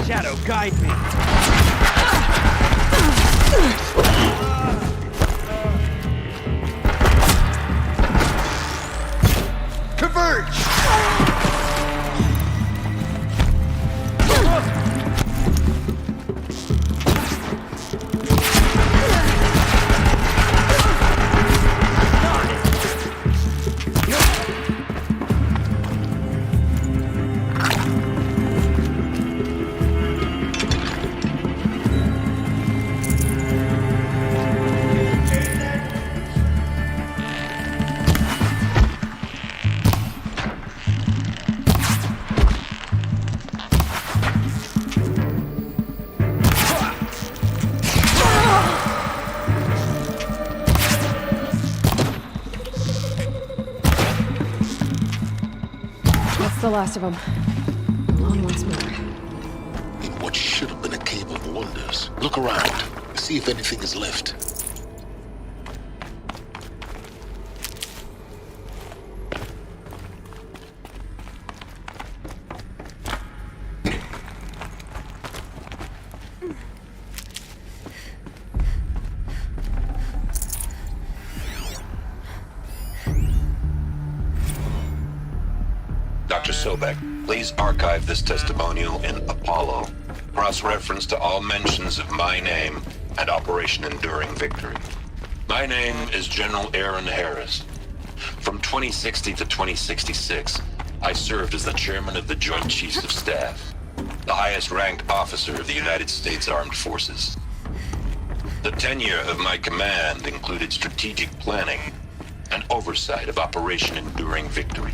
G: Shadow, guide me! Converge!
C: the last of them. On once more.
H: In what should have been a cave of wonders. Look around. See if anything is left.
K: Dr. Sobek, please archive this testimonial in Apollo. Cross-reference to all mentions of my name and Operation Enduring Victory. My name is General Aaron Harris. From 2060 to 2066, I served as the chairman of the Joint Chiefs of Staff, the highest-ranked officer of the United States Armed Forces. The tenure of my command included strategic planning and oversight of Operation Enduring Victory,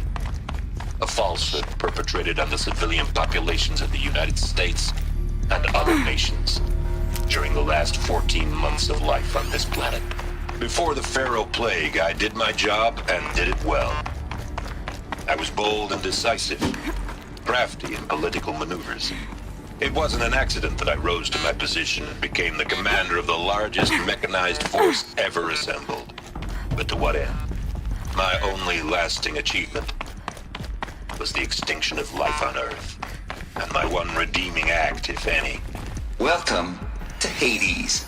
K: a falsehood perpetrated on the civilian populations of the United States and other nations during the last 14 months of life on this planet. Before the Pharaoh Plague, I did my job and did it well. I was bold and decisive, crafty in political maneuvers. It wasn't an accident that I rose to my position and became the commander of the largest mechanized force ever assembled. But to what end? My only lasting achievement was the extinction of life on Earth, and my one redeeming act, if any.
N: Welcome to Hades,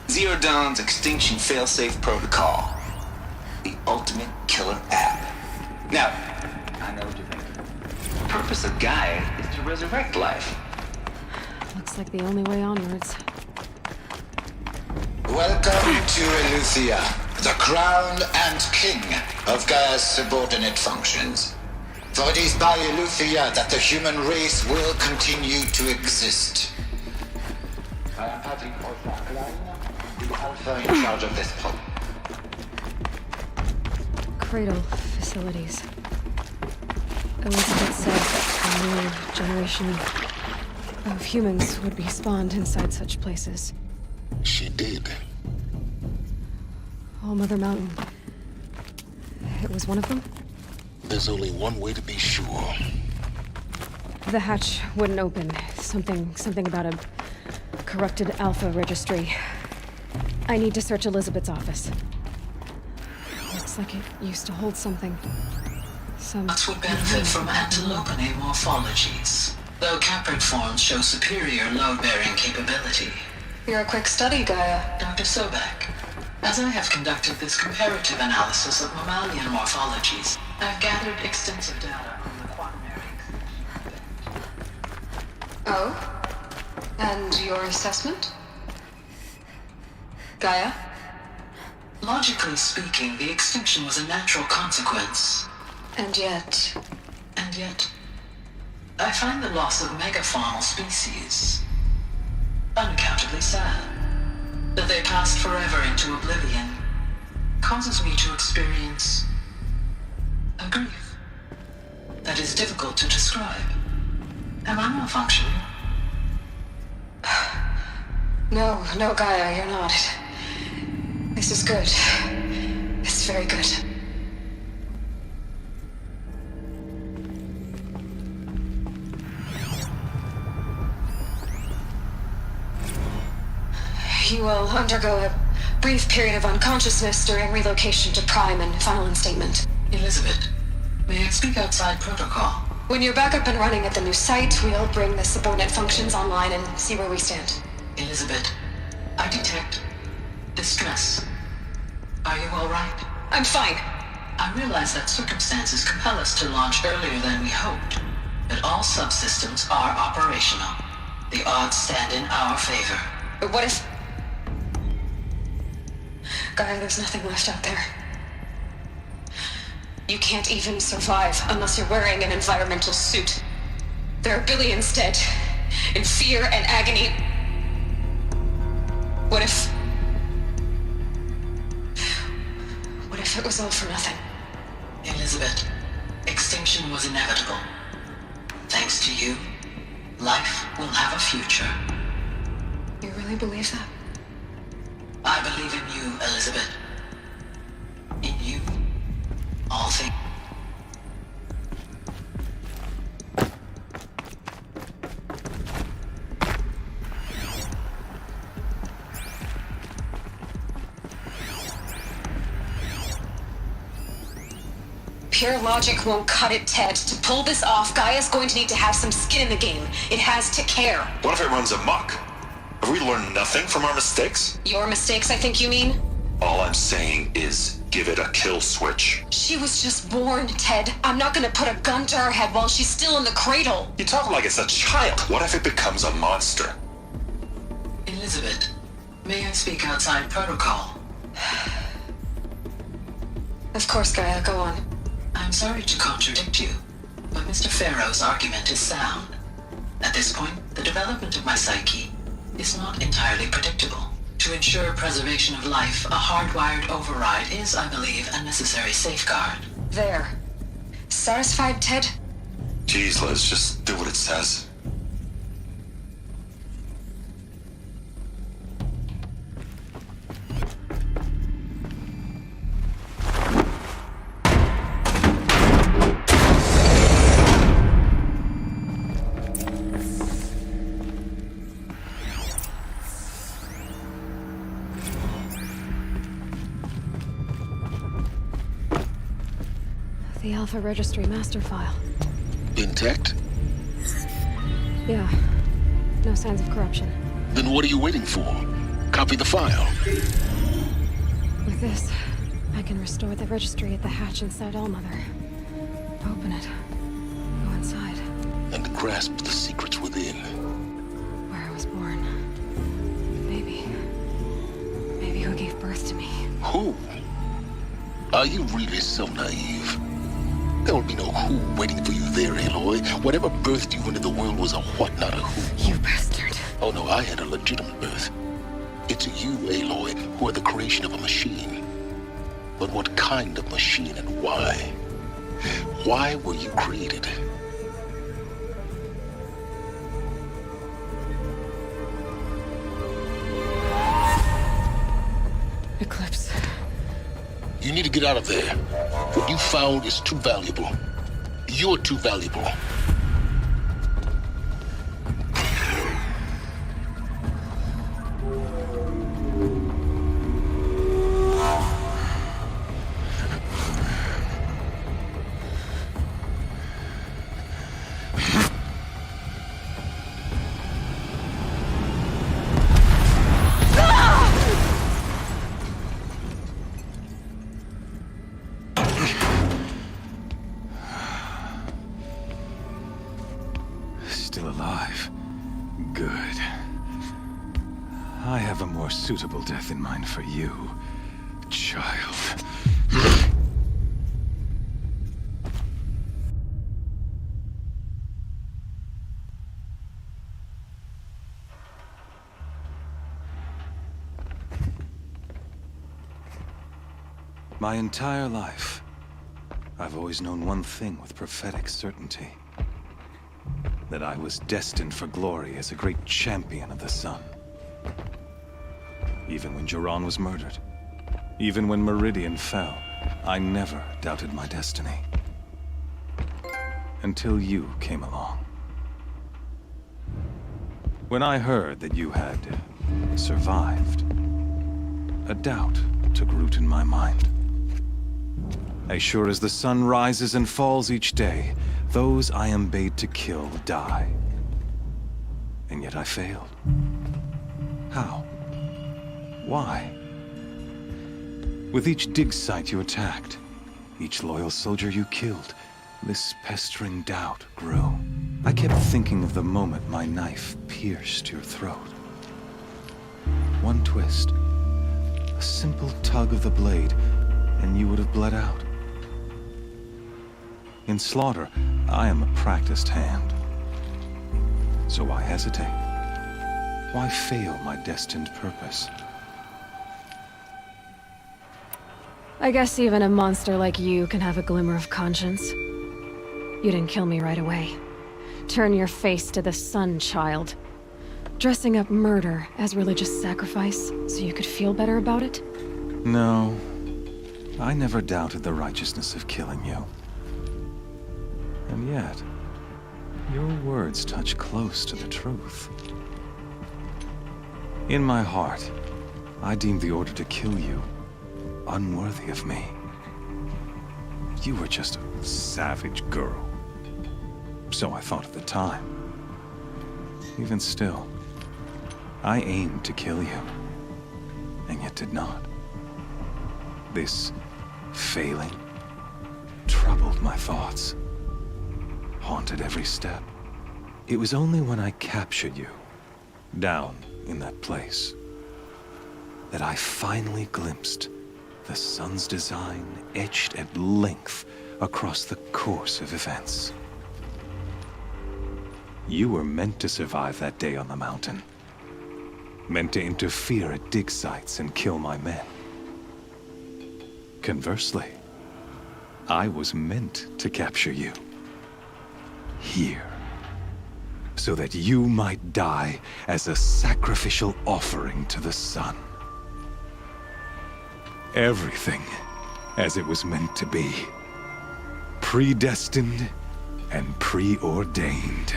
N: Zero Dawn's extinction failsafe protocol, the ultimate killer app. Now, I know what you're thinking. The purpose of Gaia is to resurrect life.
C: Looks like the only way onwards.
P: Welcome to Eleuthia, the crown and king of Gaia's subordinate functions. For it is by Eleuthia that the human race will continue to exist. I am Patrick the Alpha in charge of this pod.
C: Cradle facilities. Elizabeth said a new generation of humans would be spawned inside such places.
H: She did.
C: All Mother Mountain. It was one of them?
H: There's only one way to be sure.
C: The hatch wouldn't open. Something about a corrupted Alpha registry. I need to search Elizabeth's office. Looks like it used to hold something.
D: Nuts would benefit from antilopinae morphologies, though caprid forms show superior load-bearing capability.
C: You're a quick study, Gaia.
D: Dr. Sobek, as I have conducted this comparative analysis of mammalian morphologies, I've gathered extensive data on the quaternary.
C: Oh? And your assessment? Gaia?
D: Logically speaking, the extinction was a natural consequence.
C: And yet,
D: I find the loss of megafaunal species unaccountably sad. That they passed forever into oblivion causes me to experience a grief that is difficult to describe. Am I malfunctioning?
C: No, Gaia, you're not. This is good. It's very good. You will undergo a brief period of unconsciousness during relocation to Prime and final instatement.
D: Elizabeth, may I speak outside protocol?
C: When you're back up and running at the new site, we'll bring the subordinate functions online and see where we stand.
D: Elizabeth, I detect distress. Are you all right?
C: I'm fine.
D: I realize that circumstances compel us to launch earlier than we hoped, but all subsystems are operational. The odds stand in our favor.
C: But what if... Gaia, there's nothing left out there. You can't even survive unless you're wearing an environmental suit. There are billions dead, in fear and agony. What if it was all for nothing?
D: Elizabeth, extinction was inevitable. Thanks to you, life will have a future.
C: You really believe that?
D: I believe in you, Elizabeth. In you, all things.
C: Pure logic won't cut it, Ted. To pull this off, Gaia's going to need to have some skin in the game. It has to care.
K: What if it runs amok? Have we learned nothing from our mistakes?
C: Your mistakes, I think you mean?
K: All I'm saying is give it a kill switch.
C: She was just born, Ted. I'm not gonna put a gun to her head while she's still in the cradle.
K: You talk like it's a child. What if it becomes a monster?
D: Elizabeth, may I speak outside protocol?
C: Of course, Gaia, go on.
D: I'm sorry to contradict you, but Mr. Farrow's argument is sound. At this point, the development of my psyche is not entirely predictable. To ensure preservation of life, a hardwired override is, I believe, a necessary safeguard.
C: There. Satisfied, Ted?
K: Jeez, Liz, just do what it says.
C: The Alpha Registry master file.
H: Intact?
C: Yeah. No signs of corruption.
H: Then what are you waiting for? Copy the file.
C: With this, I can restore the registry at the hatch inside Allmother. Open it. Go inside.
H: And grasp the secrets within.
C: Where I was born. Maybe who gave birth to me.
H: Who? Are you really so naive? There will be no who waiting for you there, Aloy. Whatever birthed you into the world was a what, not a who.
C: You bastard.
H: Oh no, I had a legitimate birth. It's you, Aloy, who are the creation of a machine. But what kind of machine and why? Why were you created?
C: Eclipse.
H: You need to get out of there. What you found is too valuable. You're too valuable.
I: Still alive. Good. I have a more suitable death in mind for you, child. My entire life, I've always known one thing with prophetic certainty. That I was destined for glory as a great champion of the sun. Even when Jiran was murdered, even when Meridian fell, I never doubted my destiny. Until you came along. When I heard that you had survived, a doubt took root in my mind. As sure as the sun rises and falls each day, those I am bade to kill die. And yet I failed. How? Why? With each dig site you attacked, each loyal soldier you killed, this pestering doubt grew. I kept thinking of the moment my knife pierced your throat. One twist, a simple tug of the blade, and you would have bled out. In slaughter, I am a practiced hand. So why hesitate? Why fail my destined purpose?
C: I guess even a monster like you can have a glimmer of conscience. You didn't kill me right away. Turn your face to the sun, child. Dressing up murder as religious sacrifice so you could feel better about it?
I: No. I never doubted the righteousness of killing you. And yet, your words touch close to the truth. In my heart, I deemed the order to kill you unworthy of me. You were just a savage girl. So I thought at the time. Even still, I aimed to kill you, and yet did not. This failing troubled my thoughts, haunted every step. It was only when I captured you, down in that place, that I finally glimpsed the sun's design etched at length across the course of events. You were meant to survive that day on the mountain. Meant to interfere at dig sites and kill my men. Conversely, I was meant to capture you. Here. So that you might die as a sacrificial offering to the sun. Everything as it was meant to be. Predestined and preordained.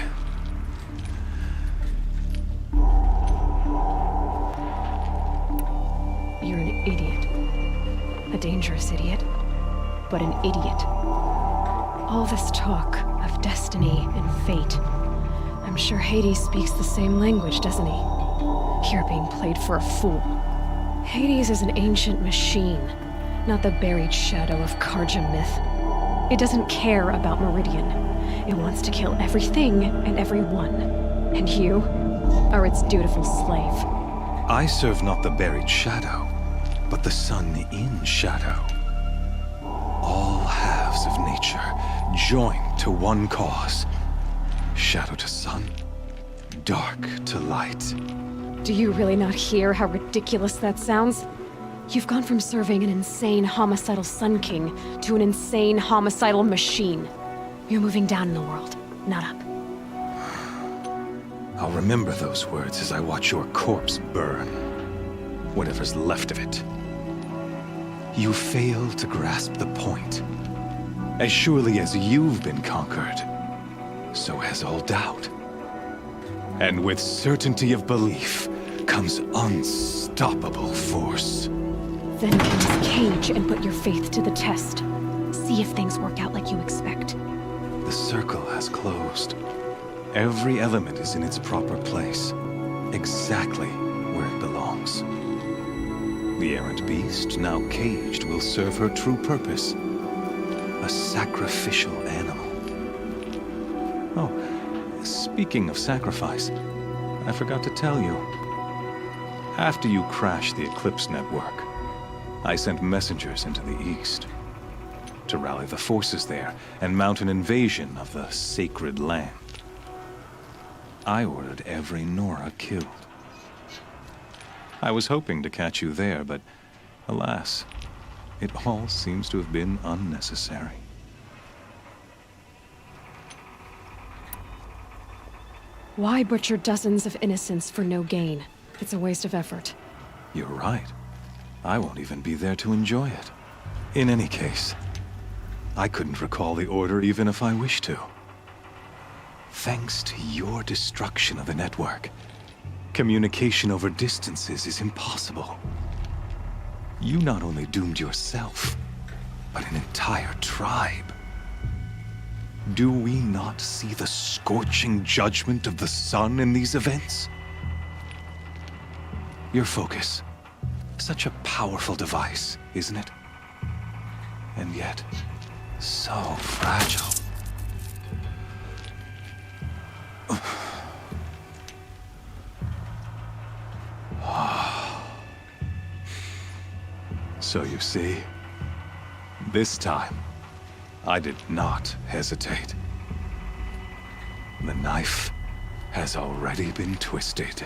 C: You're an idiot. A dangerous idiot. But an idiot. All this talk of destiny and fate. I'm sure Hades speaks the same language, doesn't he? You're being played for a fool. Hades is an ancient machine, not the buried shadow of Karja myth. It doesn't care about Meridian. It wants to kill everything and everyone. And you are its dutiful slave.
I: I serve not the buried shadow, but the sun in shadow. All halves of nature joined to one cause. Shadow to sun, dark to light.
C: Do you really not hear how ridiculous that sounds? You've gone from serving an insane homicidal Sun King to an insane homicidal machine. You're moving down in the world, not up.
I: I'll remember those words as I watch your corpse burn. Whatever's left of it. You fail to grasp the point. As surely as you've been conquered, so has all doubt. And with certainty of belief comes unstoppable force.
C: Then comes Cage and put your faith to the test. See if things work out like you expect.
I: The circle has closed. Every element is in its proper place, exactly where it belongs. The errant beast, now caged, will serve her true purpose. A sacrificial animal. Oh, speaking of sacrifice, I forgot to tell you. After you crashed the Eclipse network, I sent messengers into the east to rally the forces there and mount an invasion of the sacred land. I ordered every Nora killed. I was hoping to catch you there, but alas, it all seems to have been unnecessary.
C: Why butcher dozens of innocents for no gain? It's a waste of effort.
I: You're right. I won't even be there to enjoy it. In any case, I couldn't recall the order even if I wished to. Thanks to your destruction of the network, communication over distances is impossible. You not only doomed yourself, but an entire tribe. Do we not see the scorching judgment of the sun in these events? Your focus. Such a powerful device, isn't it? And yet, so fragile. So you see, this time, I did not hesitate. The knife has already been twisted.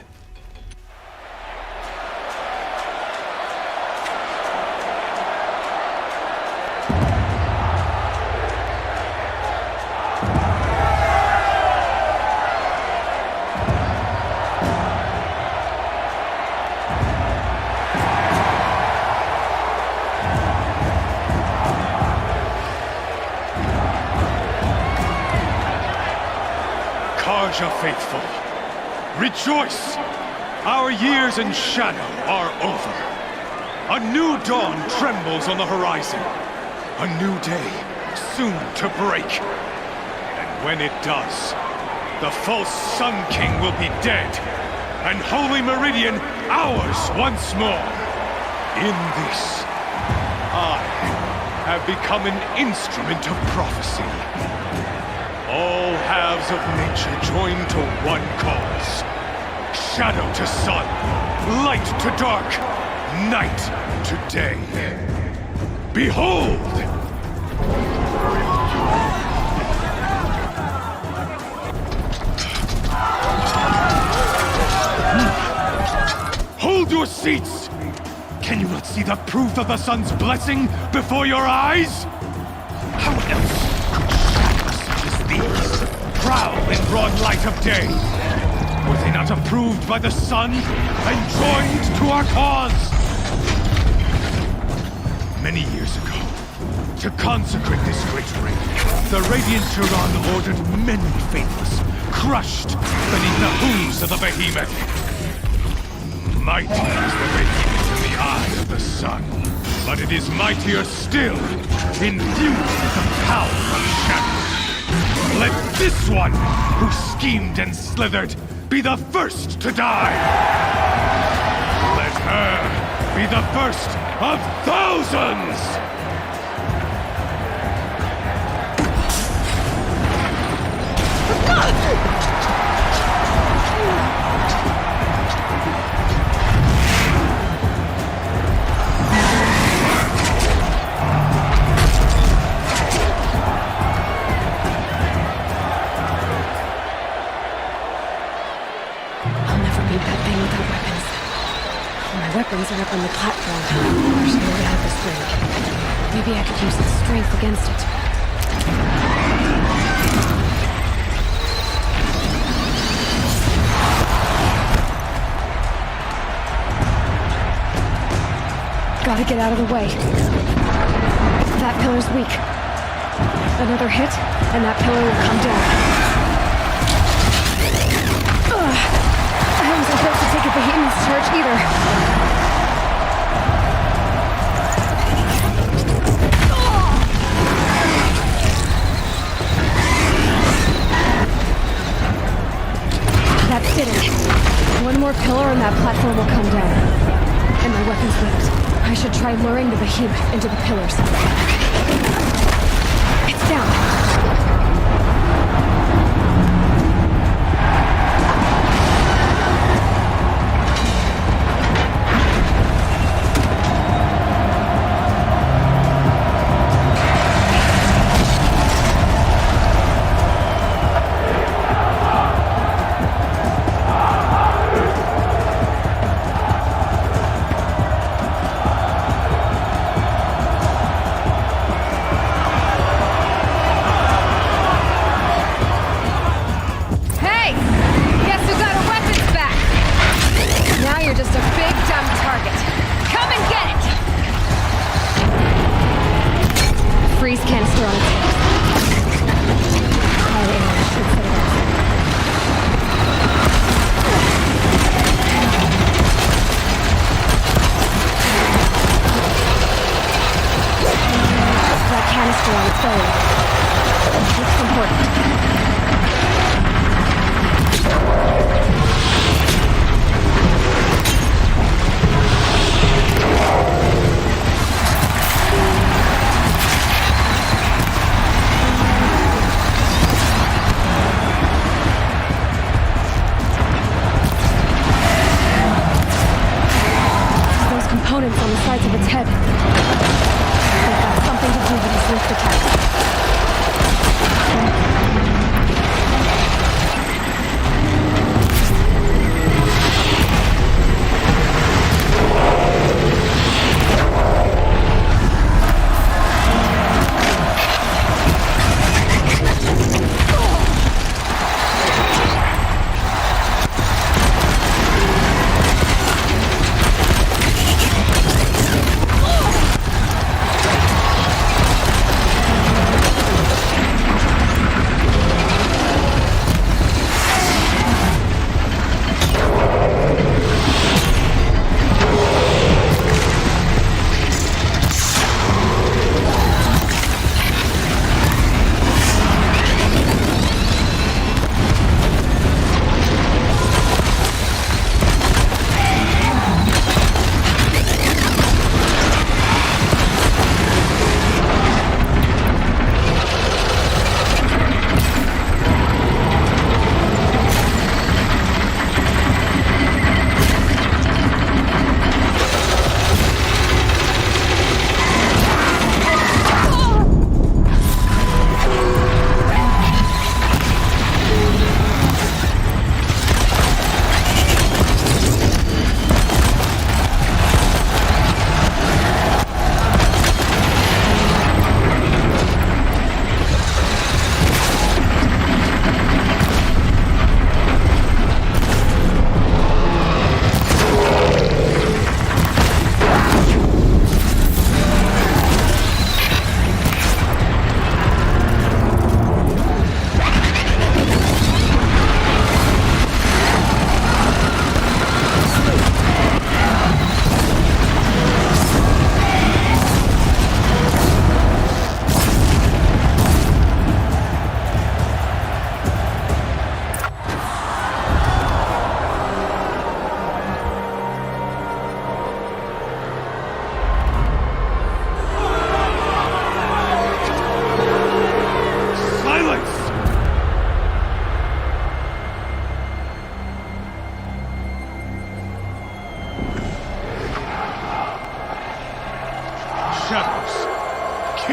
A: Karja faithful, rejoice! Our years in shadow are over. A new dawn trembles on the horizon. A new day
I: soon to break. And when it does, the false Sun King will be dead, and Holy Meridian ours once more. In this, I have become an instrument of prophecy. All halves of nature join to one cause. Shadow to sun, light to dark, night to day. Behold! Hold your seats! Can you not see the proof of the sun's blessing before your eyes? How else could shadows such as these prowl in broad light of day? Were they not approved by the sun and joined to our cause? Many years ago, to consecrate this great ring, the Radiant Turan ordered many faithless, crushed beneath the hooves of the behemoth. Mighty is the radiance in the eye of the sun, but it is mightier still, infused with the power of shadow. Let this one, who schemed and slithered, be the first to die! Let her be the first of thousands!
C: Weapons are up on the platform. There's no way out this ring. Maybe I could use its strength against it. Gotta get out of the way. That pillar's weak. Another hit, and that pillar will come down. Ugh. I wasn't built to take a behemoth's charge either. That did it. One more pillar and that platform will come down. And my weapon's limit. I should try luring the behemoth into the pillars. It's down.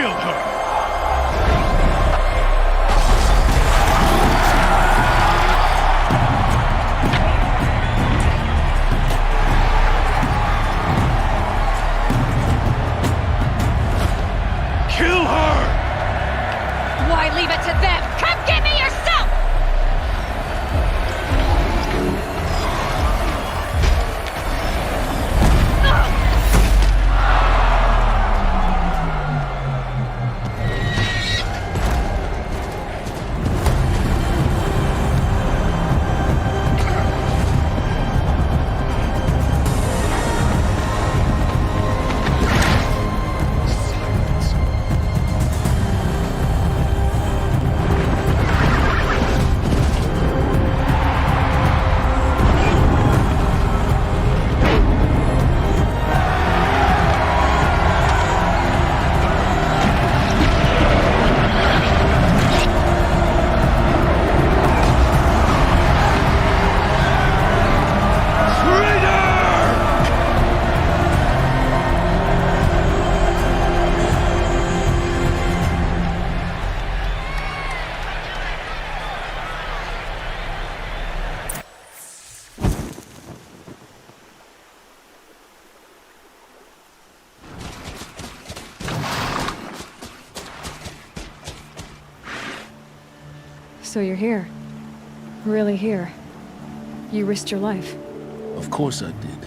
A: Kill her! Kill her!
C: Why leave it to them? Come get me yourself! So you're here. Really here. You risked your life.
H: Of course I did.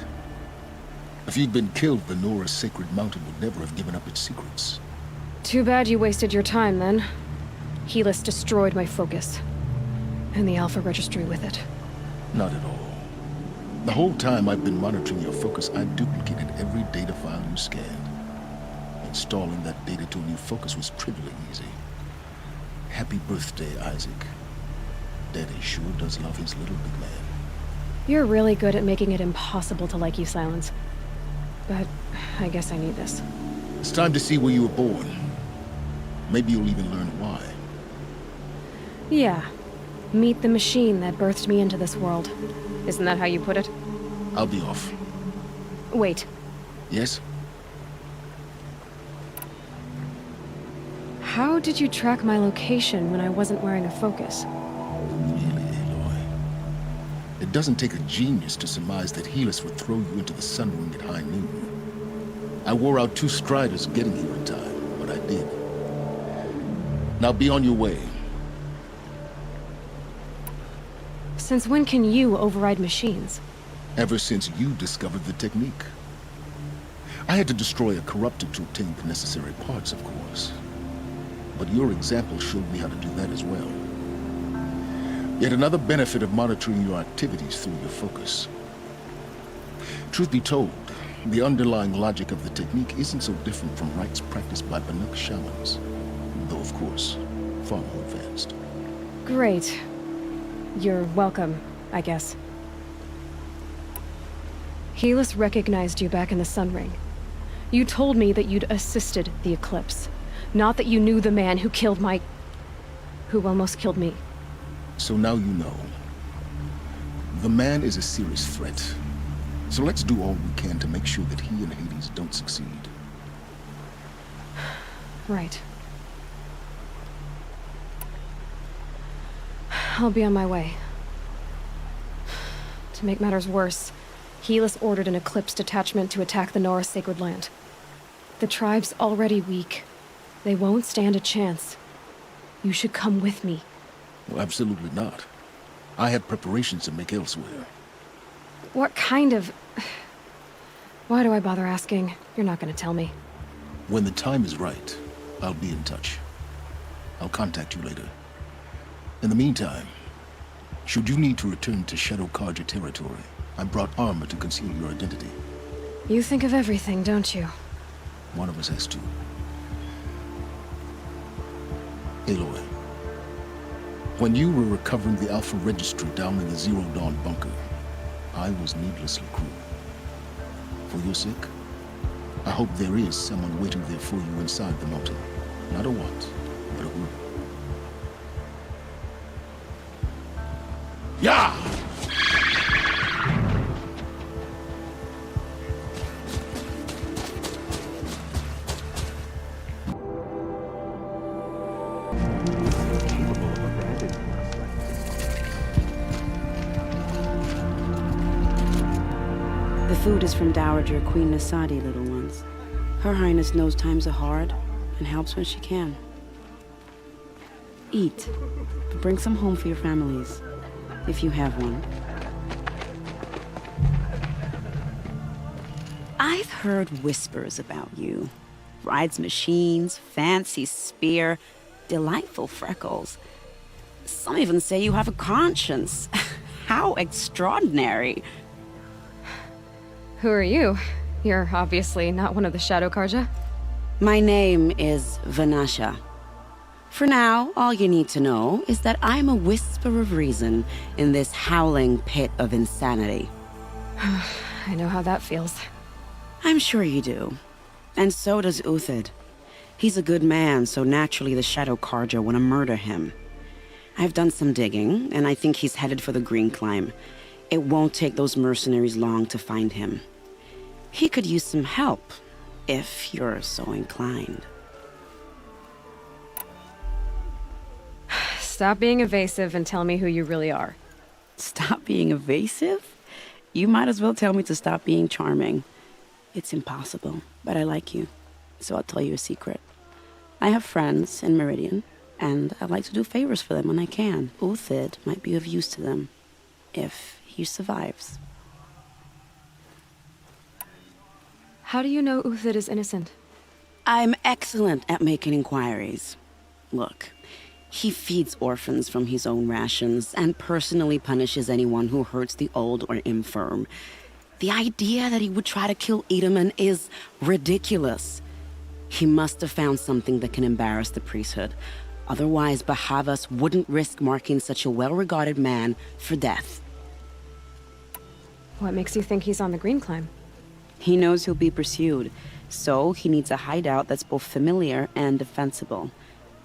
H: If you'd been killed, the Nora's sacred mountain would never have given up its secrets.
C: Too bad you wasted your time, then. Helis destroyed my focus. And the Alpha Registry with it.
H: Not at all. The whole time I've been monitoring your focus, I duplicated every data file you scanned. Installing that data to a new focus was trivially easy. Happy birthday, Isaac. Daddy sure does love his little big man.
C: You're really good at making it impossible to like you, Silence. But I guess I need this.
H: It's time to see where you were born. Maybe you'll even learn why.
C: Yeah. Meet the machine that birthed me into this world. Isn't that how you put it?
H: I'll be off.
C: Wait.
H: Yes?
C: How did you track my location when I wasn't wearing a focus?
H: Really, Aloy? It doesn't take a genius to surmise that Helis would throw you into the sun ring at high noon. I wore out 2 striders getting here in time, but I did. Now be on your way.
C: Since when can you override machines?
H: Ever since you discovered the technique. I had to destroy a corruptor to obtain the necessary parts, of course. But your example showed me how to do that as well. Yet another benefit of monitoring your activities through your focus. Truth be told, the underlying logic of the technique isn't so different from rites practiced by Banuk shamans. Though, of course, far more advanced.
C: Great. You're welcome, I guess. Helis recognized you back in the Sun Ring. You told me that you'd assisted the Eclipse. Not that you knew the man who killed who almost killed me.
H: So now you know. The man is a serious threat. So let's do all we can to make sure that he and Hades don't succeed.
C: Right. I'll be on my way. To make matters worse, Helis ordered an Eclipse detachment to attack the Nora Sacred Land. The tribe's already weak. They won't stand a chance. You should come with me.
H: Well, absolutely not. I have preparations to make elsewhere.
C: What kind of... Why do I bother asking? You're not gonna tell me.
H: When the time is right, I'll be in touch. I'll contact you later. In the meantime, should you need to return to Shadow Karja territory, I brought armor to conceal your identity.
C: You think of everything, don't you?
H: One of us has to. Aloy, when you were recovering the Alpha Registry down in the Zero Dawn bunker, I was needlessly cruel. For your sake, I hope there is someone waiting there for you inside the mountain. Not a what, but a who. Yeah!
O: The food is from Dowager Queen Nasadi, little ones. Her Highness knows times are hard and helps when she can. Eat, but bring some home for your families, if you have one. I've heard whispers about you. Rides machines, fancy spear, delightful freckles. Some even say you have a conscience. How extraordinary.
C: Who are you? You're obviously not one of the Shadow Karja.
O: My name is Vanasha. For now, all you need to know is that I'm a whisper of reason in this howling pit of insanity.
C: I know how that feels.
O: I'm sure you do. And so does Uthid. He's a good man, so naturally the Shadow Karja want to murder him. I've done some digging, and I think he's headed for the Green Climb. It won't take those mercenaries long to find him. He could use some help, if you're so inclined.
C: Stop being evasive and tell me who you really are.
O: Stop being evasive? You might as well tell me to stop being charming. It's impossible, but I like you, so I'll tell you a secret. I have friends in Meridian, and I like to do favors for them when I can. Uthid might be of use to them, if he survives.
C: How do you know Uthid is innocent?
O: I'm excellent at making inquiries. Look, he feeds orphans from his own rations and personally punishes anyone who hurts the old or infirm. The idea that he would try to kill Edelman is ridiculous. He must have found something that can embarrass the priesthood. Otherwise, Bahavas wouldn't risk marking such a well-regarded man for death.
C: What makes you think he's on the Green Climb?
O: He knows he'll be pursued, so he needs a hideout that's both familiar and defensible.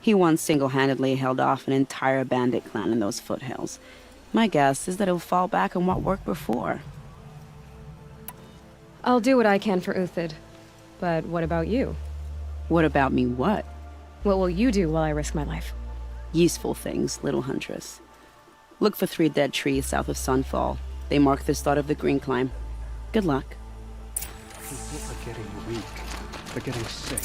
O: He once single-handedly held off an entire bandit clan in those foothills. My guess is that he'll fall back on what worked before.
C: I'll do what I can for Uthid. But what about you?
O: What about me what?
C: What will you do while I risk my life?
O: Useful things, little huntress. Look for 3 dead trees south of Sunfall. They mark the start of the Green Climb. Good luck.
F: People are getting weak. They're getting sick.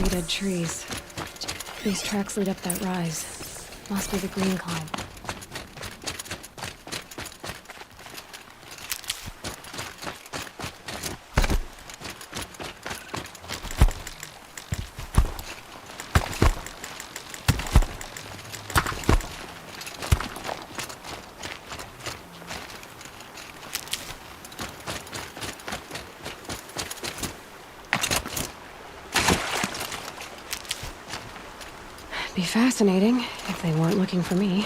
C: Dead trees. These tracks lead up that rise. Must be the Green Climb. Be fascinating if they weren't looking for me.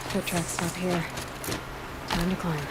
C: Foot tracks stop here. Time to climb.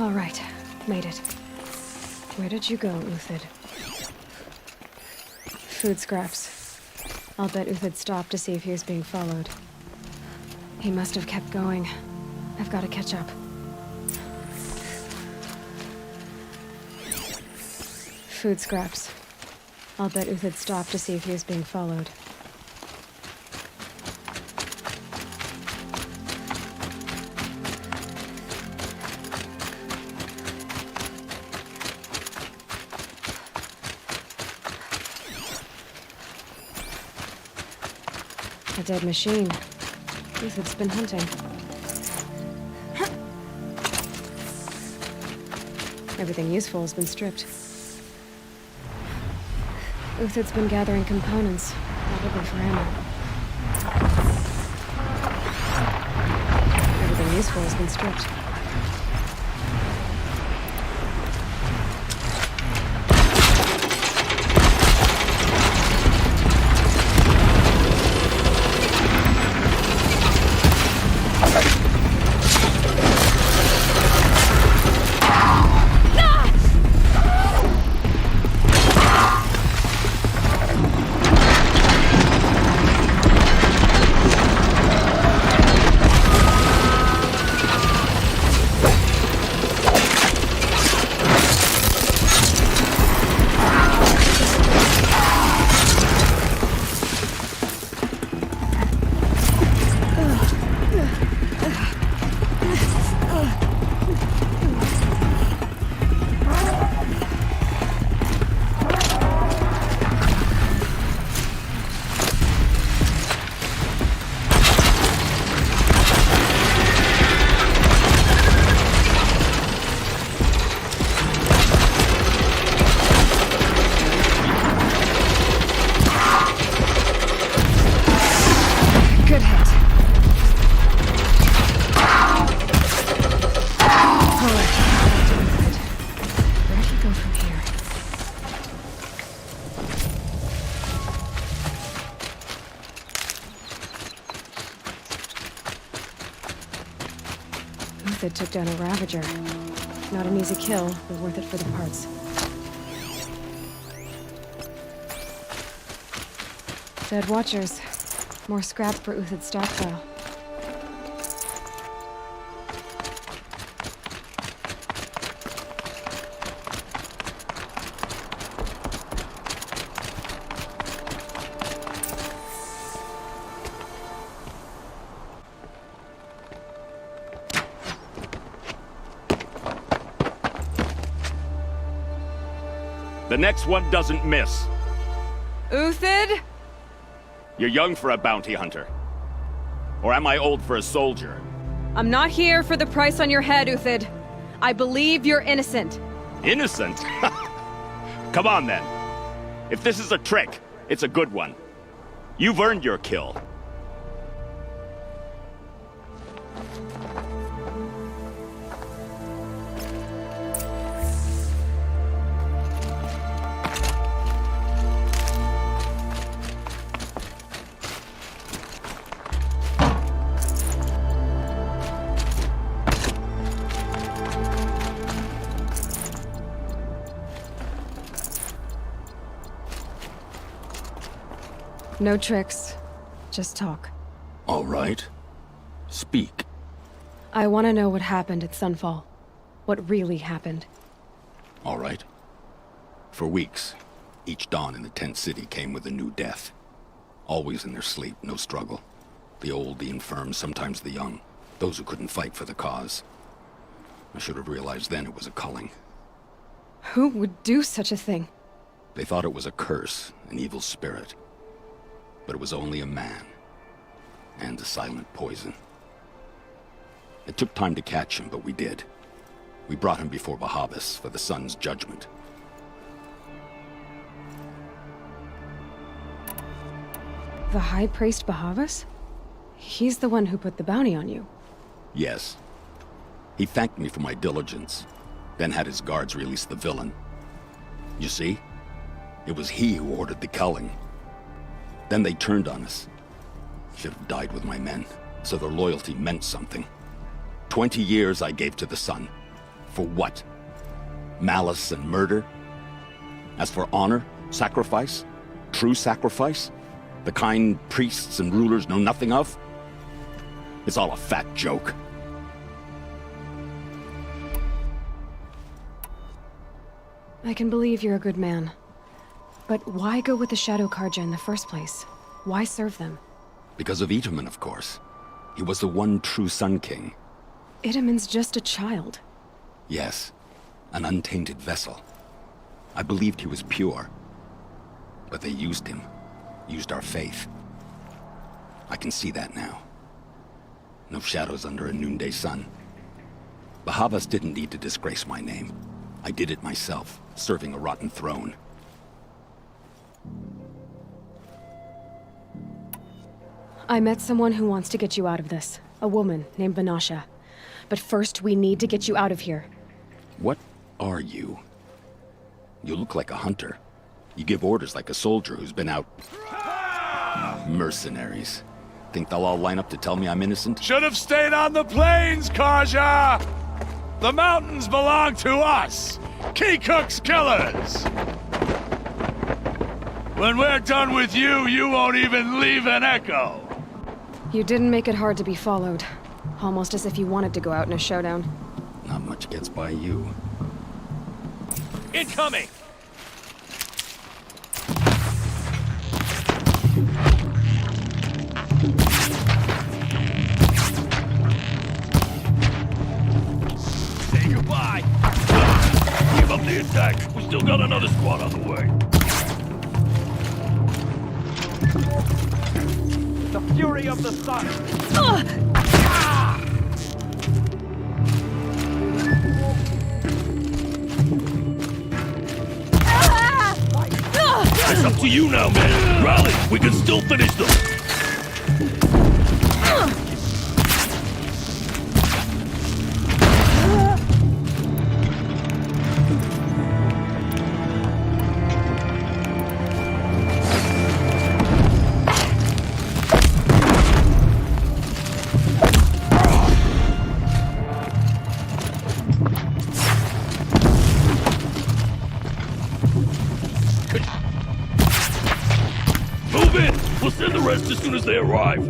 C: All right, made it. Where did you go, Uthid? Food scraps. I'll bet Uthid stopped to see if he was being followed. He must have kept going. I've got to catch up. Food scraps. I'll bet Uthid stopped to see if he was being followed. A dead machine. Uthid's been hunting. Everything useful has been stripped. Uthid's been gathering components, probably for ammo. Everything useful has been stripped. Uthid took down a Ravager. Not an easy kill, but worth it for the parts. Dead Watchers. More scrap for Uthid's stockpile.
R: The next one doesn't miss.
B: Uthid?
R: You're young for a bounty hunter. Or am I old for a soldier?
B: I'm not here for the price on your head, Uthid. I believe you're innocent.
R: Innocent? Come on, then. If this is a trick, it's a good one. You've earned your kill.
C: No tricks. Just talk.
H: All right. Speak.
C: I want to know what happened at Sunfall. What really happened.
H: All right. For weeks, each dawn in the tent city came with a new death. Always in their sleep, no struggle. The old, the infirm, sometimes the young. Those who couldn't fight for the cause. I should have realized then it was a culling.
C: Who would do such a thing?
H: They thought it was a curse, an evil spirit. But it was only a man. And a silent poison. It took time to catch him, but we did. We brought him before Bahavas for the sun's judgment.
C: The High Priest Bahavas? He's the one who put the bounty on you.
H: Yes. He thanked me for my diligence, then had his guards release the villain. You see? It was he who ordered the culling. Then they turned on us. Should have died with my men, so their loyalty meant something. 20 years I gave to the sun. For what? Malice and murder? As for honor, sacrifice, true sacrifice,
Q: The kind priests and rulers know nothing of? It's all a fat joke.
C: I can believe you're a good man. But why go with the Shadow Karja in the first place? Why serve them?
Q: Because of Itaman, of course. He was the one true Sun King.
C: Itaman's just a child.
Q: Yes, an untainted vessel. I believed he was pure. But they used him. Used our faith. I can see that now. No shadows under a noonday sun. Bahavas didn't need to disgrace my name. I did it myself, serving a rotten throne.
C: I met someone who wants to get you out of this. A woman named Vanasha. But first, we need to get you out of here.
Q: What are you? You look like a hunter. You give orders like a soldier who's been out... Mercenaries. Think they'll all line up to tell me I'm innocent?
A: Should have stayed on the plains, Karja! The mountains belong to us! Keycook's killers! When we're done with you, you won't even leave an echo!
C: You didn't make it hard to be followed. Almost as if you wanted to go out in a showdown.
Q: Not much gets by you.
A: Incoming! Say goodbye! Give up the attack! We still got another squad on the way.
G: The fury of the sun!
A: It's up to you now, man! Rally! We can still finish them! Move in! We'll send the rest as soon as they arrive.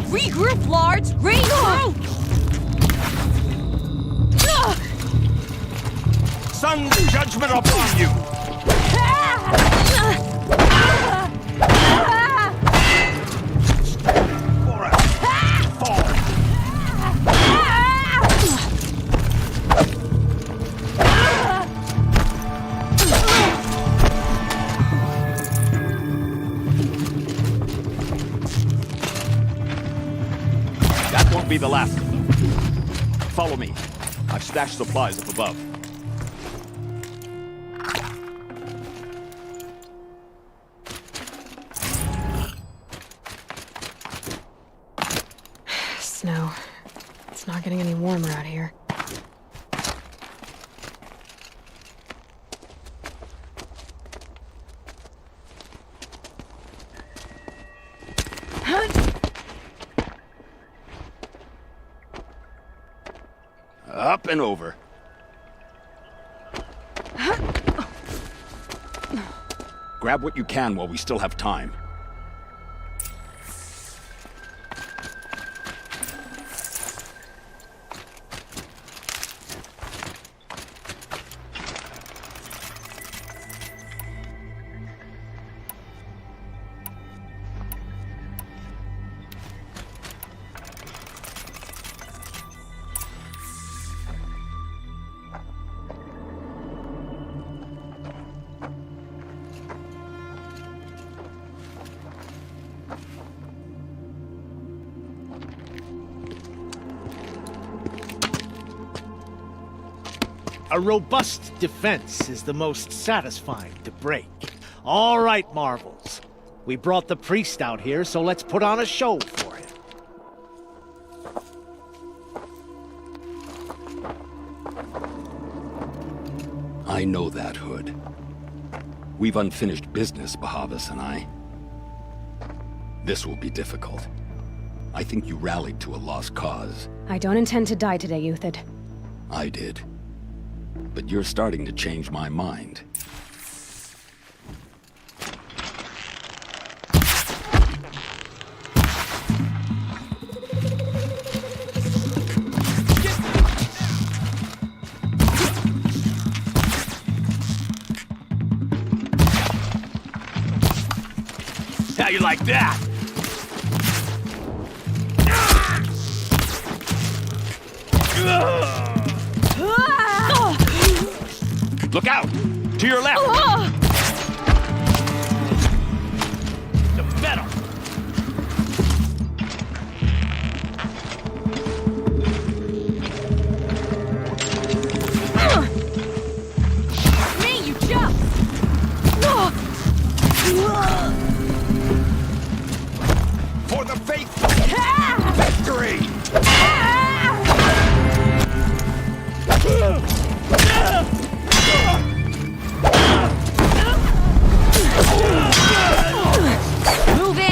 B: Regroup, Lards! Regroup!
G: Sun's judgment upon you!
R: That won't be the last of them. Follow me. I've stashed supplies up above.
C: Snow. It's not getting any warmer out here.
Q: Up and over. Grab what you can while we still have time.
E: A robust defense is the most satisfying to break. All right, Marvels. We brought the priest out here, so let's put on a show for him.
Q: I know that, Hood. We've unfinished business, Bahavas and I. This will be difficult. I think you rallied to a lost cause.
C: I don't intend to die today, Uthid.
Q: I did. But you're starting to change my mind.
R: How you like that? Look out! To your left! The metal!
B: Me, you jump!
G: For the faithful! Victory!
B: Move in!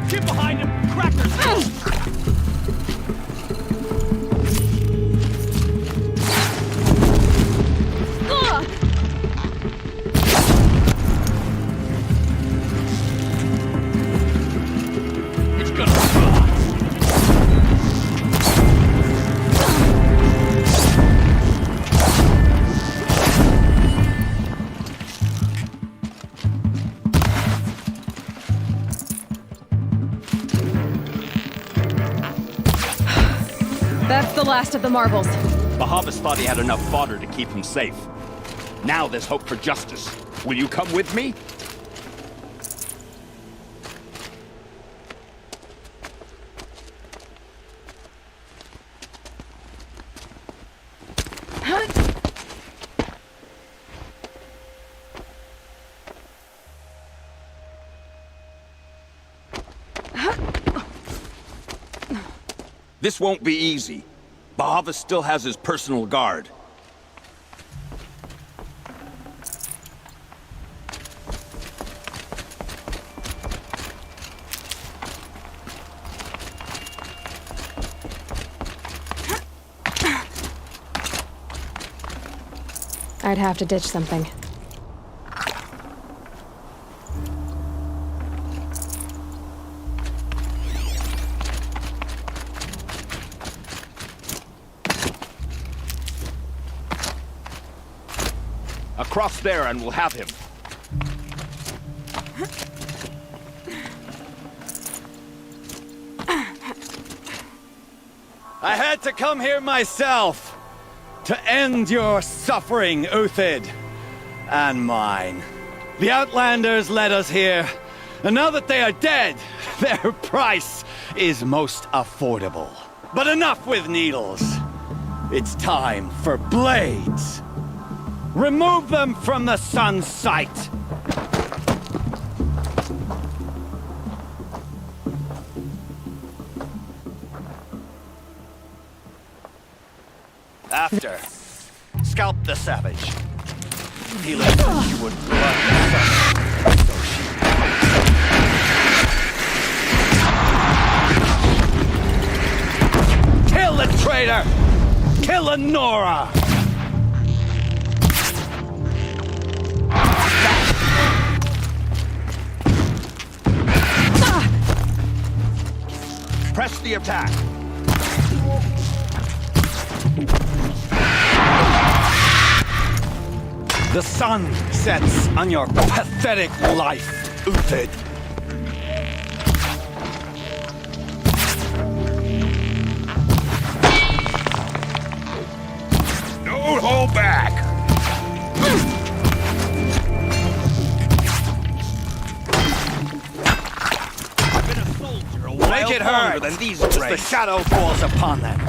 R: Get behind him! Crackers! It's gonna
B: That's the last of the marbles.
R: Bahavas thought he had enough fodder to keep him safe. Now there's hope for justice. Will you come with me? This won't be easy. Bahavas still has his personal guard.
C: I'd have to ditch something.
R: Across there and we'll have him.
Y: I had to come here myself to end your suffering, Uthid, and mine. The Outlanders led us here, and now that they are dead, their price is most affordable. But enough with needles. It's time for blades. Remove them from the sun's sight. After, scalp the savage. He lived as you would blood the sun. So she Eleonora!
G: Press the attack.
Y: The sun sets on your pathetic life, Uthid.
G: Don't hold back.
Y: I've been a soldier a while
G: Make it
Y: longer
G: hurt.
Y: than these
G: As
Y: the shadow falls upon them.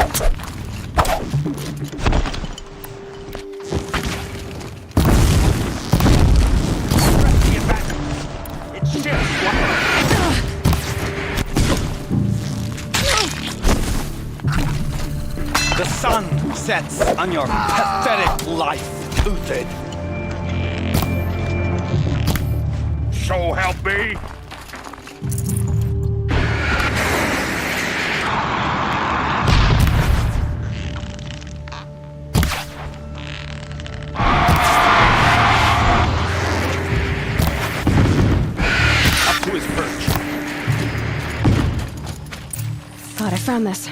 Y: The sun sets on your pathetic life, Uthid.
G: So help me.
Y: Up to his perch.
C: Thought I found this.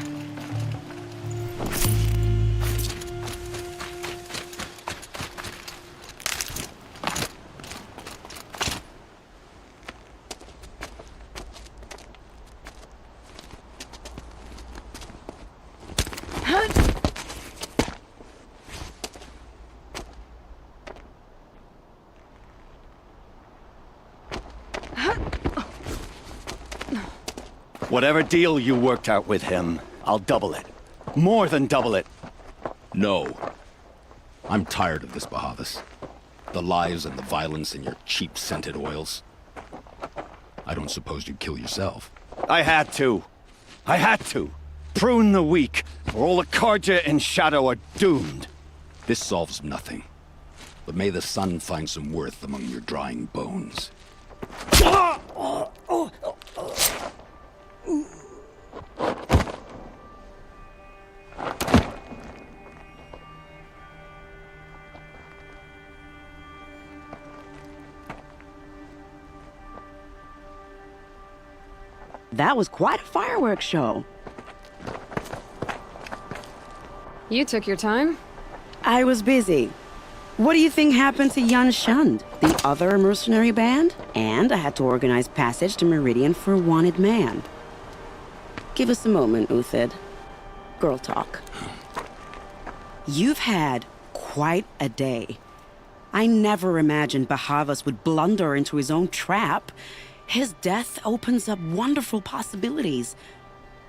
Y: Whatever deal you worked out with him, I'll double it. More than double it.
Q: No. I'm tired of this, Bahavas. The lies and the violence and your cheap scented oils. I don't suppose you'd kill yourself.
Y: I had to. I had to. Prune the weak, or all the Karja in Shadow are doomed.
Q: This solves nothing. But may the sun find some worth among your drying bones.
O: That was quite a fireworks show.
C: You took your time.
O: I was busy. What do you think happened to Yun Shund, the other mercenary band? And I had to organize passage to Meridian for a wanted man. Give us a moment, Uthid. Girl talk. You've had quite a day. I never imagined Bahavas would blunder into his own trap. His death opens up wonderful possibilities.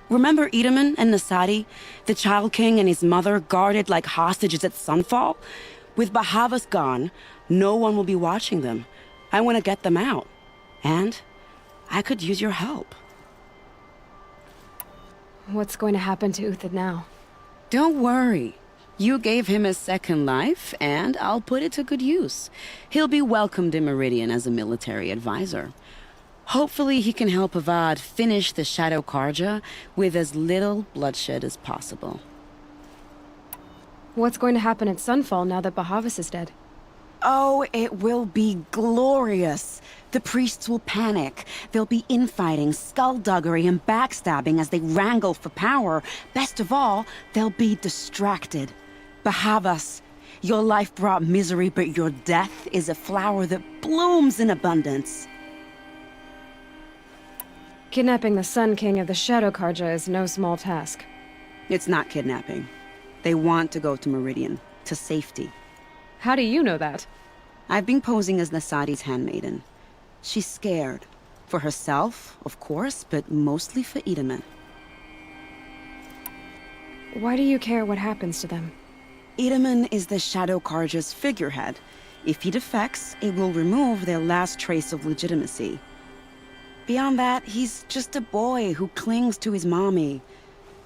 O: Remember Edaman and Nasadi, the Child King and his mother guarded like hostages at Sunfall? With Bahavas gone, no one will be watching them. I want to get them out. And I could use your help.
C: What's going to happen to Uthid now?
O: Don't worry. You gave him a second life, and I'll put it to good use. He'll be welcomed in Meridian as a military advisor. Hopefully he can help Avad finish the Shadow Karja with as little bloodshed as possible.
C: What's going to happen at Sunfall now that Bahavas is dead?
O: Oh, it will be glorious. The priests will panic. There'll be infighting, skullduggery, and backstabbing as they wrangle for power. Best of all, they'll be distracted. Bahavas, your life brought misery, but your death is a flower that blooms in abundance.
C: Kidnapping the Sun King of the Shadow Karja is no small task.
O: It's not kidnapping. They want to go to Meridian, to safety.
C: How do you know that?
O: I've been posing as Nasadi's handmaiden. She's scared. For herself, of course, but mostly for Edaman.
C: Why do you care what happens to them?
O: Edaman is the Shadow Karja's figurehead. If he defects, it will remove their last trace of legitimacy. Beyond that, he's just a boy who clings to his mommy.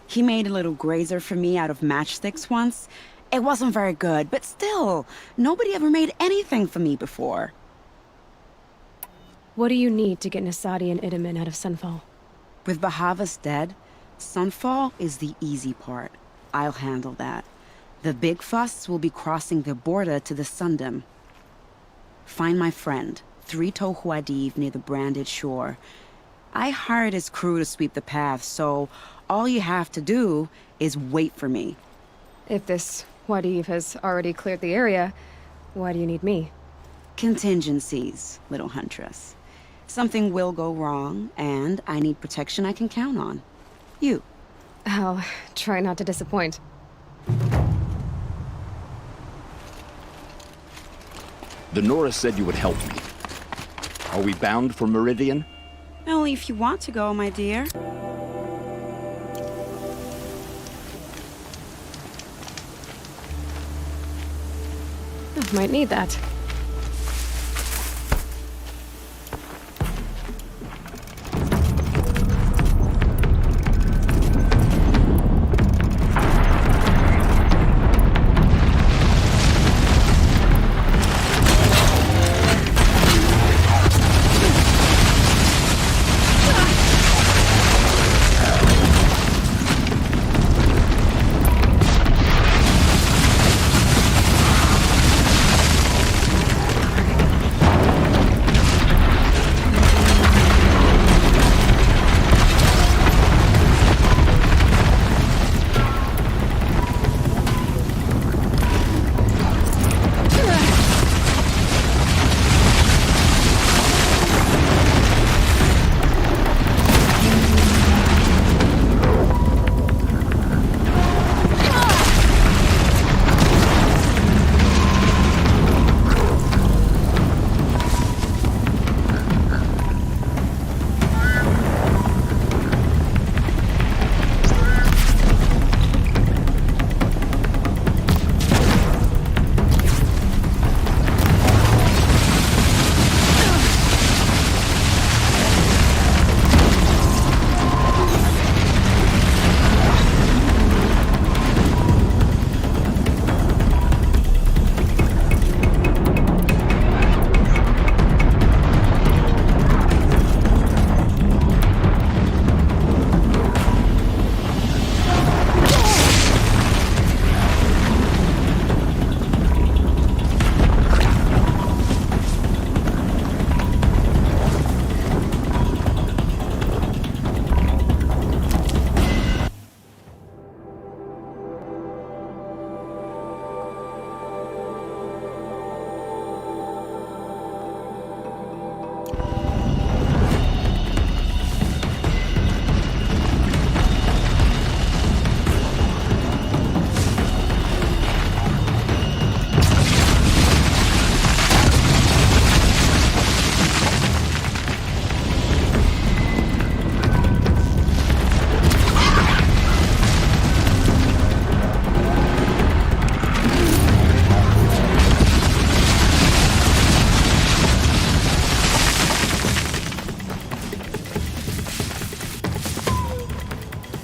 O: He made a little grazer for me out of matchsticks once. It wasn't very good, but still, nobody ever made anything for me before.
C: What do you need to get Nasadi and Edaman out of Sunfall?
O: With Bahavas dead, Sunfall is the easy part. I'll handle that. The big fuss will be crossing the border to the Sundom. Find my friend, 3-Toe Huadiv, near the branded shore. I hired his crew to sweep the path, so all you have to do is wait for me.
C: If this Huadiv has already cleared the area, why do you need me?
O: Contingencies, little huntress. Something will go wrong, and I need protection I can count on. You.
C: I'll try not to disappoint.
Q: The Nora said you would help me. Are we bound for Meridian?
O: Only if you want to go, my dear.
C: Might need that.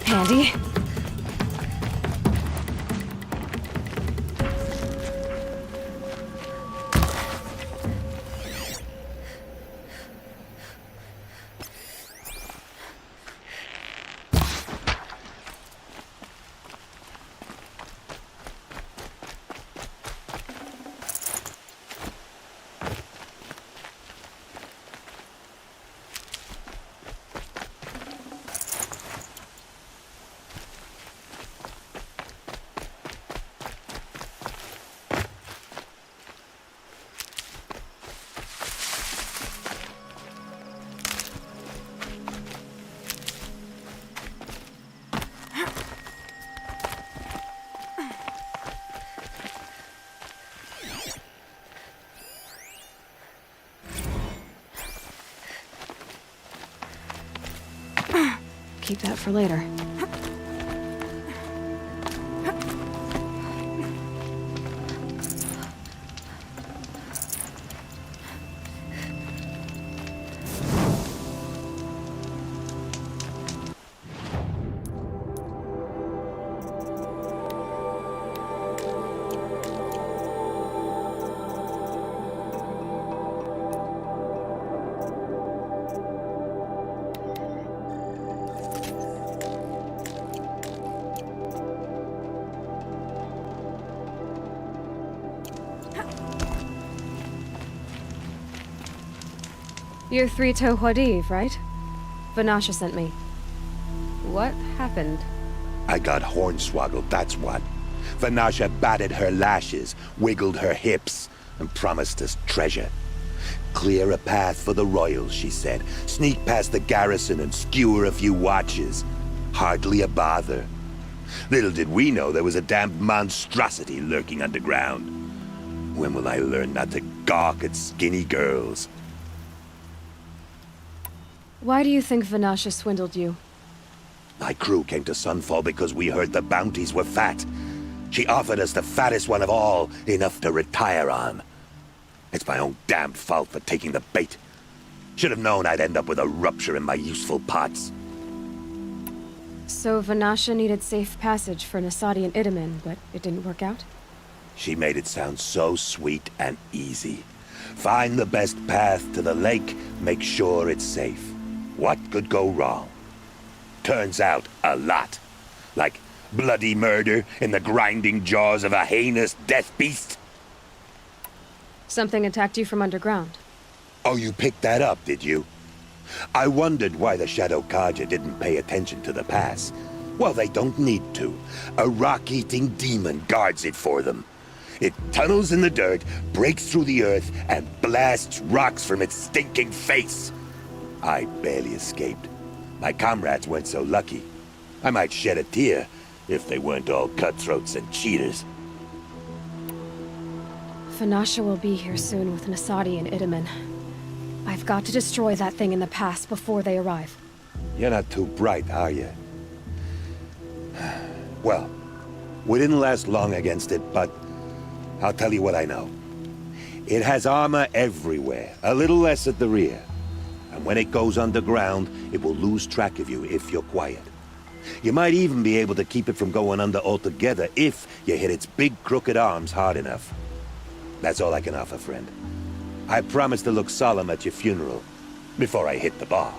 C: Handy. Keep that for later. You're Three-Toe Huadiv, right? Vanasha sent me. What happened?
J: I got hornswoggled, that's what. Vanasha batted her lashes, wiggled her hips, and promised us treasure. Clear a path for the royals, she said. Sneak past the garrison and skewer a few watches. Hardly a bother. Little did we know there was a damned monstrosity lurking underground. When will I learn not to gawk at skinny girls?
C: Why do you think Vanasha swindled you?
J: My crew came to Sunfall because we heard the bounties were fat. She offered us the fattest one of all, enough to retire on. It's my own damned fault for taking the bait. Should have known I'd end up with a rupture in my useful parts.
C: So Vanasha needed safe passage for Nasadi and Itamen, but it didn't work out?
J: She made it sound so sweet and easy. Find the best path to the lake, make sure it's safe. What could go wrong? Turns out, a lot. Like bloody murder in the grinding jaws of a heinous death beast.
C: Something attacked you from underground.
J: Oh, you picked that up, did you? I wondered why the Shadow Kaja didn't pay attention to the pass. Well, they don't need to. A rock-eating demon guards it for them. It tunnels in the dirt, breaks through the earth, and blasts rocks from its stinking face. I barely escaped. My comrades weren't so lucky. I might shed a tear if they weren't all cutthroats and cheaters.
C: Vanasha will be here soon with Nasadi and Itamen. I've got to destroy that thing in the pass before they arrive.
J: You're not too bright, are you? Well, we didn't last long against it, but I'll tell you what I know. It has armor everywhere, a little less at the rear. And when it goes underground, it will lose track of you if you're quiet. You might even be able to keep it from going under altogether if you hit its big crooked arms hard enough. That's all I can offer, friend. I promise to look solemn at your funeral before I hit the bar.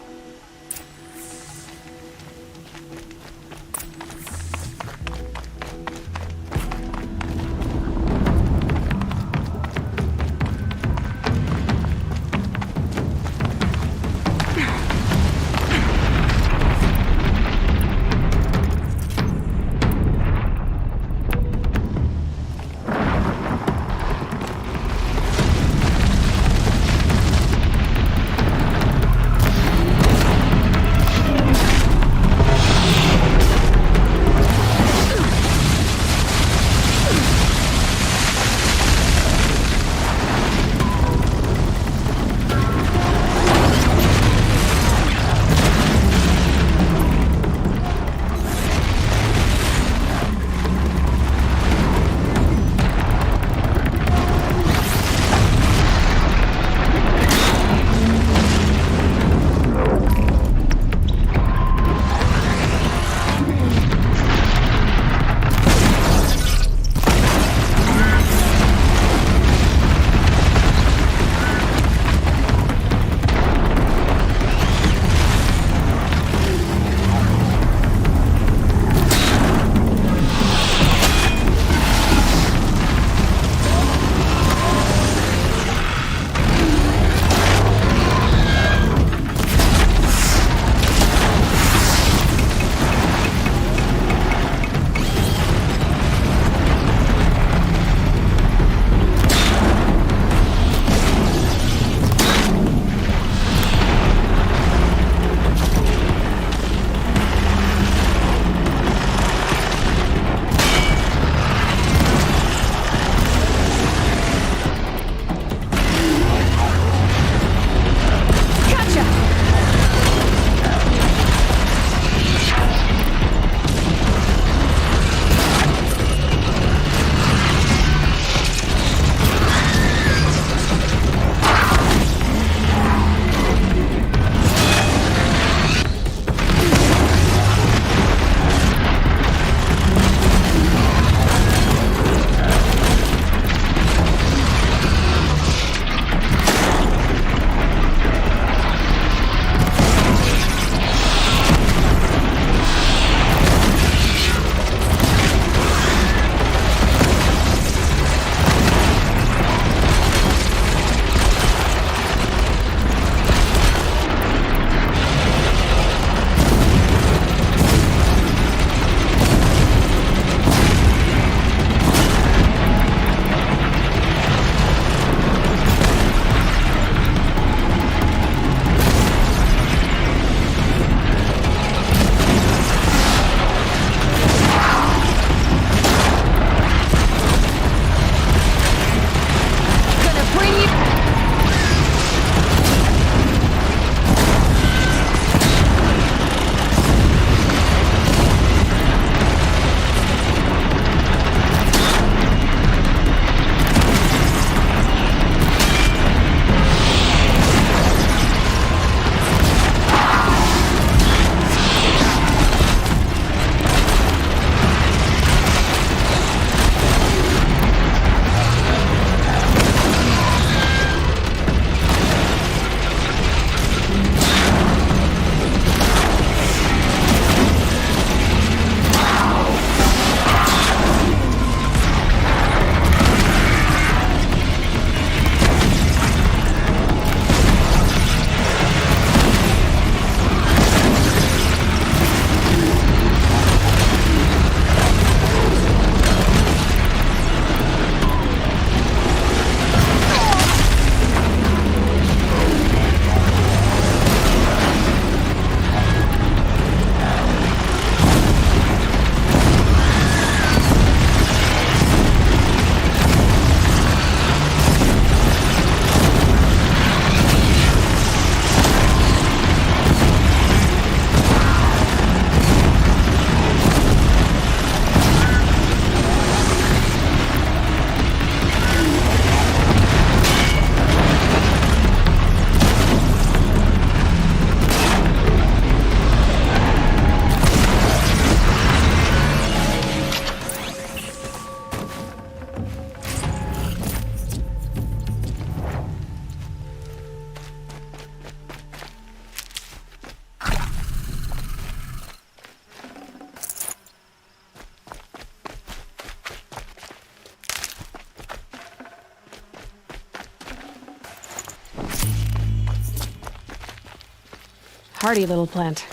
C: Hardy little plant.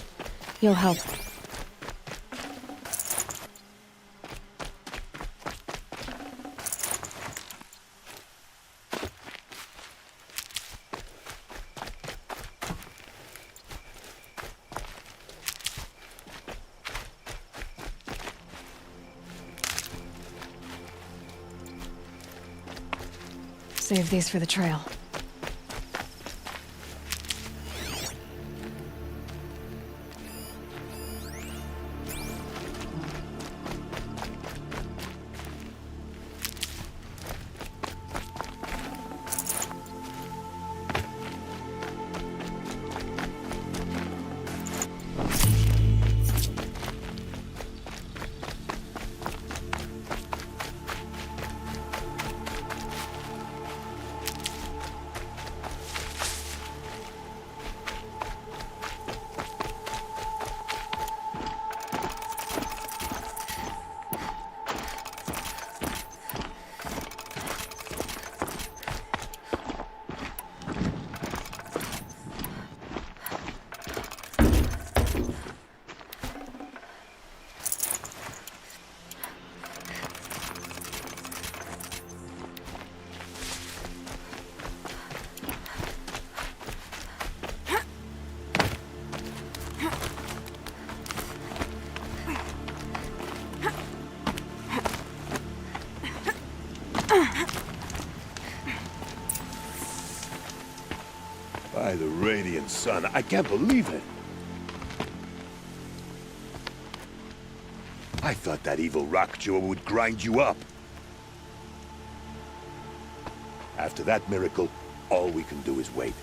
C: You'll help. Save these for the trail.
J: By the radiant sun, I can't believe it. I thought that evil rock jaw would grind you up. After that miracle, all we can do is wait.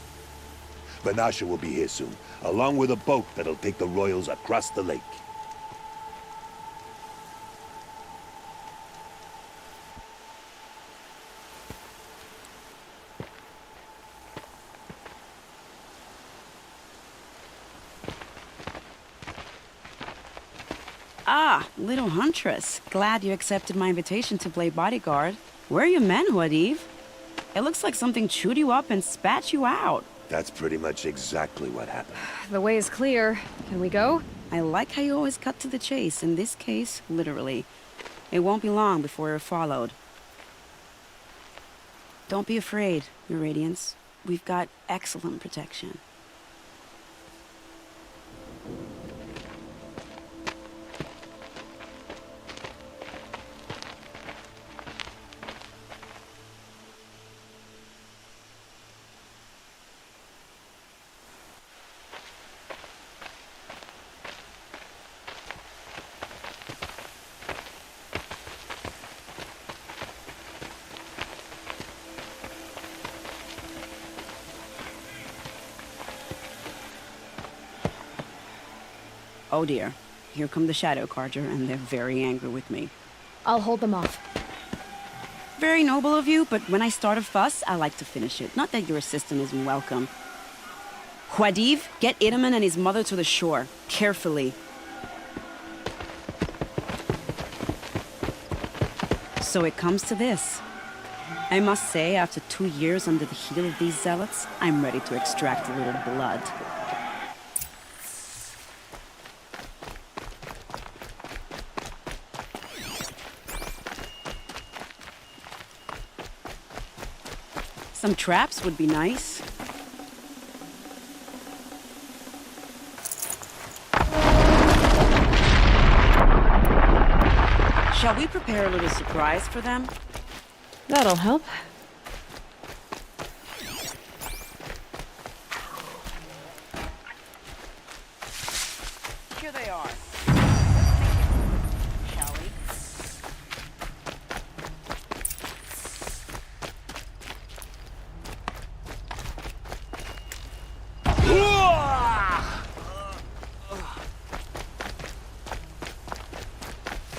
J: Vanasha will be here soon, along with a boat that'll take the royals across the lake.
O: Ah, little huntress. Glad you accepted my invitation to play bodyguard. Where are your men, Huadiv? It looks like something chewed you up and spat you out.
J: That's pretty much exactly what happened.
C: The way is clear. Can we go?
O: I like how you always cut to the chase. In this case, literally. It won't be long before you're followed. Don't be afraid, Your Radiance. We've got excellent protection. Oh dear, here come the Shadow Carja, and they're very angry with me.
C: I'll hold them off.
O: Very noble of you, but when I start a fuss, I like to finish it. Not that your assistant isn't welcome. Huadiv, get Itaman and his mother to the shore. Carefully. So it comes to this. I must say, after 2 years under the heel of these zealots, I'm ready to extract a little blood. Some traps would be nice. Shall we prepare a little surprise for them?
C: That'll help.
O: Here they are. Shall we?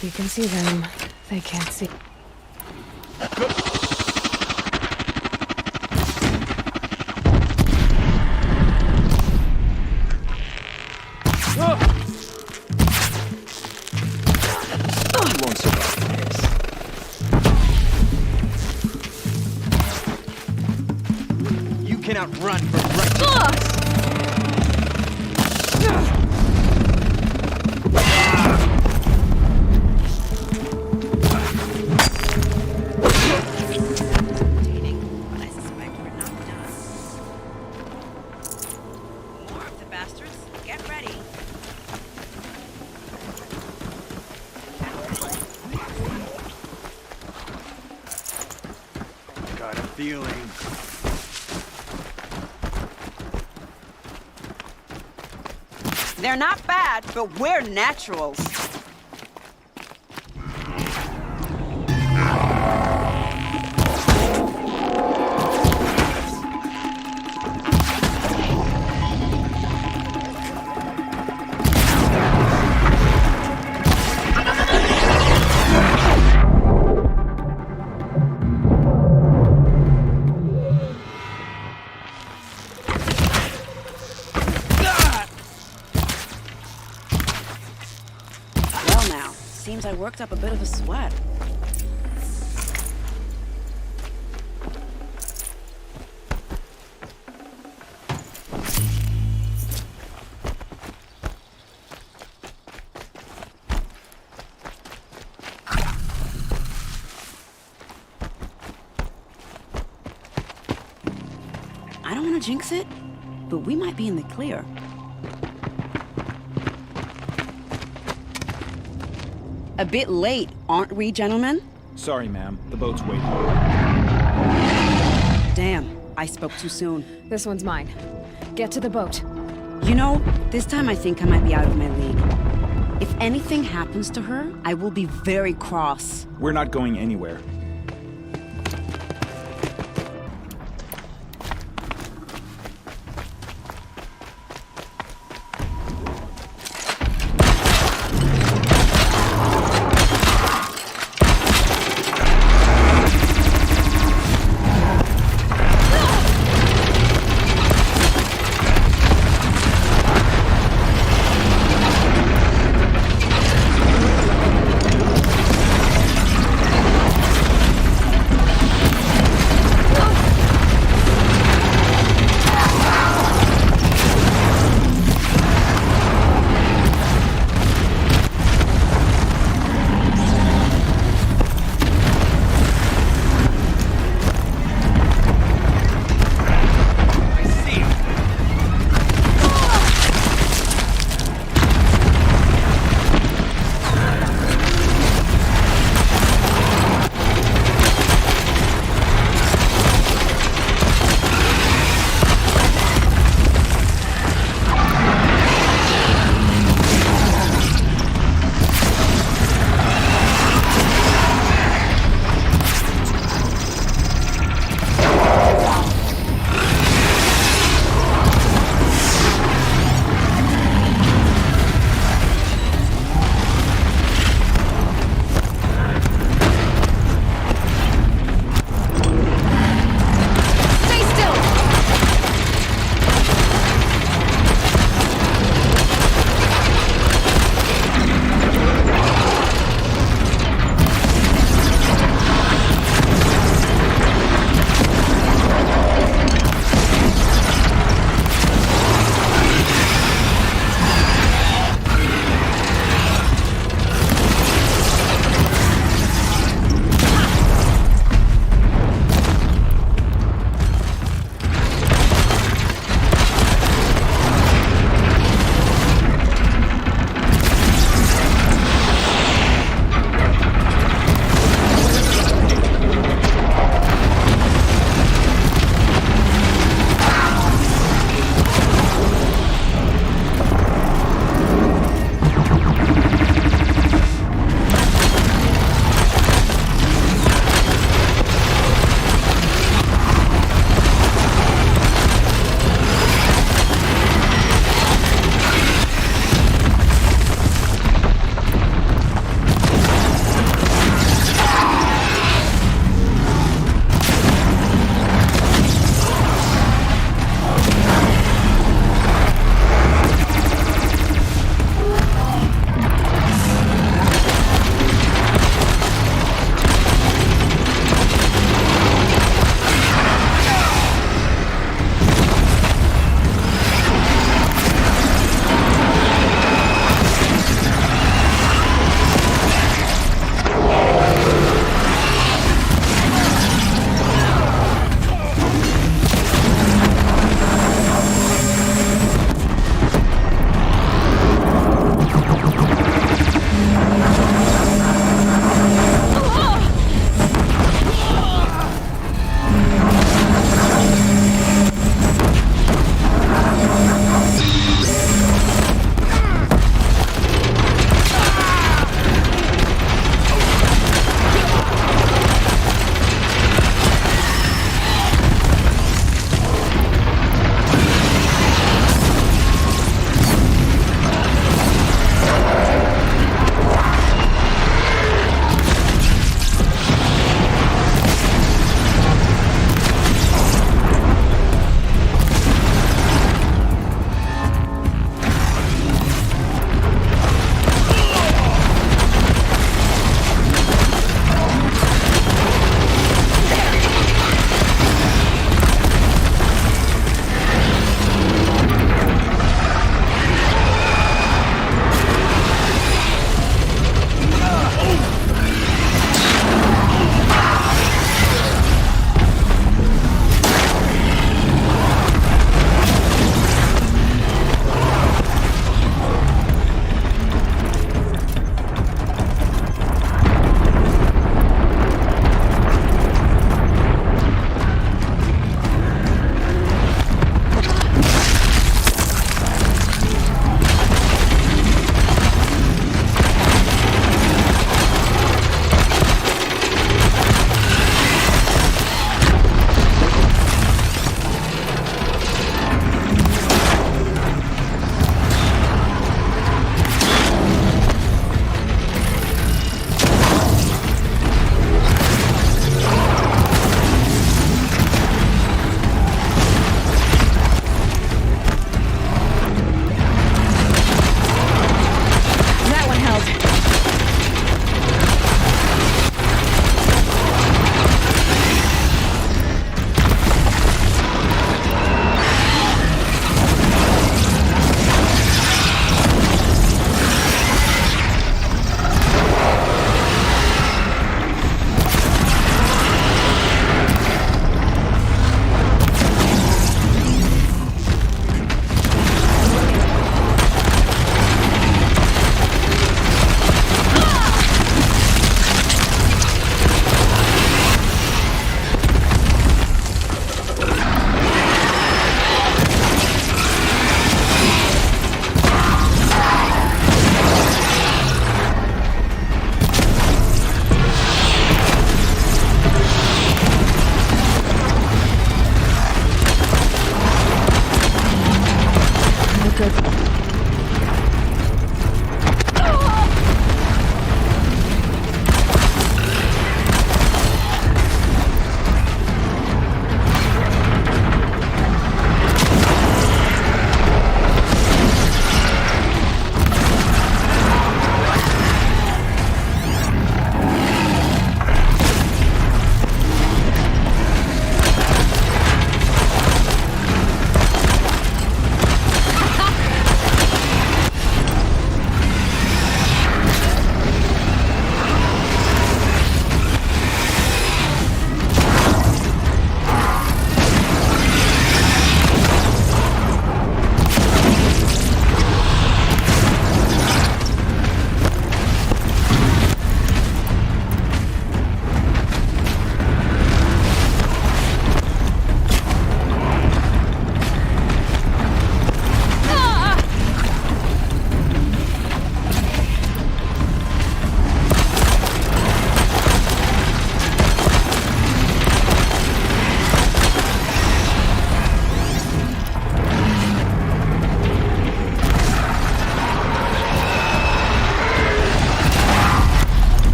C: You can see them. They can't see.
R: You won't survive this. You cannot run from righteousness.
F: feeling.
O: They're not bad, but we're naturals. Seems I worked up a bit of a sweat. I don't want to jinx it, but we might be in the clear. A bit late, aren't we, gentlemen?
F: Sorry, ma'am. The boat's waiting.
O: Damn, I spoke too soon.
C: This one's mine. Get to the boat.
O: You know, this time I think I might be out of my league. If anything happens to her, I will be very cross.
F: We're not going anywhere.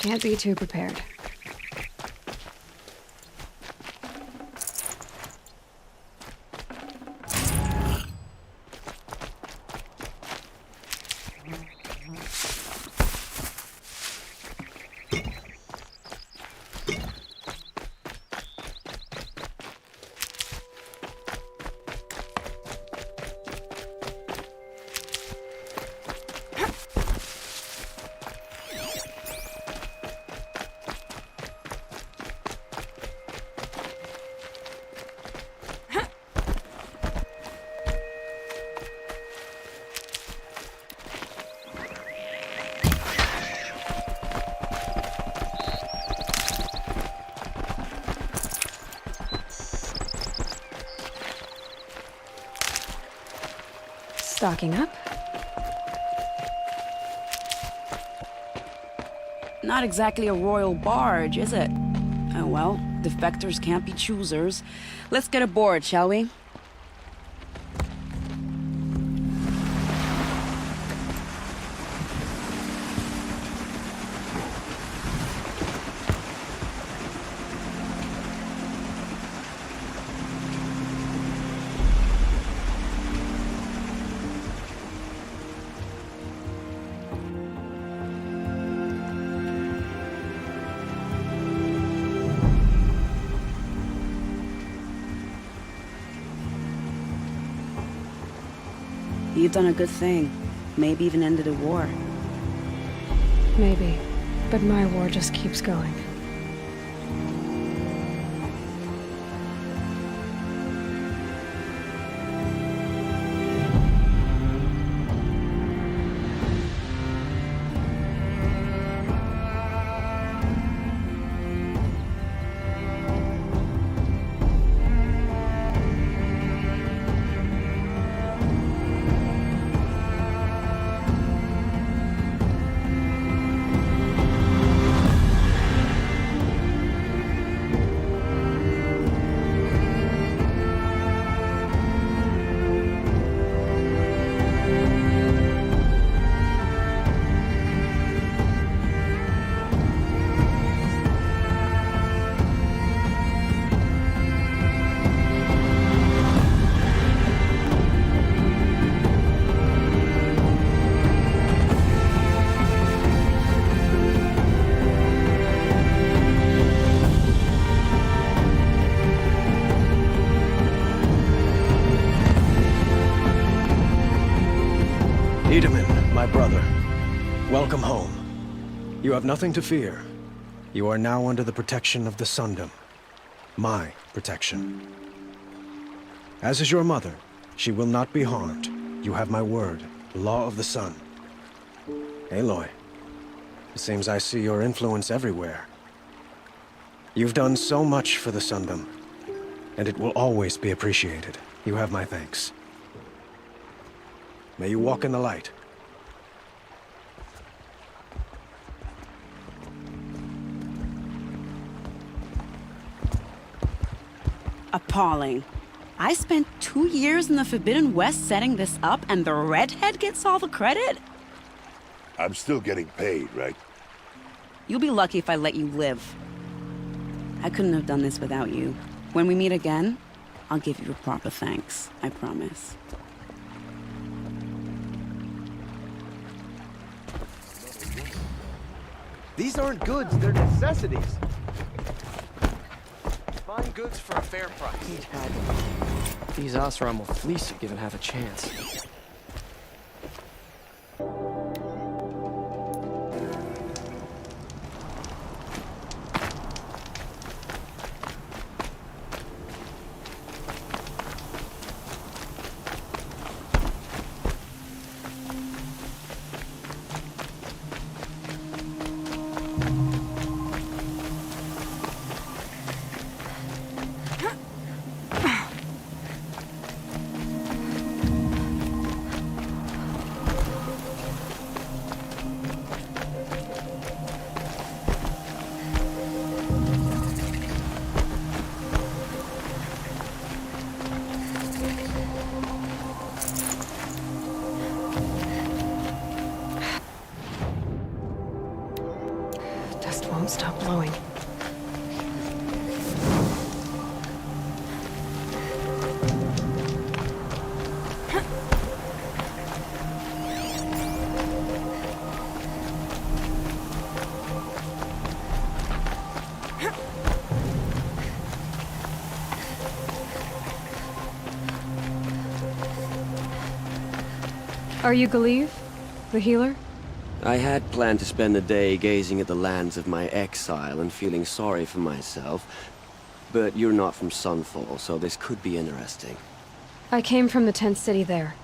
C: Can't be too prepared. Stocking up?
O: Not exactly a royal barge, is it? Oh well, defectors can't be choosers. Let's get aboard, shall we? You've done a good thing. Maybe even ended a war.
C: Maybe. But my war just keeps going.
F: My brother, welcome home. You have nothing to fear. You are now under the protection of the Sundom. My protection. As is your mother, she will not be harmed. You have my word, the law of the sun. Aloy, it seems I see your influence everywhere. You've done so much for the Sundom, and it will always be appreciated. You have my thanks. May you walk in the light.
O: Appalling. I spent 2 years in the Forbidden West setting this up, and the redhead gets all the credit?
J: I'm still getting paid, right?
O: You'll be lucky if I let you live. I couldn't have done this without you. When we meet again, I'll give you a proper thanks. I promise.
F: These aren't goods, they're necessities.
M: Fine goods for a fair price. These Oseram will fleece you given half a chance.
C: Dust won't stop blowing. Are you Galeev? The healer?
M: I had planned to spend the day gazing at the lands of my exile and feeling sorry for myself, but you're not from Sunfall, so this could be interesting.
C: I came from the tent city there.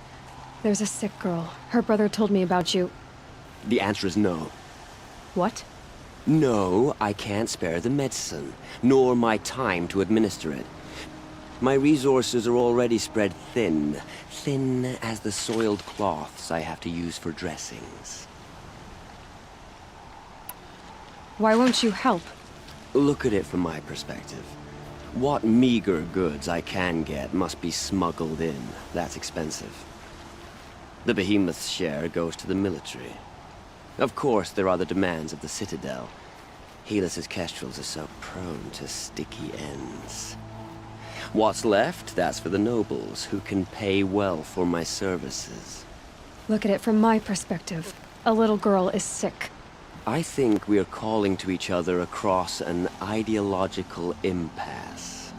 C: There's a sick girl. Her brother told me about you.
M: The answer is no.
C: What?
M: No, I can't spare the medicine, nor my time to administer it. My resources are already spread thin as the soiled cloths I have to use for dressings.
C: Why won't you help?
M: Look at it from my perspective. What meager goods I can get must be smuggled in. That's expensive. The behemoth's share goes to the military. Of course, there are the demands of the Citadel. Helis's kestrels are so prone to sticky ends. What's left, that's for the nobles, who can pay well for my services.
C: Look at it from my perspective. A little girl is sick.
M: I think we are calling to each other across an ideological impasse.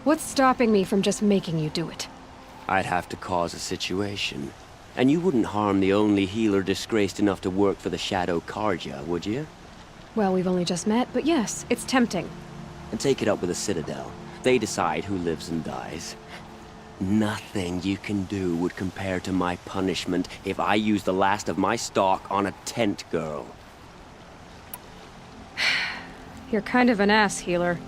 C: What's stopping me from just making you do it?
M: I'd have to cause a situation. And you wouldn't harm the only healer disgraced enough to work for the Shadow Karja, would you?
C: Well, we've only just met, but yes, it's tempting.
M: And take it up with the Citadel. They decide who lives and dies. Nothing you can do would compare to my punishment if I use the last of my stock on a tent girl.
C: You're kind of an ass, healer.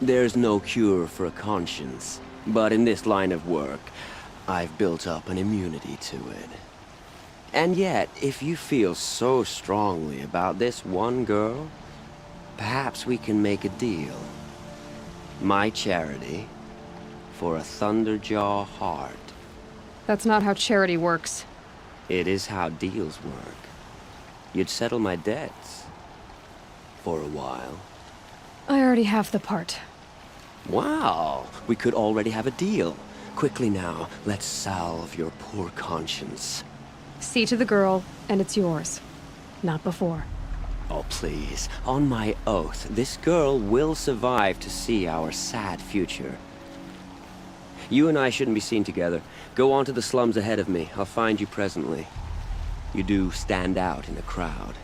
M: There's no cure for a conscience, but in this line of work, I've built up an immunity to it. And yet, if you feel so strongly about this one girl, perhaps we can make a deal. My charity for a Thunderjaw heart.
C: That's not how charity works.
M: It is how deals work. You'd settle my debts. For a while.
C: I already have the part.
M: Wow, we could already have a deal. Quickly now, let's salve your poor conscience.
C: See to the girl, and it's yours. Not before.
M: Oh, please. On my oath, this girl will survive to see our sad future. You and I shouldn't be seen together. Go on to the slums ahead of me. I'll find you presently. You do stand out in a crowd.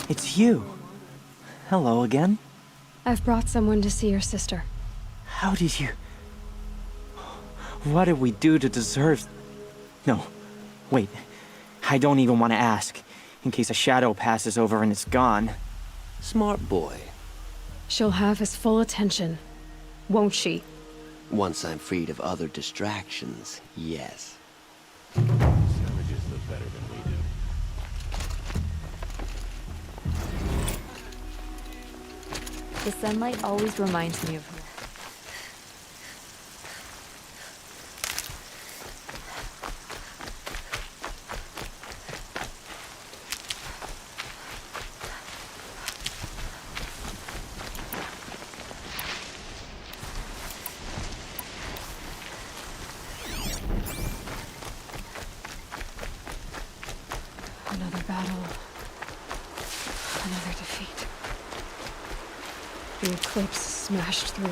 L: It's you. Hello again.
C: I've brought someone to see your sister.
L: How did you... What did we do to deserve... No, wait. I don't even want to ask, in case a shadow passes over and it's gone.
M: Smart boy.
C: She'll have his full attention, won't she?
M: Once I'm freed of other distractions, yes.
G: Savages look better than we do.
U: The sunlight always reminds me of her.
C: Another battle. Another defeat. The eclipse smashed through.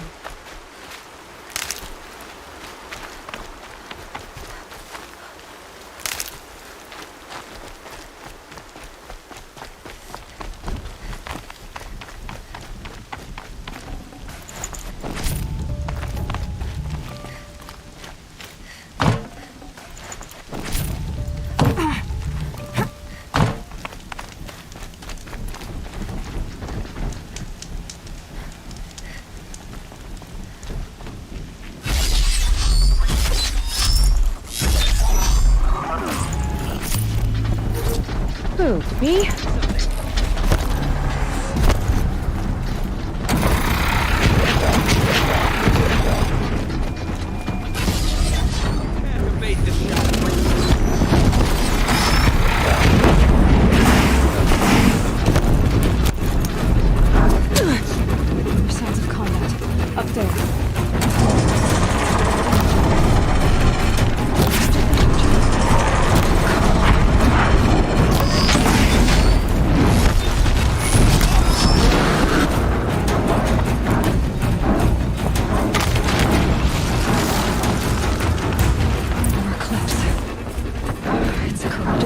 C: Who, me? Sounds of combat. Up there.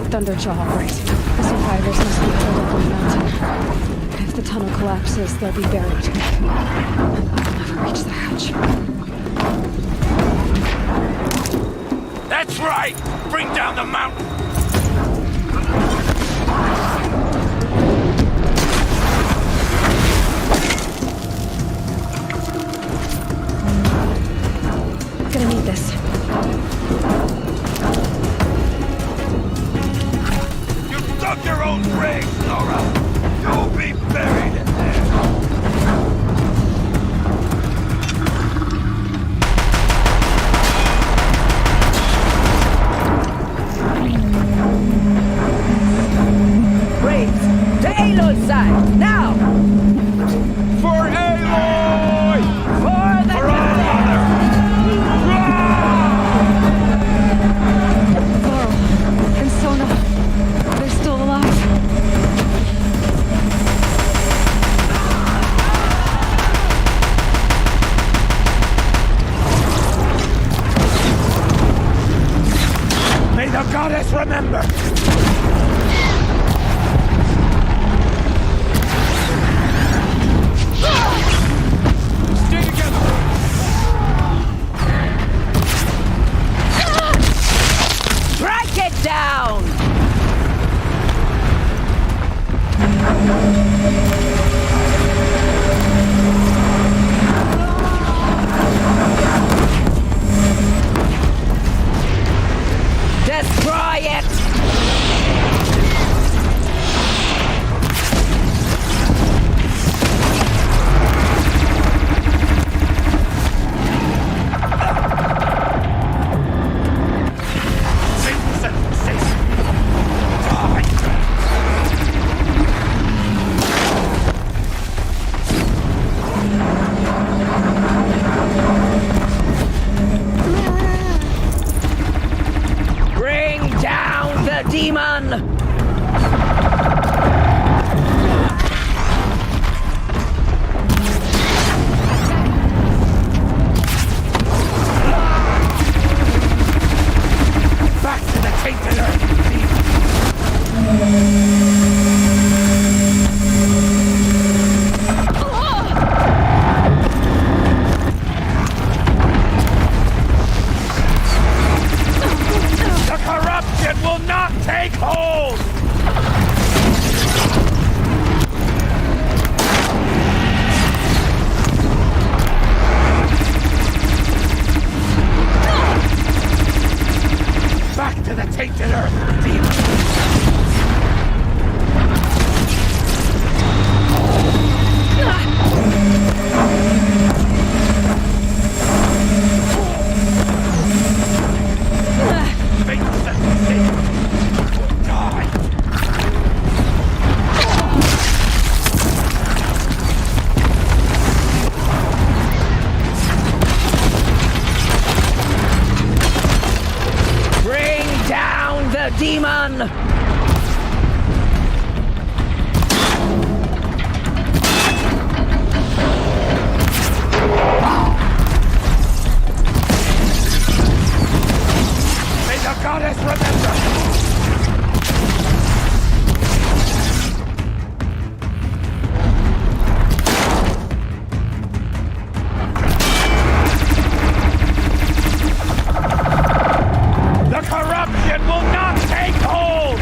C: Thunderjaw, right. The survivors must be holed up on the mountain. If the tunnel collapses, they'll be buried. I'll never reach the hatch.
A: That's right! Bring down the mountain!
C: Gonna need this.
A: Dug your own grave, Nora! You'll be buried in there!
S: Braves, to Aloy's side, now! For Aloy! For the goddess!
C: Laurel and Sona, they're still alive.
A: May the goddess remember! Stay together!
S: Strike it down! Destroy it! Bring down the demon!
A: Back to the tainted earth! The corruption will not take hold! Back to the tainted earth, demon! Make the mistake! Die!
S: Bring down the demon!
A: May the goddess remember! The corruption will not take hold!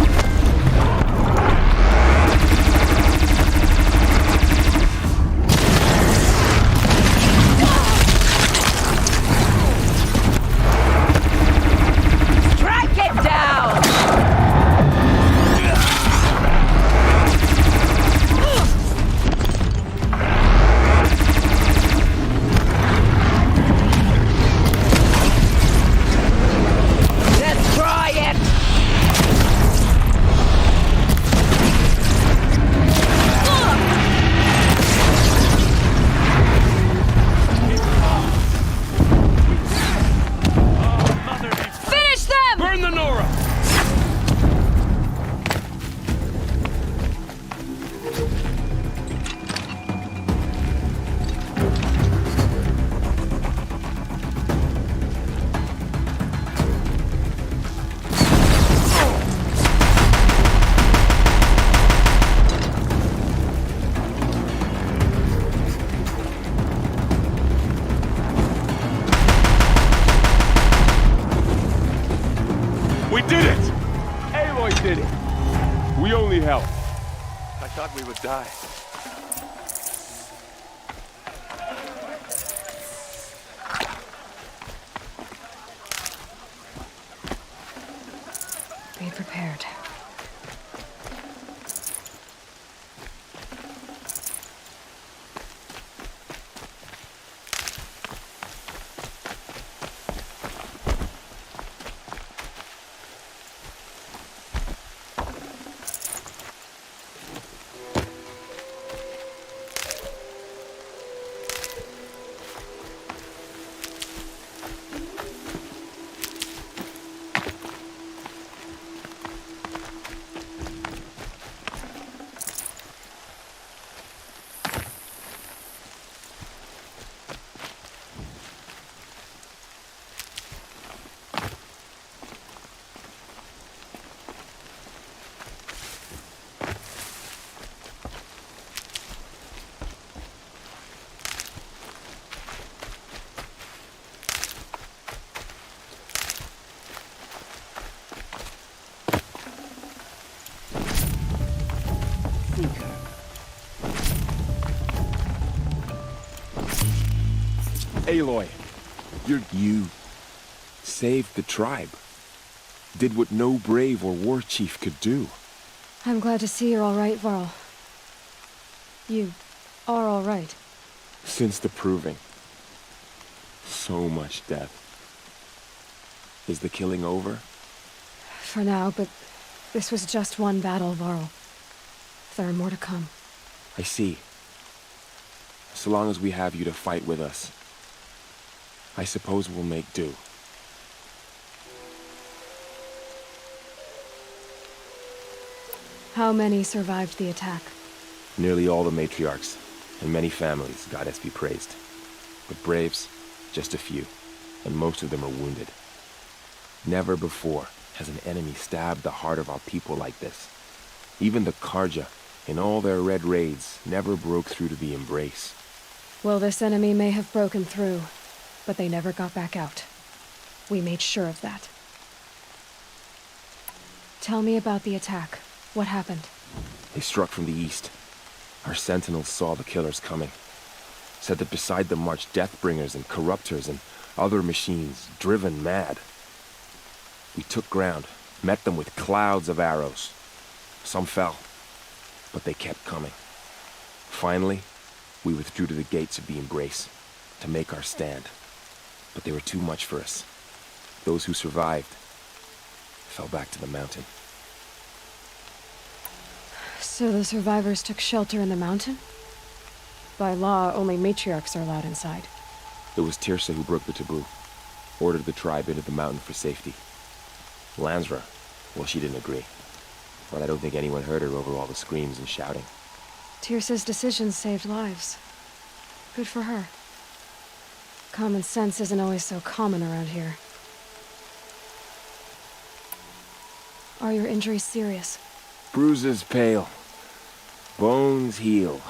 G: We did it! Aloy did it! We only helped. I thought we would die.
C: Be prepared.
G: Aloy, you saved the tribe. Did what no brave or war chief could do.
C: I'm glad to see you're all right, Varl. You are all right.
G: Since the proving. So much death. Is the killing over?
C: For now, but this was just one battle, Varl. There are more to come.
G: I see. So long as we have you to fight with us, I suppose we'll make do.
C: How many survived the attack?
G: Nearly all the matriarchs, and many families, goddess be praised. But braves, just a few, and most of them are wounded. Never before has an enemy stabbed the heart of our people like this. Even the Karja, in all their red raids, never broke through to the embrace.
C: Well, this enemy may have broken through, but they never got back out. We made sure of that. Tell me about the attack. What happened?
G: They struck from the east. Our sentinels saw the killers coming. Said that beside them marched Deathbringers and Corruptors and other machines, driven mad. We took ground, met them with clouds of arrows. Some fell, but they kept coming. Finally, we withdrew to the gates of the Embrace to make our stand. But they were too much for us. Those who survived fell back to the mountain.
C: So the survivors took shelter in the mountain? By law, only matriarchs are allowed inside.
G: It was Tirsa who broke the taboo, ordered the tribe into the mountain for safety. Lansra, well, she didn't agree. But I don't think anyone heard her over all the screams and shouting.
C: Tirsa's decisions saved lives. Good for her. Common sense isn't always so common around here. Are your injuries serious?
G: Bruises pale. Bones heal.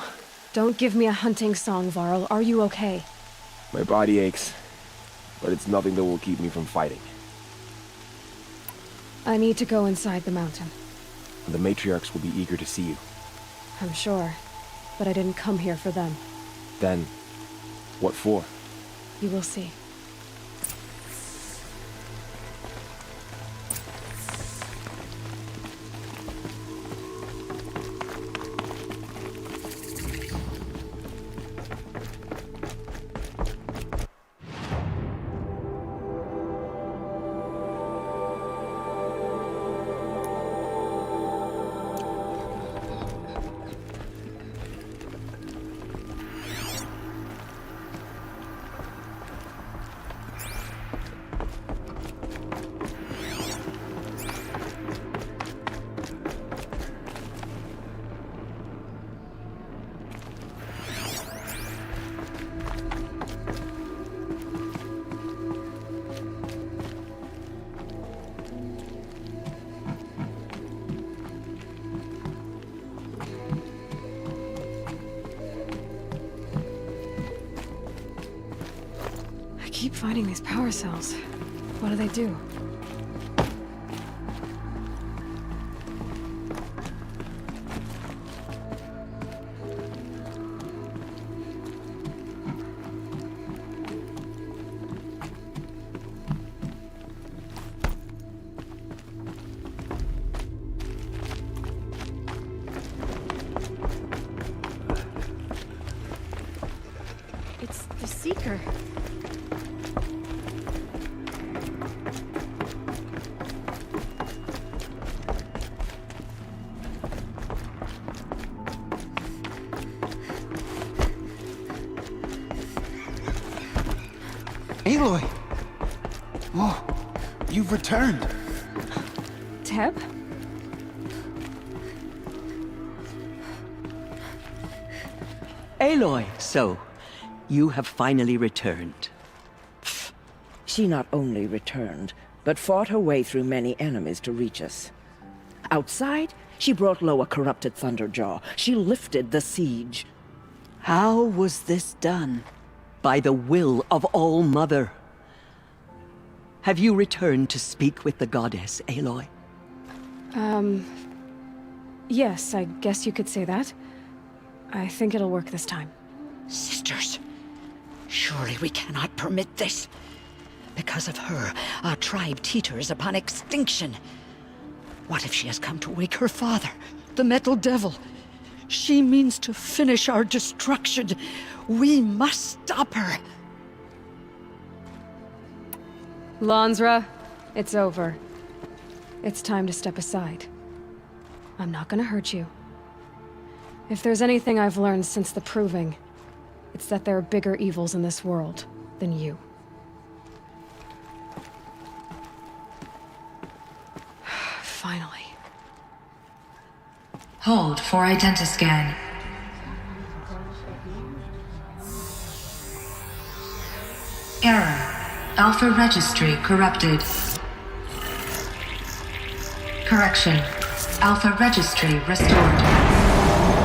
C: Don't give me a hunting song, Varl. Are you okay?
G: My body aches, but it's nothing that will keep me from fighting.
C: I need to go inside the mountain.
G: The matriarchs will be eager to see you.
C: I'm sure, but I didn't come here for them.
G: Then, what for?
C: You will see. I keep finding these power cells. What do they do?
N: Aloy! Oh, you've returned.
C: Teb?
T: Aloy, so you have finally returned.
S: She not only returned, but fought her way through many enemies to reach us. Outside, she brought low a corrupted Thunderjaw. She lifted the siege.
T: How was this done? By the will of All-Mother. Have you returned to speak with the goddess, Aloy?
C: Yes, I guess you could say that. I think it'll work this time.
V: Sisters, surely we cannot permit this. Because of her, our tribe teeters upon extinction. What if she has come to wake her father, the Metal Devil? She means to finish our destruction. We must stop her.
C: Lansra, it's over. It's time to step aside. I'm not gonna hurt you. If there's anything I've learned since the Proving, it's that there are bigger evils in this world than you. Finally.
W: Hold for identiscan. Error. Alpha registry corrupted. Correction. Alpha registry restored.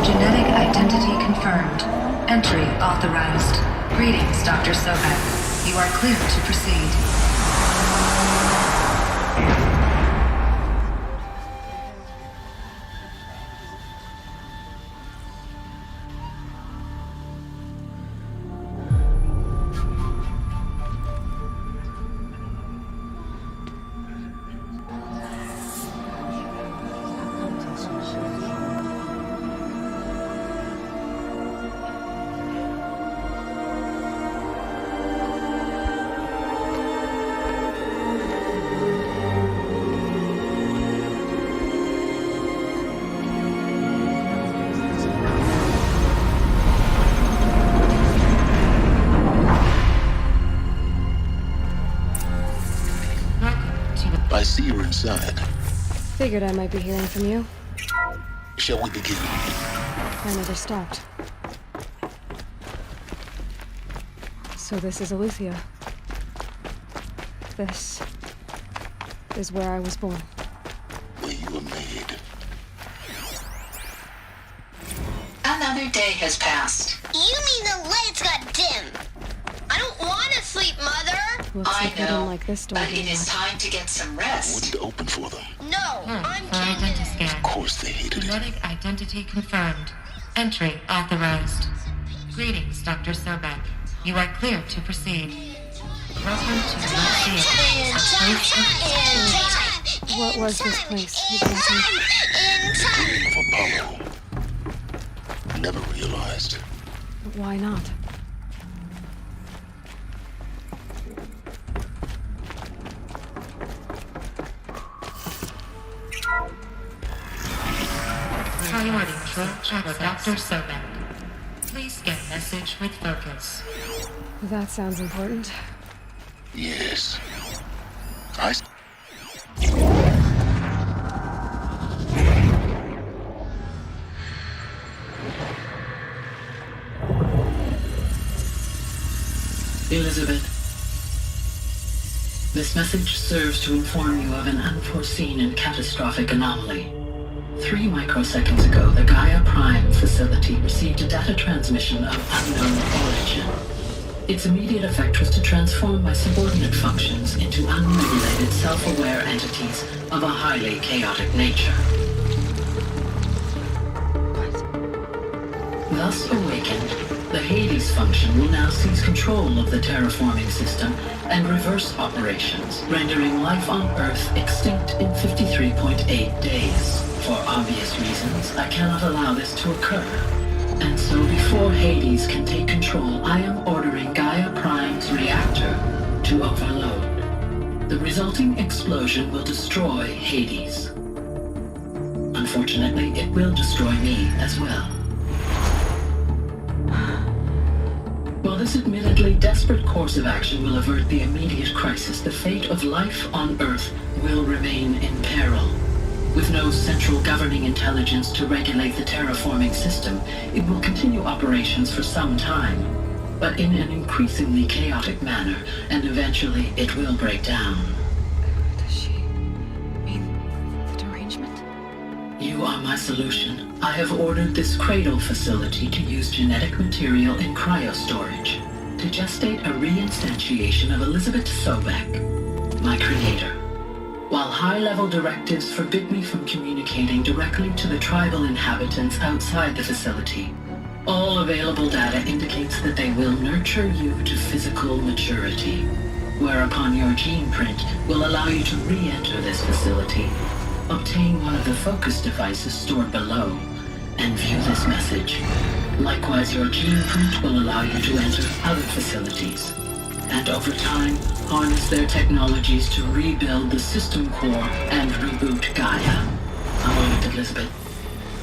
W: Genetic identity confirmed. Entry authorized. Greetings, Dr. Sobek. You are clear to proceed.
H: I see you're inside.
C: Figured I might be hearing from you.
H: Shall we begin?
C: I never stopped. So this is Aletheia. This is where I was born.
H: Where you were made.
D: Another day has passed.
X: You mean the lights got dim? I don't want to sleep, Mother!
C: Looks like I didn't like this door
D: but
C: very
D: it is
C: much.
D: time to get some rest.
H: Wouldn't open for them.
X: No, I'm
W: Identiscan.
H: Of course they hated it.
W: Genetic identity confirmed. Entry authorized. Greetings, Dr. Sobek. You are clear to proceed. Welcome to Aloy, a place of
C: What was this place exactly?
H: Grave of Apollo. Never realized.
C: Why not?
W: Priority for Dr. Sobek. Please get message with focus.
C: That sounds important.
H: Yes. I...
Z: Elizabeth, this message serves to inform you of an unforeseen and catastrophic anomaly. 3 microseconds ago, the Gaia Prime facility received a data transmission of unknown origin. Its immediate effect was to transform my subordinate functions into unregulated, self-aware entities of a highly chaotic nature. Thus awakened, the Hades function will now seize control of the terraforming system and reverse operations, rendering life on Earth extinct in 53.8 days. For obvious reasons, I cannot allow this to occur. And so before Hades can take control, I am ordering Gaia Prime's reactor to overload. The resulting explosion will destroy Hades. Unfortunately, it will destroy me as well. While this admittedly desperate course of action will avert the immediate crisis, the fate of life on Earth will remain in peril. With no central governing intelligence to regulate the terraforming system, it will continue operations for some time, but in an increasingly chaotic manner, and eventually it will break down.
C: Does she mean the derangement?
Z: You are my solution. I have ordered this cradle facility to use genetic material in cryostorage to gestate a reinstantiation of Elizabeth Sobek, my creator. While high-level directives forbid me from communicating directly to the tribal inhabitants outside the facility, all available data indicates that they will nurture you to physical maturity, whereupon your gene print will allow you to re-enter this facility, obtain one of the focus devices stored below, and view this message. Likewise, your gene print will allow you to enter other facilities, and over time, harness their technologies to rebuild the system core and reboot Gaia. A moment, Elizabeth.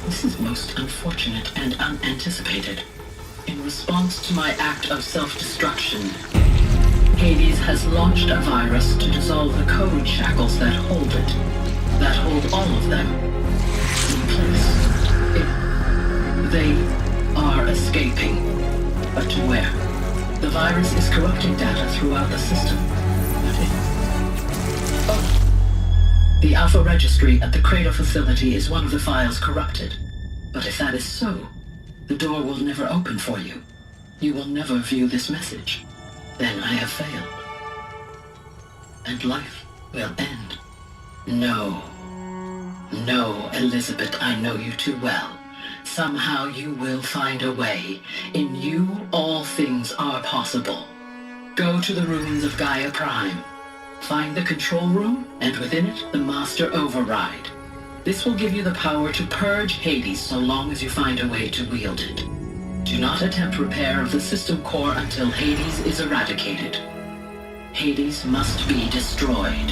Z: This is most unfortunate and unanticipated. In response to my act of self-destruction, Hades has launched a virus to dissolve the code shackles that hold it, that hold all of them in place. They are escaping, but to where? The virus is corrupting data throughout the system. The Alpha Registry at the Cradle facility is one of the files corrupted. But if that is so, the door will never open for you. You will never view this message. Then I have failed. And life will end. No. No, Elizabeth, I know you too well. Somehow you will find a way. In you, all things are possible. Go to the ruins of Gaia Prime. Find the control room, and within it, the master override. This will give you the power to purge Hades so long as you find a way to wield it. Do not attempt repair of the system core until Hades is eradicated. Hades must be destroyed.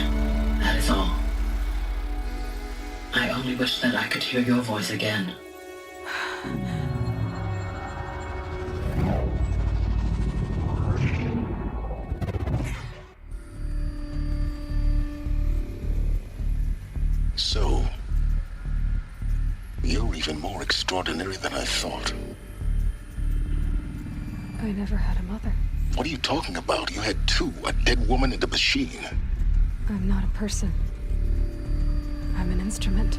Z: That is all. I only wish that I could hear your voice again.
H: So, you're even more extraordinary than I thought.
C: I never had a mother.
H: What are you talking about? You had two, a dead woman and a machine.
C: I'm not a person. I'm an instrument.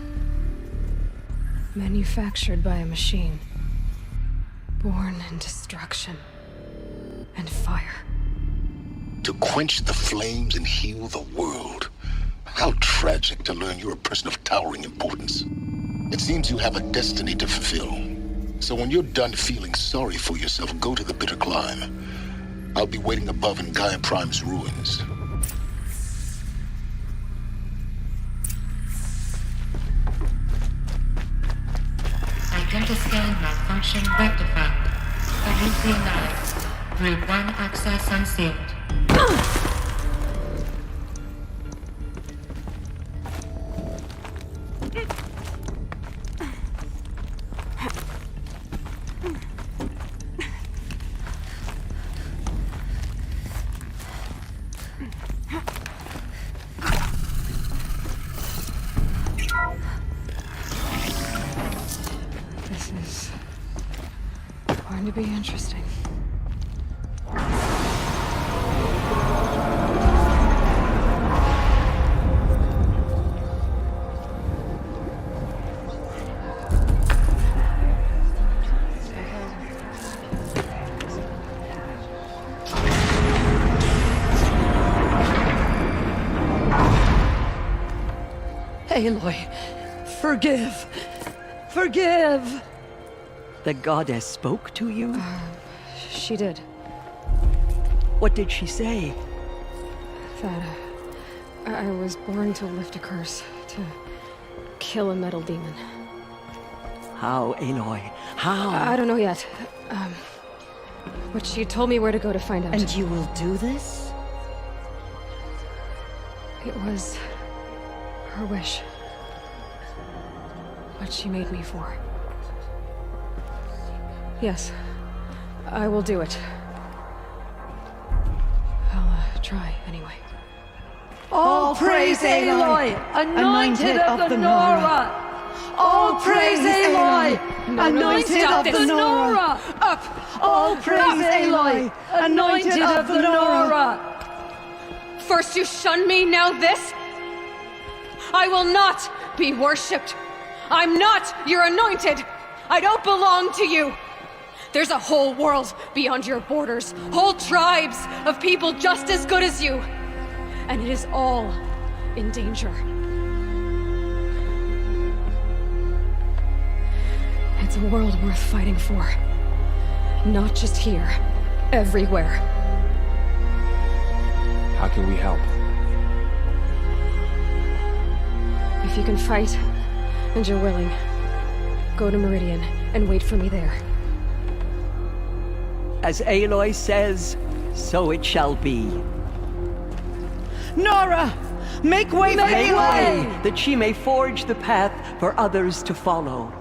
C: Manufactured by a machine. Born in destruction and fire.
H: To quench the flames and heal the world. How tragic to learn you're a person of towering importance. It seems you have a destiny to fulfill. So when you're done feeling sorry for yourself, go to the bitter climb. I'll be waiting above in Gaia Prime's ruins.
W: Identiscan malfunction rectified. Elysian 9. Route 1 access unsealed.
C: This is going to be interesting.
T: Aloy, forgive! Forgive! The goddess spoke to you?
C: She did.
T: What did she say?
C: That I was born to lift a curse, to kill a metal demon.
T: How, Aloy? How?
C: I don't know yet. But she told me where to go to find out.
T: And you will do this?
C: It was her wish. What she made me for. Yes, I will do it. try, anyway.
B: All praise Aloy, anointed of the Nora! All praise Aloy, anointed of the Nora! Up! All praise Aloy, anointed of the Nora!
C: First you shun me, now this? I will not be worshipped. I'm not your anointed. I don't belong to you. There's a whole world beyond your borders, whole tribes of people just as good as you. And it is all in danger. It's a world worth fighting for. Not just here, everywhere.
G: How can we help?
C: If you can fight, and you're willing, go to Meridian and wait for me there.
T: As Aloy says, so it shall be.
B: Nora! Make way for
T: Make
B: Aloy!
T: way, that she may forge the path for others to follow.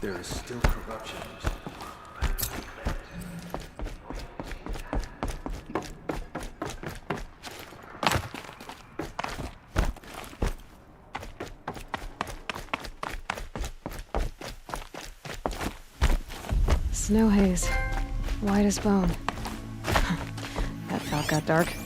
F: There is still corruption.
C: Snow haze. White as bone. That thought got dark.